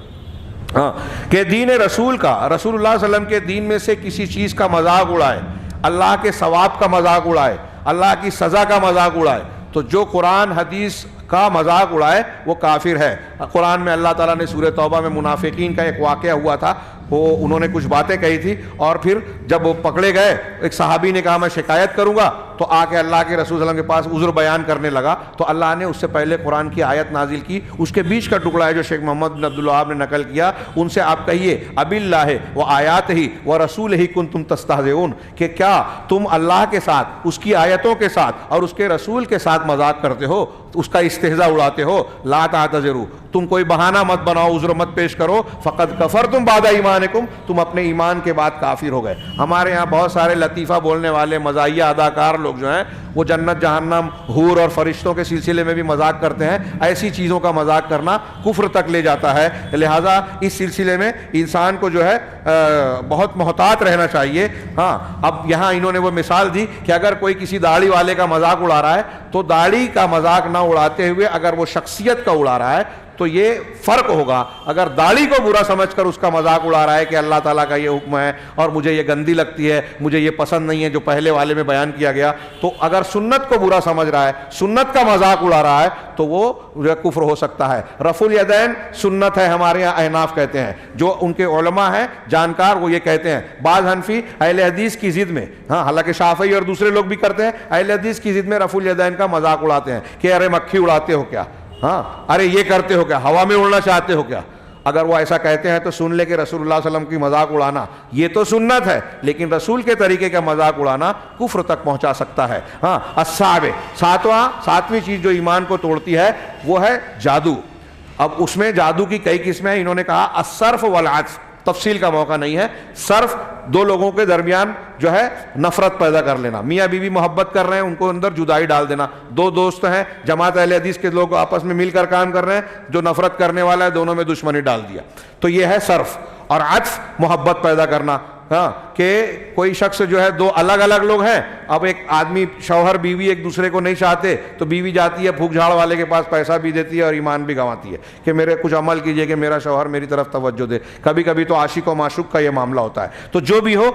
A: ہاں، کہ دین رسول کا، رسول اللہ صلی اللہ علیہ وسلم کے دین میں سے کسی چیز کا مذاق اڑائے، اللہ کے ثواب کا مذاق اڑائے، اللہ کی سزا کا مذاق اڑائے، تو جو قرآن حدیث کا مذاق اڑائے وہ کافر ہے. قرآن میں اللہ تعالیٰ نے سورہ توبہ میں منافقین کا ایک واقعہ ہوا تھا، وہ انہوں نے کچھ باتیں کہی تھی اور پھر جب وہ پکڑے گئے، ایک صحابی نے کہا میں شکایت کروں گا، تو آ کے اللہ کے رسول صلی اللہ علیہ وسلم کے پاس عذر بیان کرنے لگا، تو اللہ نے اس سے پہلے قرآن کی آیت نازل کی. اس کے بیچ کا ٹکڑا ہے جو شیخ محمد بن عبد الوہاب نے نقل کیا، ان سے آپ کہیے اب اللہ و آیات ہی و رسول ہی کنتم تستہزئون، کہ کیا تم اللہ کے ساتھ، اس کی آیتوں کے ساتھ اور اس کے رسول کے ساتھ مذاق کرتے ہو، اس کا استہزاء اڑاتے ہو. لا تعتذروا، تم کوئی بہانہ مت بناؤ، عذر مت پیش کرو، فقد کفرتم بعد ایمانکم، تم اپنے ایمان کے بعد کافر ہو گئے. ہمارے ہاں بہت سارے لطیفہ بولنے والے مزاحیہ اداکار لوگ جو ہیں وہ جنت جہنم، حور اور فرشتوں کے سلسلے میں بھی مذاق کرتے ہیں. ایسی چیزوں کا مذاق کرنا کفر تک لے جاتا ہے. لہٰذا اس سلسلے میں انسان کو جو ہے بہت محتاط رہنا چاہیے. ہاں، اب یہاں انہوں نے وہ مثال دی کہ اگر کوئی کسی داڑھی والے کا مذاق اڑا رہا ہے تو داڑھی کا مذاق نہ اڑاتے ہوئے اگر وہ شخصیت کا اڑا رہا ہے تو یہ فرق ہوگا. اگر داڑھی کو برا سمجھ کر اس کا مذاق اڑا رہا ہے کہ اللہ تعالیٰ کا یہ حکم ہے اور مجھے یہ گندی لگتی ہے, مجھے یہ پسند نہیں ہے جو پہلے والے میں بیان کیا گیا, تو اگر سنت کو برا سمجھ رہا ہے, سنت کا مذاق اڑا رہا ہے, تو وہ کفر ہو سکتا ہے. رفع الیدین سنت ہے, ہمارے یہاں احناف کہتے ہیں, جو ان کے علماء ہیں جانکار وہ یہ کہتے ہیں. بعض حنفی اہل حدیث کی ضد میں, ہاں حالانکہ شافعی اور دوسرے لوگ بھی کرتے ہیں, اہل حدیث کی ضد میں رفع الیدین کا مذاق اڑاتے ہیں کہ ارے مکھی اڑاتے ہو کیا, ہاں ارے یہ کرتے ہو کیا, ہوا میں اڑنا چاہتے ہو کیا. اگر وہ ایسا کہتے ہیں تو سن لے کہ رسول اللہ صلی اللہ علیہ وسلم کی مذاق اڑانا یہ تو سنت ہے, لیکن رسول کے طریقے کا مذاق اڑانا کفر تک پہنچا سکتا ہے. ہاں ساتویں چیز جو ایمان کو توڑتی ہے وہ ہے جادو. اب اس میں جادو کی کئی قسمیں ہیں. انہوں نے کہا الصرف والعطف, تفصیل کا موقع نہیں ہے. صرف دو لوگوں کے درمیان جو ہے نفرت پیدا کر لینا, میاں بیوی محبت کر رہے ہیں, ان کو اندر جدائی ڈال دینا. دو دوست ہیں, جماعت اہل حدیث کے لوگ آپس میں مل کر کام کر رہے ہیں, جو نفرت کرنے والا ہے دونوں میں دشمنی ڈال دیا, تو یہ ہے صرف. اور عطف محبت پیدا کرنا, ہاں کہ کوئی شخص جو ہے دو الگ الگ لوگ ہیں, اب ایک آدمی شوہر بیوی ایک دوسرے کو نہیں چاہتے, تو بیوی جاتی ہے پھوک جھاڑ والے کے پاس, پیسہ بھی دیتی ہے اور ایمان بھی گنواتی ہے کہ میرے کچھ عمل کیجئے کہ میرا شوہر میری طرف توجہ دے. کبھی کبھی تو عاشق و معشوق کا یہ معاملہ ہوتا ہے. تو جو بھی ہو,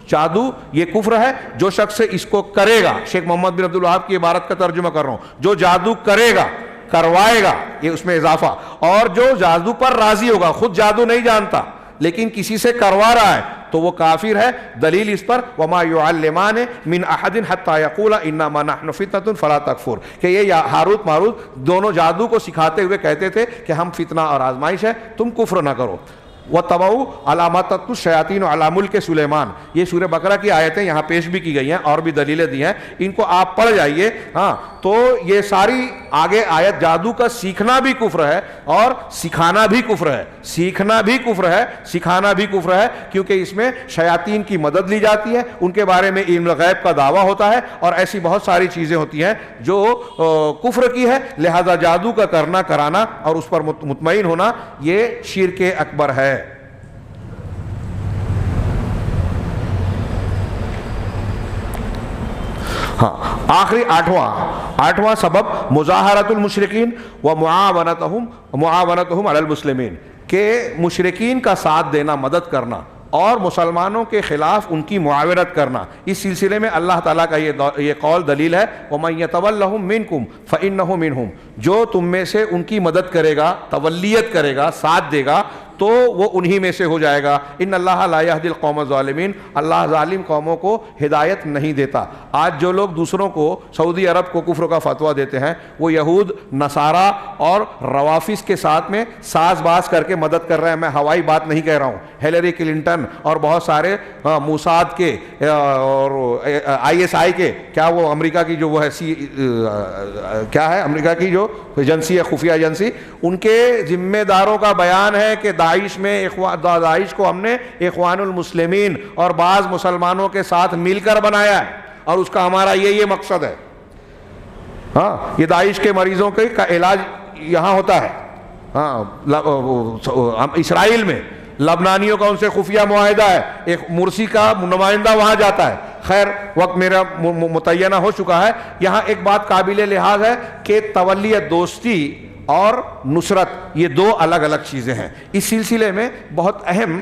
A: جادو یہ کفر ہے. جو شخص اس کو کرے گا, شیخ محمد بن عبد الوہاب کی عبارت کا ترجمہ کر رہا ہوں, جو جادو کرے گا, کروائے گا, یہ اس میں اضافہ, اور جو جادو پر راضی ہوگا, خود جادو نہیں جانتا لیکن کسی سے کروا رہا ہے, تو وہ کافر ہے. دلیل اس پر وما يعلمان من احد حتى يقولا انما نحن فتنة فلا تكفر, کہ یہ ہاروت ماروت دونوں جادو کو سکھاتے ہوئے کہتے تھے کہ ہم فتنہ اور آزمائش ہے, تم کفر نہ کرو. وَتَبَعُوا عَلَامَتَ الشَّيَاطِينُ عَلَى مُلْكِ سُلَيْمَانَ, یہ سورہ بقرہ کی آیتیں یہاں پیش بھی کی گئی ہیں اور بھی دلیلیں دی ہیں, ان کو آپ پڑھ جائیے. ہاں تو یہ ساری آگے آیت, جادو کا سیکھنا بھی کفر ہے اور سکھانا بھی کفر ہے. سیکھنا بھی کفر ہے, سکھانا بھی کفر ہے, کیونکہ اس میں شیاطین کی مدد لی جاتی ہے, ان کے بارے میں علم غیب کا دعویٰ ہوتا ہے, اور ایسی بہت ساری چیزیں ہوتی ہیں جو کفر کی ہے. لہذا جادو کا کرنا, کرانا اور اس پر مطمئن ہونا یہ شرک اکبر ہے. ہاں آخری آٹھواں سبب مظاہرۃ المشرکین و معاونتہم علی المسلمین, کہ مشرکین کا ساتھ دینا, مدد کرنا اور مسلمانوں کے خلاف ان کی معاونت کرنا. اس سلسلے میں اللہ تعالیٰ کا یہ قول دلیل ہے, وَمَن يَتَوَلَّهُم مِّنكُمْ فَإِنَّهُ مِنْهُمْ, جو تم میں سے ان کی مدد کرے گا, تولیت کرے گا, ساتھ دے گا, تو وہ انہی میں سے ہو جائے گا. ان اللہ لا یہدی القوم الظالمین, اللہ ظالم قوموں کو ہدایت نہیں دیتا. آج جو لوگ دوسروں کو, سعودی عرب کو کفر کا فتویٰ دیتے ہیں, وہ یہود, نصارہ اور روافظ کے ساتھ میں ساز باز کر کے مدد کر رہے ہیں. میں ہوائی بات نہیں کہہ رہا ہوں. ہیلری کلنٹن اور بہت سارے موساد کے اور ISI کے, کیا وہ امریکہ کی جو وہ ہے کیا ہے امریکہ کی جو ایجنسی ہے, خفیہ ایجنسی, ان کے ذمہ داروں کا بیان ہے کہ داعش کو ہم نے اخوان المسلمین اور بعض مسلمانوں کے ساتھ مل کر بنایا ہے, اور اس کا ہمارا یہ مقصد ہے. ہاں یہ داعش کے مریضوں کا علاج یہاں ہوتا ہے, ہاں اسرائیل میں لبنانیوں کا ان سے خفیہ معاہدہ ہے, ایک مرسی کا نمائندہ وہاں جاتا ہے. خیر وقت میرا متعینہ ہو چکا ہے. یہاں ایک بات قابل لحاظ ہے کہ تولیت, دوستی اور نصرت یہ دو الگ الگ چیزیں ہیں. اس سلسلے میں بہت اہم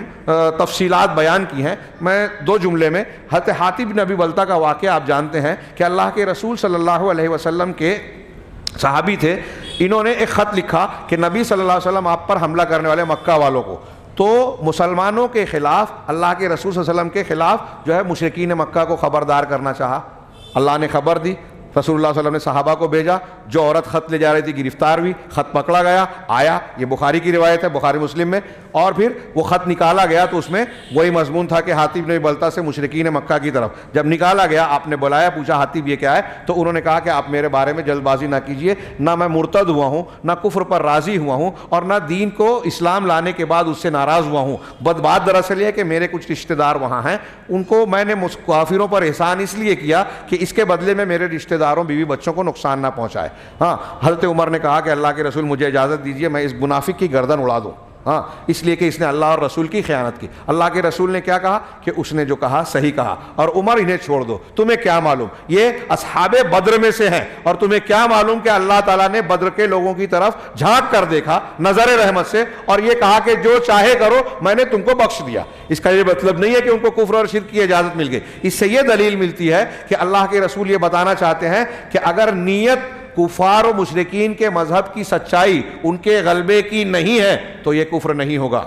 A: تفصیلات بیان کی ہیں. میں دو جملے میں, حضرت حاتب بن ابی بلتہ کا واقعہ آپ جانتے ہیں کہ اللہ کے رسول صلی اللہ علیہ وسلم کے صحابی تھے. انہوں نے ایک خط لکھا کہ نبی صلی اللہ علیہ وسلم آپ پر حملہ کرنے والے مکہ والوں کو, تو مسلمانوں کے خلاف, اللہ کے رسول صلی اللہ علیہ وسلم کے خلاف جو ہے مشرکین مکہ کو خبردار کرنا چاہا. اللہ نے خبر دی, رسول اللہ صلی اللہ علیہ وسلم نے صحابہ کو بھیجا. جو عورت خط لے جا رہی تھی گرفتار ہوئی, خط پکڑا گیا, آیا, یہ بخاری کی روایت ہے, بخاری مسلم میں, اور پھر وہ خط نکالا گیا تو اس میں وہی مضمون تھا کہ حاتب نے بلتا سے مشرکین مکہ کی طرف. جب نکالا گیا, آپ نے بلایا, پوچھا حاتب یہ کیا ہے, تو انہوں نے کہا کہ آپ میرے بارے میں جلد بازی نہ کیجئے, نہ میں مرتد ہوا ہوں, نہ کفر پر راضی ہوا ہوں, اور نہ دین کو اسلام لانے کے بعد اس سے ناراض ہوا ہوں. بات دراصل یہ ہے کہ میرے کچھ رشتہ دار وہاں ہیں, ان کو میں نے کافروں پر احسان اس لیے کیا کہ اس کے بدلے میں میرے رشتہ داروں, بیوی بچوں کو نقصان نہ پہنچائے. ہاں حضرت عمر نے کہا کہ اللہ کے رسول مجھے اجازت دیجیے میں اس منافق کی گردن اڑا دوں. ہاں اس لیے کہ اس نے اللہ اور رسول کی خیانت کی. اللہ کے رسول نے کیا کہا کہ اس نے جو کہا صحیح کہا, اور عمر انہیں چھوڑ دو, تمہیں کیا معلوم, یہ اصحاب بدر میں سے ہیں, اور تمہیں کیا معلوم کہ اللہ تعالیٰ نے بدر کے لوگوں کی طرف جھانک کر دیکھا نظر رحمت سے, اور یہ کہا کہ جو چاہے کرو, میں نے تم کو بخش دیا. اس کا یہ مطلب نہیں ہے کہ ان کو کفر اور شرک کی اجازت مل گئی. اس سے یہ دلیل ملتی ہے کہ اللہ کے رسول یہ بتانا چاہتے ہیں کہ اگر نیت کفار و مشرکین کے مذہب کی سچائی, ان کے غلبے کی نہیں ہے تو یہ کفر نہیں ہوگا.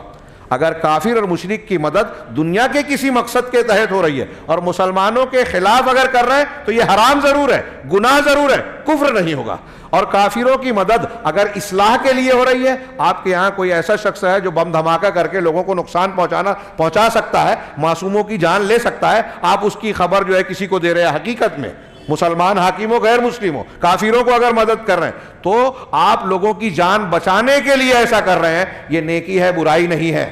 A: اگر کافر اور مشرک کی مدد دنیا کے کسی مقصد کے تحت ہو رہی ہے اور مسلمانوں کے خلاف اگر کر رہے ہیں تو یہ حرام ضرور ہے, گناہ ضرور ہے, کفر نہیں ہوگا. اور کافروں کی مدد اگر اصلاح کے لیے ہو رہی ہے, آپ کے یہاں کوئی ایسا شخص ہے جو بم دھماکہ کر کے لوگوں کو نقصان پہنچا سکتا ہے, معصوموں کی جان لے سکتا ہے, آپ اس کی خبر جو ہے کسی کو دے رہے ہیں, حقیقت میں مسلمان حاکم ہو غیر مسلم ہو, کافروں کو اگر مدد کر رہے ہیں تو آپ لوگوں کی جان بچانے کے لیے ایسا کر رہے ہیں, یہ نیکی ہے, برائی نہیں ہے,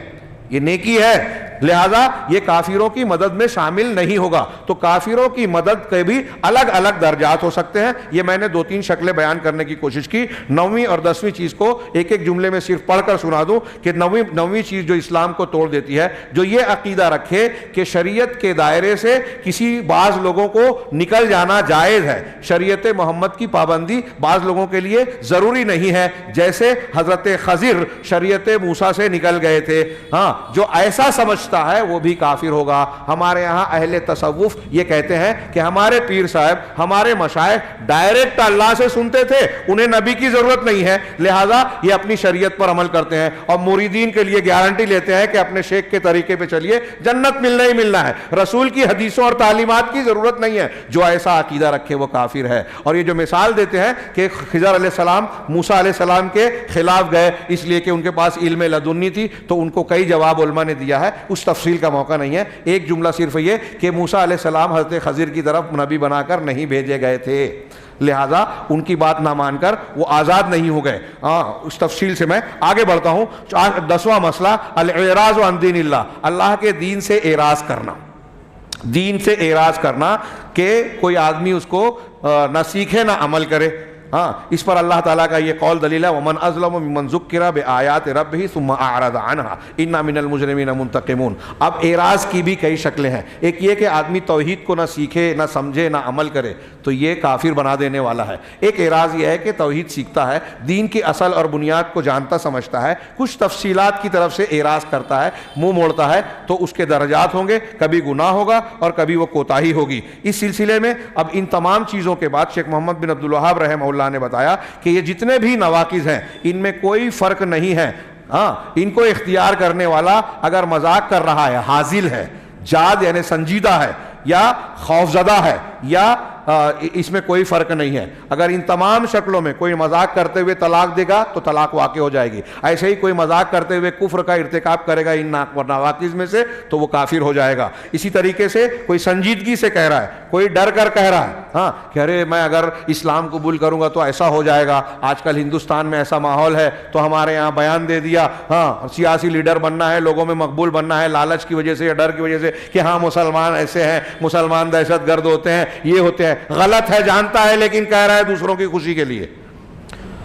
A: یہ نیکی ہے. لہذا یہ کافروں کی مدد میں شامل نہیں ہوگا. تو کافروں کی مدد کے بھی الگ الگ درجات ہو سکتے ہیں. یہ میں نے 2-3 شکلیں بیان کرنے کی کوشش کی. 9ویں اور 10ویں چیز کو ایک ایک جملے میں صرف پڑھ کر سنا دوں کہ 9ویں چیز جو اسلام کو توڑ دیتی ہے, جو یہ عقیدہ رکھے کہ شریعت کے دائرے سے کسی بعض لوگوں کو نکل جانا جائز ہے. شریعت محمد کی پابندی بعض لوگوں کے لیے ضروری نہیں ہے, جیسے حضرت خضر شریعت موسیٰ سے نکل گئے تھے. ہاں, جو ایسا سمجھتا ہے وہ بھی کافر ہوگا. ہمارے یہاں اہل تصوف یہ کہتے ہیں کہ ہمارے پیر صاحب, ہمارے مشائخ ڈائریکٹ اللہ سے سنتے تھے, انہیں نبی کی ضرورت نہیں ہے, لہذا یہ اپنی شریعت پر عمل کرتے ہیں, اور مریدین کے لیے گارنٹی لیتے ہیں کہ اپنے شیخ کے طریقے پہ چلیے, جنت ملنا ہی ملنا ہے, رسول کی حدیثوں اور تعلیمات کی ضرورت نہیں ہے. جو ایسا عقیدہ رکھے وہ کافر ہے. اور یہ جو مثال دیتے ہیں کہ خضر علیہ السلام موسیٰ علیہ السلام کے خلاف گئے اس لیے کہ ان کے پاس علم لدنی تھی, تو ان کو کئی جواب علماء نے دیا ہے, اس تفصیل کا موقع نہیں ہے. ایک جملہ صرف یہ کہ موسیٰ علیہ السلام حضرت خضر کی طرف نبی بنا کر نہیں بھیجے گئے تھے, لہذا ان کی بات نہ مان کر وہ آزاد نہیں ہو گئے. اس تفصیل سے میں آگے بڑھتا ہوں. 10واں مسئلہ الاعراض عن دین اللہ, اللہ کے دین سے اعراض کرنا. دین سے اعراض کرنا کہ کوئی آدمی اس کو نہ سیکھے نہ عمل کرے. ہاں, اس پر اللہ تعالیٰ کا یہ قول دلیل ہے, ومن اظلم ممن ذکر بآیات ربہ ثم اعرض عنہا انا من المجرمین منتقمون. اب اعراض کی بھی کئی شکلیں ہیں. ایک یہ کہ آدمی توحید کو نہ سیکھے, نہ سمجھے, نہ عمل کرے, تو یہ کافر بنا دینے والا ہے. ایک اعراض یہ ہے کہ توحید سیکھتا ہے, دین کی اصل اور بنیاد کو جانتا سمجھتا ہے, کچھ تفصیلات کی طرف سے اعراض کرتا ہے, منہ موڑتا ہے, تو اس کے درجات ہوں گے, کبھی گناہ ہوگا اور کبھی وہ کوتاہی ہوگی. اس سلسلے میں اب ان تمام چیزوں کے بعد شیخ محمد بن عبد الوہاب رحمہ اللہ نے بتایا کہ یہ جتنے بھی نواقض ہیں ان میں کوئی فرق نہیں ہے. ہاں, ان کو اختیار کرنے والا اگر مذاق کر رہا ہے, حاذل ہے, جاد یعنی سنجیدہ ہے, یا خوفزدہ ہے, یا اس میں کوئی فرق نہیں ہے. اگر ان تمام شکلوں میں کوئی مذاق کرتے ہوئے طلاق دے گا تو طلاق واقع ہو جائے گی. ایسے ہی کوئی مذاق کرتے ہوئے کفر کا ارتکاب کرے گا ان نواقض میں سے تو وہ کافر ہو جائے گا. اسی طریقے سے کوئی سنجیدگی سے کہہ رہا ہے, کوئی ڈر کر کہہ رہا ہے, ہاں, کہ ارے میں اگر اسلام قبول کروں گا تو ایسا ہو جائے گا, آج کل ہندوستان میں ایسا ماحول ہے تو ہمارے یہاں بیان دے دیا, ہاں, سیاسی لیڈر بننا ہے, لوگوں میں مقبول بننا ہے, لالچ کی وجہ سے یا ڈر کی وجہ سے کہ ہاں مسلمان ایسے ہیں, مسلمان دہشت گرد ہوتے ہیں, یہ ہوتے ہیں. غلط ہے, جانتا ہے, لیکن کہہ رہا ہے دوسروں کی خوشی کے لیے.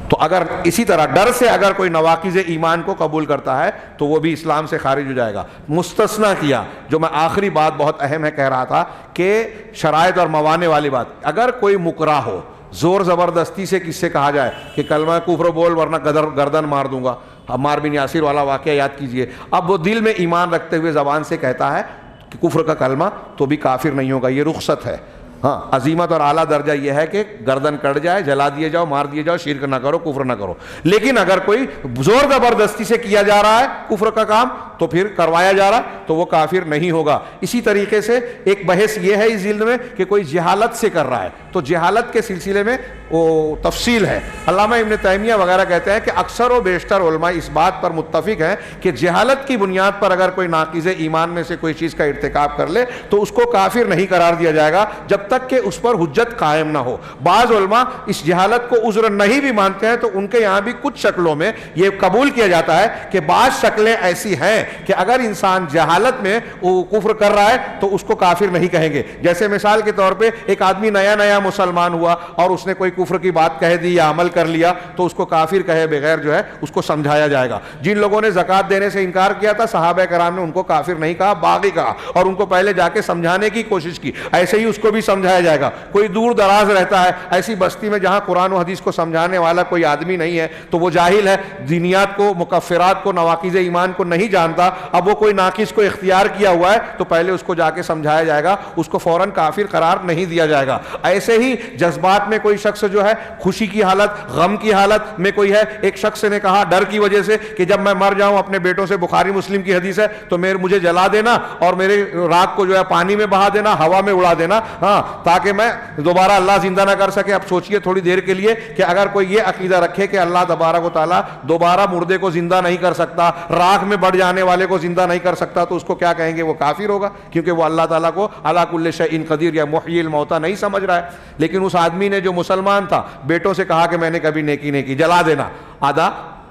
A: تو اگر اسی طرح ڈر سے اگر کوئی نواقض ایمان کو قبول کرتا ہے تو وہ بھی اسلام سے خارج ہو جائے گا. مستثنیٰ کیا, جو میں آخری بات بہت اہم ہے کہہ رہا تھا, کہ شرائط اور موانع والی بات. اگر کوئی مکرہ ہو, زور زبردستی سے کس سے کہا جائے کہ کلمہ کفر بول ورنہ گردن مار دوں گا, عمار بن یاسر والا واقعہ یاد کیجئے. اب وہ دل میں ایمان رکھتے ہوئے زبان سے کہتا ہے کہ کفر کا کلمہ, تو بھی کافر نہیں ہوگا, یہ رخصت ہے. ہاں, عظیمت اور اعلیٰ درجہ یہ ہے کہ گردن کٹ جائے, جلا دیے جاؤ, مار دیے جاؤ, شرک نہ کرو, کفر نہ کرو. لیکن اگر کوئی زور زبردستی سے کیا جا رہا ہے کفر کا کام, تو پھر کروایا جا رہا ہے, تو وہ کافر نہیں ہوگا. اسی طریقے سے ایک بحث یہ ہے اس جلد میں کہ کوئی جہالت سے کر رہا ہے, تو جہالت کے سلسلے میں وہ تفصیل ہے. علامہ ابن تیمیہ وغیرہ کہتے ہیں کہ اکثر و بیشتر علماء اس بات پر متفق ہیں کہ جہالت کی بنیاد پر اگر کوئی ناقض ایمان میں سے کوئی چیز کا ارتکاب کر لے تو اس کو کافر نہیں قرار دیا جائے گا جب تک کہ اس پر حجت قائم نہ ہو. بعض علماء اس جہالت کو عذر نہیں بھی مانتے ہیں, تو ان کے یہاں بھی کچھ شکلوں میں یہ قبول کیا جاتا ہے کہ بعض شکلیں ایسی ہیں کہ اگر انسان جہالت میں وہ کفر کر رہا ہے تو اس کو کافر نہیں کہیں گے. جیسے مثال کے طور پہ ایک آدمی نیا مسلمان ہوا اور اس نے کوئی کفر کی بات کہہ دی یا عمل کر لیا تو اس کو کافر کہے بغیر جو ہے اس کو سمجھایا جائے گا. جن لوگوں نے زکوٰۃ دینے سے انکار کیا تھا صحابہ کرام نے ان کو کافر نہیں کہا، باغی کہا، اور ان کو پہلے جا کے سمجھانے کی کوشش کی. ایسے ہی اس کو بھی سمجھایا جائے گا. کوئی دور دراز رہتا ہے ایسی بستی میں جہاں قرآن و حدیث کو سمجھانے والا کوئی آدمی نہیں ہے تو وہ جاہل ہے، دینیات کو، مکفرات کو، نواقض ایمان کو نہیں جانتا. اب وہ کوئی ناقص کو اختیار کیا ہوا ہے تو پہلے اس کو جا کے سمجھایا جائے گا، اس کو فوراً کافر قرار نہیں دیا جائے گا. ایسے ہی جذبات میں کوئی شخص جو ہے خوشی کی حالت، غم کی حالت میں کوئی ہے. ایک شخص نے کہا ڈر کی وجہ سے کہ جب میں مر جاؤں، اپنے بیٹوں سے، بخاری مسلم کی حدیث ہے، تو مجھے جلا دینا اور میرے راگ کو جو ہے پانی میں بہا دینا، ہوا میں اڑا دینا، ہاں، تاکہ میں دوبارہ اللہ زندہ نہ کر سکے. اب سوچئے تھوڑی دیر کے لیے کہ اگر کوئی یہ عقیدہ رکھے کہ اللہ تبارک و تعالیٰ دوبارہ مردے کو زندہ نہیں کر سکتا، راکھ میں بڑھ جانے والے کو زندہ نہیں کر سکتا، تو اس کو کیا کہیں گے؟ وہ کافر ہوگا، کیونکہ وہ اللہ تعالیٰ کو علی کل شیء قدیر یا محیی الموتیٰ نہیں سمجھ رہا ہے. لیکن اس آدمی نے جو مسلمان تھا، بیٹوں سے کہا کہ میں نے کبھی نیکی نہیں کی، جلا دینا،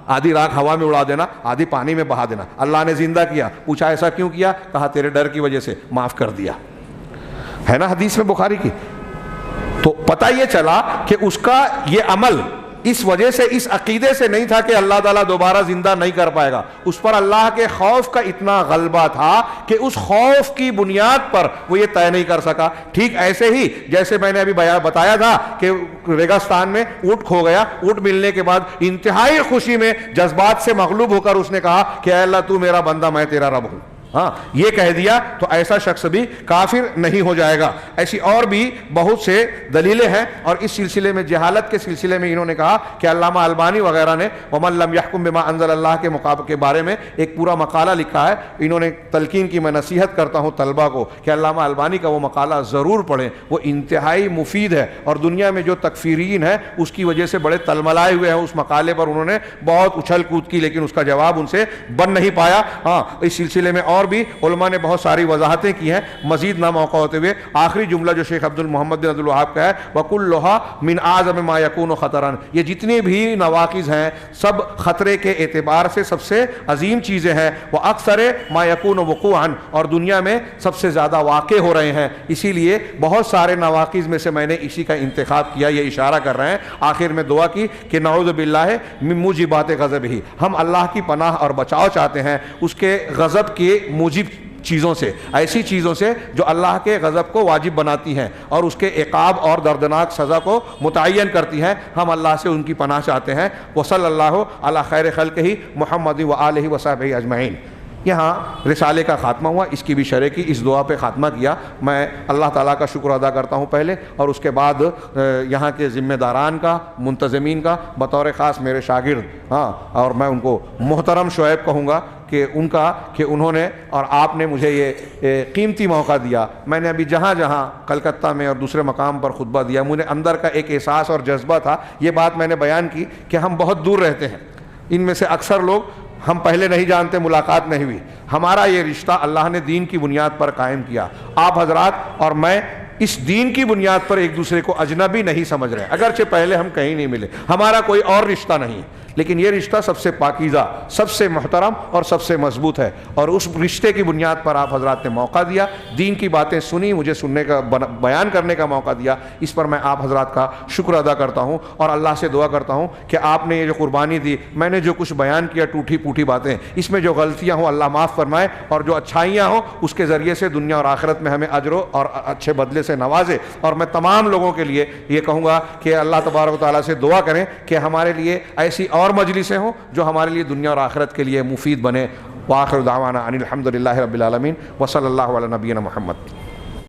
A: آدھی راکھ ہوا میں اڑا دینا، آدھی پانی میں بہا دینا. اللہ نے زندہ کیا، پوچھا ایسا کیوں کیا؟ کہا تیرے ڈر کی وجہ سے، معاف کر دیا. ہے نا حدیث میں بخاری کی. تو پتہ یہ چلا کہ اس کا یہ عمل اس وجہ سے، اس عقیدے سے نہیں تھا کہ اللہ تعالیٰ دوبارہ زندہ نہیں کر پائے گا. اس پر اللہ کے خوف کا اتنا غلبہ تھا کہ اس خوف کی بنیاد پر وہ یہ طے نہیں کر سکا. ٹھیک ایسے ہی جیسے میں نے ابھی بتایا تھا کہ ریگستان میں اونٹ کھو گیا، اونٹ ملنے کے بعد انتہائی خوشی میں جذبات سے مغلوب ہو کر اس نے کہا کہ اے اللہ تو میرا بندہ، میں تیرا رب ہوں. ہاں، یہ کہہ دیا تو ایسا شخص بھی کافر نہیں ہو جائے گا. ایسی اور بھی بہت سے دلیلیں ہیں. اور اس سلسلے میں، جہالت کے سلسلے میں، انہوں نے کہا کہ علامہ البانی وغیرہ نے وَمَن لَمْ يَحْكُمْ بِمَا أَنزَلَ اللَّهِ کے بارے میں ایک پورا مقالہ لکھا ہے. انہوں نے تلقین کی، میں نصیحت کرتا ہوں طلبہ کو کہ علامہ البانی کا وہ مقالہ ضرور پڑھیں، وہ انتہائی مفید ہے. اور دنیا میں جو تکفیرین ہیں اس کی وجہ سے بڑے تلملائے ہوئے ہیں. اس مقالے پر انہوں نے بہت اچھل کود کی لیکن اس کا جواب ان سے بن نہیں پایا. ہاں، اس سلسلے میں اور بھی علماء نے بہت ساری وضاحتیں کی ہیں. مزید نہ موقع ہوتے ہوئے آخری جملہ جو شیخ عبد المحمد بن عبد الوہاب کا ہے، وَكُلُّهَا مِنْ أَعْظَمِ مَا يَكُونُ خَطَرًا، یہ جتنے بھی نواقض ہیں سب خطرے کے اعتبار سے سب سے عظیم چیزیں ہیں. وَأَكْثَرِ مَا يَكُونُ وُقُوعًا، اور دنیا میں سب سے زیادہ واقع ہو رہے ہیں. اسی لیے بہت سارے نواقض میں سے میں نے اسی کا انتخاب کیا. یہ اشارہ کر رہے ہیں آخر میں دعا کی کہ نعوذ باللہ من موجبات غضبہ، ہم اللہ کی پناہ اور بچاؤ چاہتے ہیں اس کے غضب کے موجب چیزوں سے، ایسی چیزوں سے جو اللہ کے غضب کو واجب بناتی ہیں اور اس کے عقاب اور دردناک سزا کو متعین کرتی ہیں. ہم اللہ سے ان کی پناہ چاہتے ہیں. وصلی اللہ علی خیر خلقہ محمد وآلہ وصحبہ اجمعین. یہاں رسالے کا خاتمہ ہوا، اس کی بھی شرح کی، اس دعا پہ خاتمہ کیا. میں اللہ تعالیٰ کا شکر ادا کرتا ہوں پہلے، اور اس کے بعد یہاں کے ذمہ داران کا، منتظمین کا، بطور خاص میرے شاگرد، ہاں، اور میں ان کو محترم شعیب کہوں گا کہ ان کا، کہ انہوں نے اور آپ نے مجھے یہ قیمتی موقع دیا. میں نے ابھی جہاں جہاں کلکتہ میں اور دوسرے مقام پر خطبہ دیا، مجھے اندر کا ایک احساس اور جذبہ تھا. یہ بات میں نے بیان کی کہ ہم بہت دور رہتے ہیں. ان میں سے اکثر لوگ ہم پہلے نہیں جانتے، ملاقات نہیں ہوئی. ہمارا یہ رشتہ اللہ نے دین کی بنیاد پر قائم کیا. آپ حضرات اور میں اس دین کی بنیاد پر ایک دوسرے کو اجنبی نہیں سمجھ رہے، اگرچہ پہلے ہم کہیں نہیں ملے، ہمارا کوئی اور رشتہ نہیں، لیکن یہ رشتہ سب سے پاکیزہ، سب سے محترم اور سب سے مضبوط ہے. اور اس رشتے کی بنیاد پر آپ حضرات نے موقع دیا، دین کی باتیں سنی، مجھے سننے کا، بیان کرنے کا موقع دیا. اس پر میں آپ حضرات کا شکر ادا کرتا ہوں اور اللہ سے دعا کرتا ہوں کہ آپ نے یہ جو قربانی دی، میں نے جو کچھ بیان کیا ٹوٹی پوٹی باتیں، اس میں جو غلطیاں ہوں اللہ معاف فرمائے، اور جو اچھائیاں ہوں اس کے ذریعے سے دنیا اور آخرت میں ہمیں اجر اور اچھے بدلے سے نوازے. اور میں تمام لوگوں کے لیے یہ کہوں گا کہ اللہ تبارک و تعالیٰ سے دعا کریں کہ ہمارے لیے ایسی اور مجلسیں ہوں جو ہمارے لیے دنیا اور آخرت کے لیے مفید بنے. وآخر دعوانا ان الحمد للہ رب العالمین وصلی اللہ علی نبینا محمد.